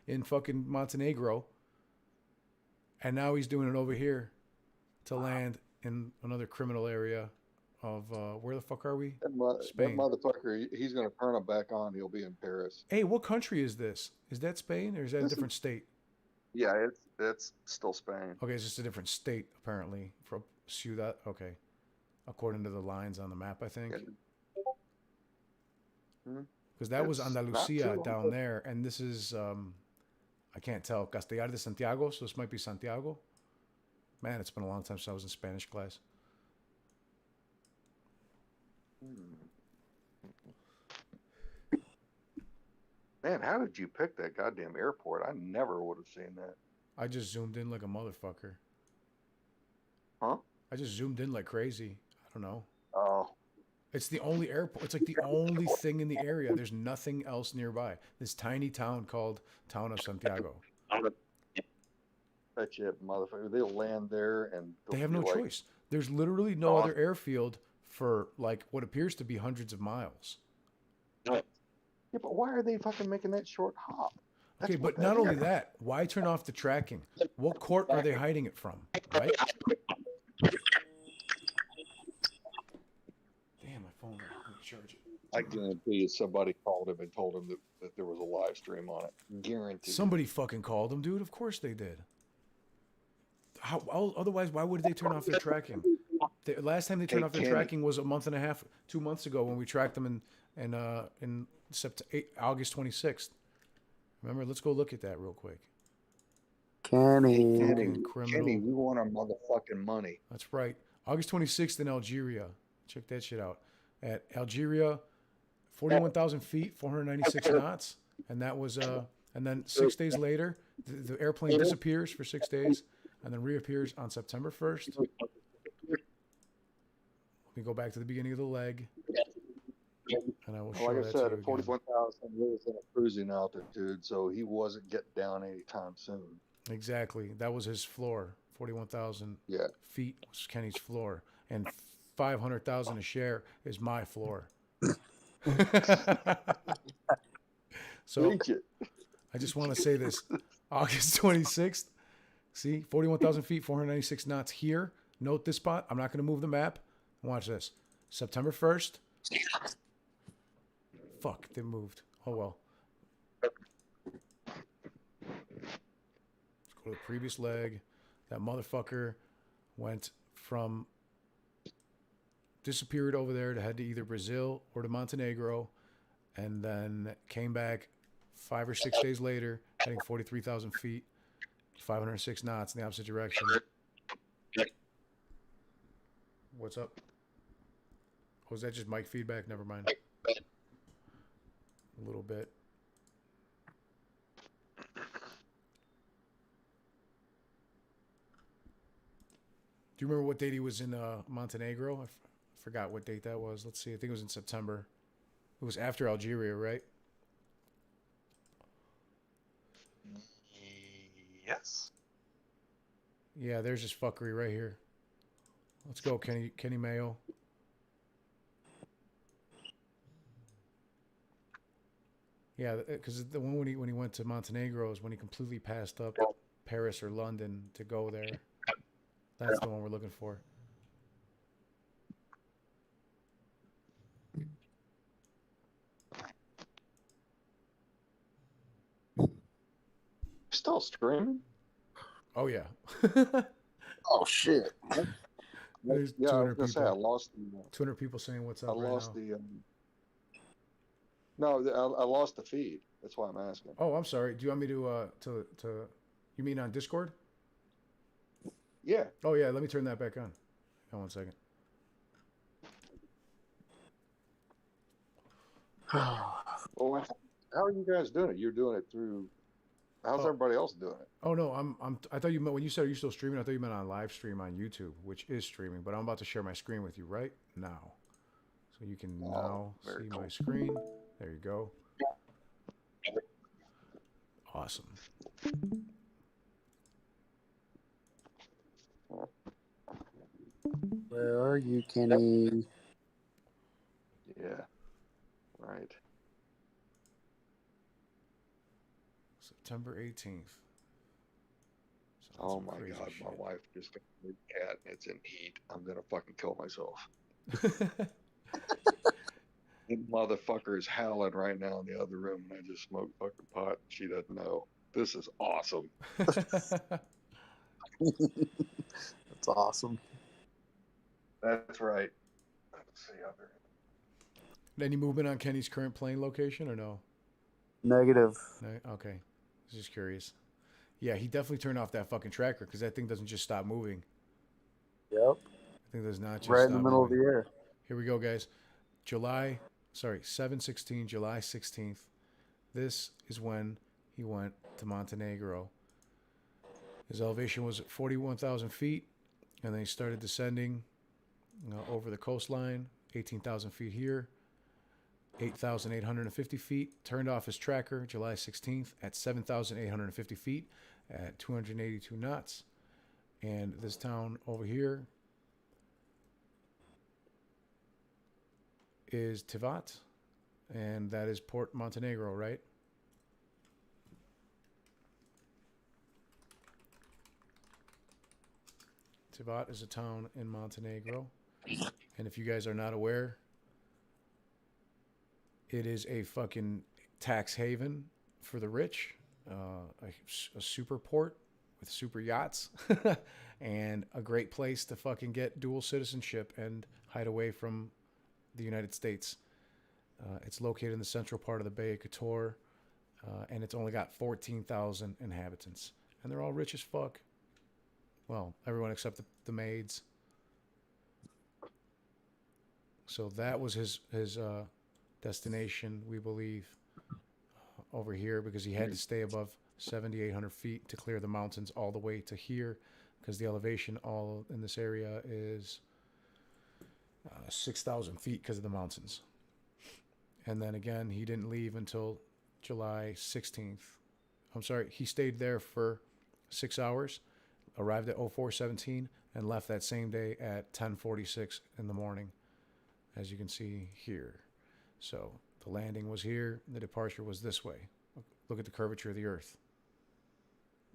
in fucking Montenegro. And now he's doing it over here to land in another criminal area of, where the fuck are we? That Spain. motherfucker, he's going to turn him back on. He'll be in Paris. Hey, what country is this? Is that Spain or is that a different state? Yeah, it's still Spain. Okay, it's just a different state, apparently. From Ciudad. Okay. According to the lines on the map, I think. Because that was It's not Andalusia too down long. there. And this is, I can't tell, Castellar de Santiago. So this might be Santiago. Man, it's been a long time since I was in Spanish class. Man, how did you pick that goddamn airport? I never would have seen that. I just zoomed in like a motherfucker. Huh? I just zoomed in like crazy. I don't know. Oh, It's the only airport. It's like the only thing in the area. There's nothing else nearby. This tiny town called Town of Santiago. that's it, motherfucker. They'll land there and They they'll have be no like, choice. There's literally no Oh. other airfield for like what appears to be hundreds of miles. Yeah, but why are they fucking making that short hop? That's Okay, what but not that only is. that, why turn off the tracking? What court are they hiding it from? Right? Damn, my phone. Let me charge it. I guarantee you somebody called him and told him that there was a live stream on it. Guaranteed. Somebody fucking called them, dude. Of course they did. How otherwise? Why would they turn off their tracking? The last time they turned Hey, off their Kenny. tracking was a month and a half, 2 months ago when we tracked them in August 26th. Remember? Let's go look at that real quick. Kenny. Fucking criminal. Kenny, we want our motherfucking money. That's right. August 26th in Algeria. Check that shit out. At Algeria, 41,000 feet, 496 knots, and that was and then 6 days later, the airplane disappears for 6 days, and then reappears on September 1st. Let me go back to the beginning of the leg. And I will show Like I that said, to you at 41,000, he was in a cruising altitude, so he wasn't getting down anytime soon. Exactly. That was his floor. 41,000 Yeah. feet was Kenny's floor. And 500,000 a share is my floor. So Reach it. I just want to say this. August 26th. See, 41,000 feet, 496 knots here. Note this spot. I'm not going to move the map. Watch this. September 1st. Fuck, they moved. Oh, well. Let's go to the previous leg. That motherfucker went from... disappeared over there to head to either Brazil or to Montenegro. And then came back 5 or 6 days later, heading 43,000 feet, 506 knots in the opposite direction. What's up? Was that just mic feedback? Never mind. A little bit. Do you remember what date he was in Montenegro? I forgot what date that was. Let's see. I think it was in September. It was after Algeria, right? Yes. Yeah, there's this fuckery right here. Let's go, Kenny Mayo. Yeah, because the one when he went to Montenegro is when he completely passed up Paris or London to go there. That's the one we're looking for. Still streaming? Oh yeah. Oh shit! There's Yeah, I 200 was gonna say I people. lost the. 200 people saying what's up I right lost now. the. No, I lost the feed. That's why I'm asking. Oh, I'm sorry. Do you want me to you mean on Discord? Yeah. Oh yeah, let me turn that back on. Hold on 1 second. Well, how are you guys doing it? You're doing it through. How's everybody else doing it? Oh no, I thought you meant when you said you're still streaming. I thought you meant on live stream on YouTube, which is streaming. But I'm about to share my screen with you right now, so you can now see my screen. There you go. Awesome. Where are you, Kenny? Yeah. Right. September 18th. Oh my God, my wife just got a new cat. It's in heat. I'm gonna fucking kill myself. The motherfucker is howling right now in the other room, and I just smoked fucking pot. She doesn't know. This is awesome. That's awesome. That's right. Let's see out there. Any movement on Kenny's current plane location or no? Negative. No? Okay. I was just curious. Yeah, he definitely turned off that fucking tracker because that thing doesn't just stop moving. Yep. I think does not just right stop in the middle moving. of the air. Here we go, guys. 7/16, July 16th. This is when he went to Montenegro. His elevation was 41,000 feet, and then he started descending over the coastline, 18,000 feet here, 8,850 feet. Turned off his tracker July 16th at 7,850 feet at 282 knots. And this town over here is Tivat, and that is Port Montenegro, right? Tivat is a town in Montenegro, and if you guys are not aware, it is a fucking tax haven for the rich, a super port with super yachts, and a great place to fucking get dual citizenship and hide away from the United States. It's located in the central part of the Bay of Kotor, and it's only got 14,000 inhabitants, and they're all rich as fuck. Well, everyone except the maids. So that was his destination, we believe, over here, because he had to stay above 7,800 feet to clear the mountains all the way to here, because the elevation all in this area is 6,000 feet because of the mountains. And then again, he didn't leave until July 16th. I'm sorry, he stayed there for 6 hours, arrived at 04:17, and left that same day at 10:46 in the morning, as you can see here. So the landing was here, the departure was this way. Look at the curvature of the earth.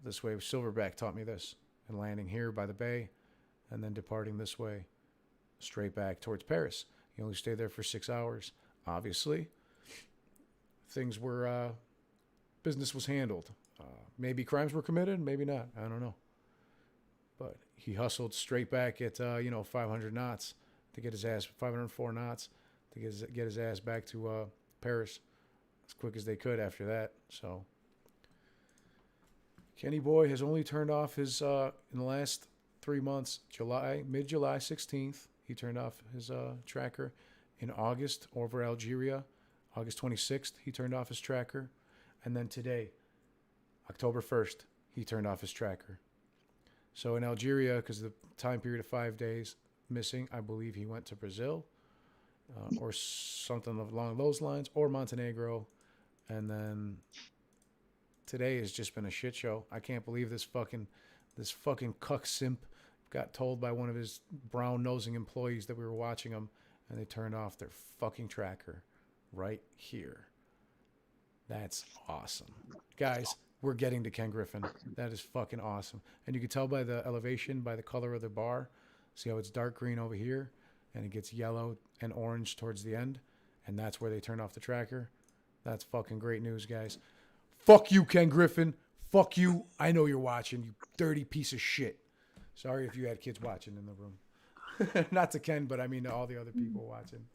This way, Silverback taught me this. And landing here by the bay, and then departing this way, straight back towards Paris. He only stayed there for 6 hours. Obviously, things were, business was handled. Maybe crimes were committed, maybe not. I don't know. But he hustled straight back at, 500 knots to get his ass, 504 knots to get his ass back to Paris as quick as they could after that. So Kenny Boy has only turned off his, in the last 3 months, mid-July 16th, he turned off his tracker. In August, over Algeria, August 26th, he turned off his tracker. And then today, October 1st, he turned off his tracker. So in Algeria, because of the time period of 5 days missing, I believe he went to Brazil or something along those lines, or Montenegro. And then today has just been a shit show. I can't believe this fucking cuck simp got told by one of his brown-nosing employees that we were watching him, and they turned off their fucking tracker right here. That's awesome. Guys, we're getting to Ken Griffin. That is fucking awesome. And you can tell by the elevation, by the color of the bar. See how it's dark green over here, and it gets yellow and orange towards the end, and that's where they turn off the tracker. That's fucking great news, guys. Fuck you, Ken Griffin. Fuck you. I know you're watching, you dirty piece of shit. Sorry if you had kids watching in the room. Not to Ken, but I mean to all the other people watching.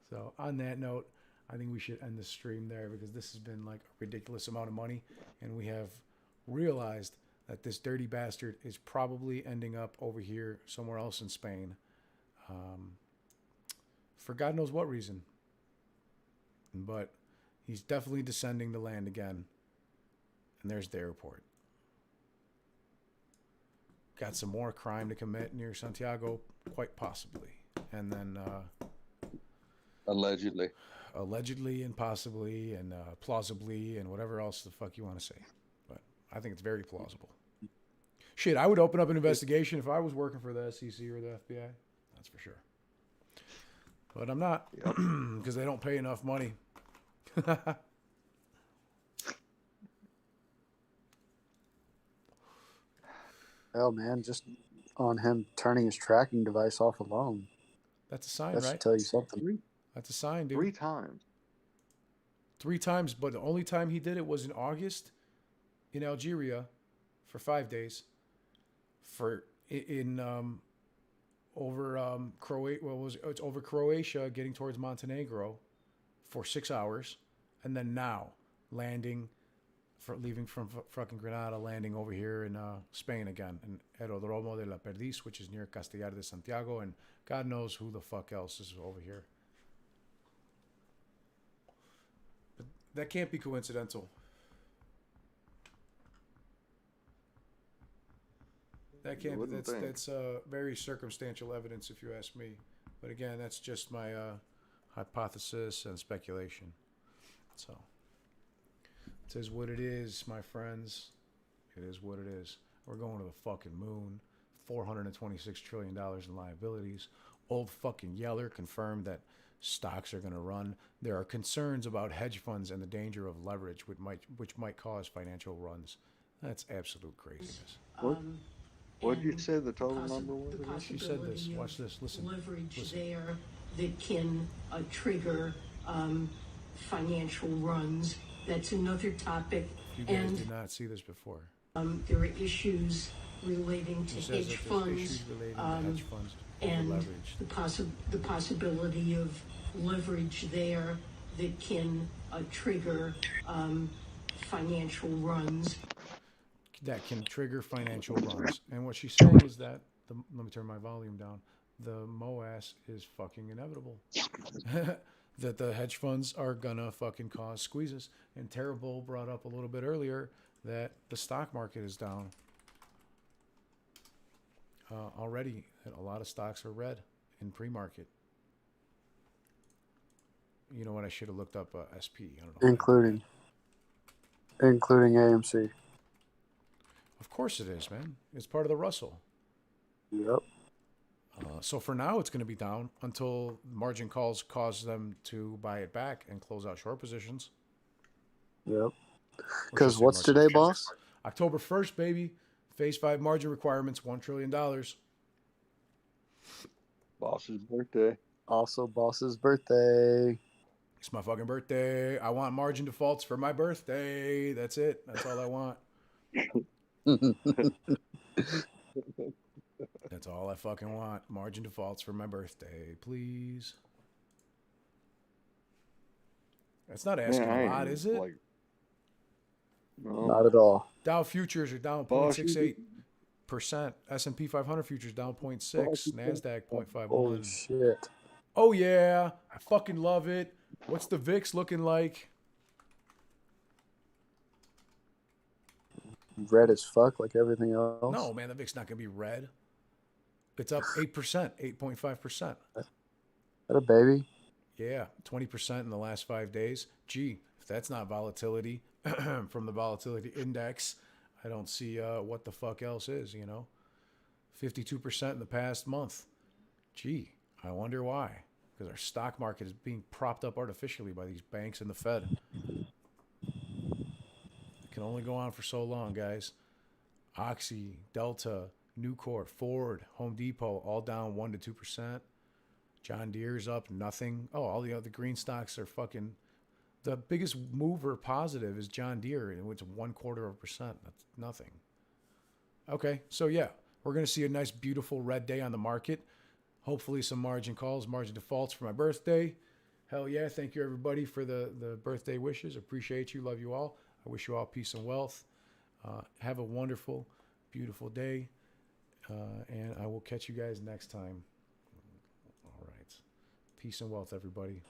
So on that note, I think we should end the stream there, because this has been like a ridiculous amount of money, and we have realized that this dirty bastard is probably ending up over here somewhere else in Spain, for God knows what reason. But he's definitely descending to land again. And there's the airport. Got some more crime to commit near Santiago, quite possibly. And then Allegedly and possibly and plausibly and whatever else the fuck you want to say. But I think it's very plausible. Shit, I would open up an investigation if I was working for the SEC or the FBI. That's for sure. But I'm not, because they don't pay enough money. Oh man, just on him turning his tracking device off alone. That's a sign, That right? should tell you something. That's a sign, dude. 3 times. 3 times, but the only time he did it was in August in Algeria for 5 days. Over Croatia, getting towards Montenegro for 6 hours, and then now leaving from fucking Granada, landing over here in Spain again, in Aerodromo de la Perdiz, which is near Castellar de Santiago, and God knows who the fuck else is over here. But that can't be coincidental. That can't. That's very circumstantial evidence, if you ask me. But again, that's just my hypothesis and speculation. So it is what it is, my friends. It is what it is. We're going to the fucking moon. $426 trillion in liabilities. Old fucking Yeller confirmed that stocks are going to run. There are concerns about hedge funds and the danger of leverage, which might cause financial runs. That's absolute craziness. What did you say the total number was? She said this. Watch this. Listen. Leverage there that can trigger financial runs. That's another topic. You guys did not see this before. There are issues relating to hedge funds, and leverage. the possibility of leverage there that can trigger financial runs. That can trigger financial runs. And what she's saying is that, let me turn my volume down, the MOASS is fucking inevitable. That the hedge funds are gonna fucking cause squeezes. And Terrible brought up a little bit earlier that the stock market is down. Already, a lot of stocks are red in pre-market. You know what? I should have looked up SP. I don't know. Including AMC. Of course it is, man. It's part of the Russell. Yep. So for now, it's going to be down until margin calls cause them to buy it back and close out short positions. Yep. Because what's today, boss? October 1st, baby. Phase 5 margin requirements, $1 trillion. Boss's birthday. Also, boss's birthday. It's my fucking birthday. I want margin defaults for my birthday. That's it. That's all I want. That's all I fucking want. Margin defaults for my birthday, please. That's not asking a lot, is it? No. Not at all. Dow futures are down 0.68%. S&P 500 futures down 0.6%. NASDAQ 0.51%. Holy shit. Oh, yeah. I fucking love it. What's the VIX looking like? Red as fuck like everything else. No, man, the VIX not going to be red. It's up 8%, 8.5%. That a baby? Yeah, 20% in the last 5 days. Gee, if that's not volatility from the volatility index, I don't see what the fuck else is, 52% in the past month. Gee, I wonder why. Because our stock market is being propped up artificially by these banks and the Fed. It can only go on for so long, guys. Oxy, Delta, Nucor, Ford, Home Depot, all down 1% to 2%. John Deere's up nothing. Oh, all the other green stocks are fucking... The biggest mover positive is John Deere, and it's 0.25%. That's nothing. Okay, so yeah, we're going to see a nice, beautiful red day on the market. Hopefully some margin calls, margin defaults for my birthday. Hell yeah, thank you everybody for the birthday wishes. Appreciate you, love you all. I wish you all peace and wealth. Have a wonderful, beautiful day, and I will catch you guys next time. All right. Peace and wealth, everybody.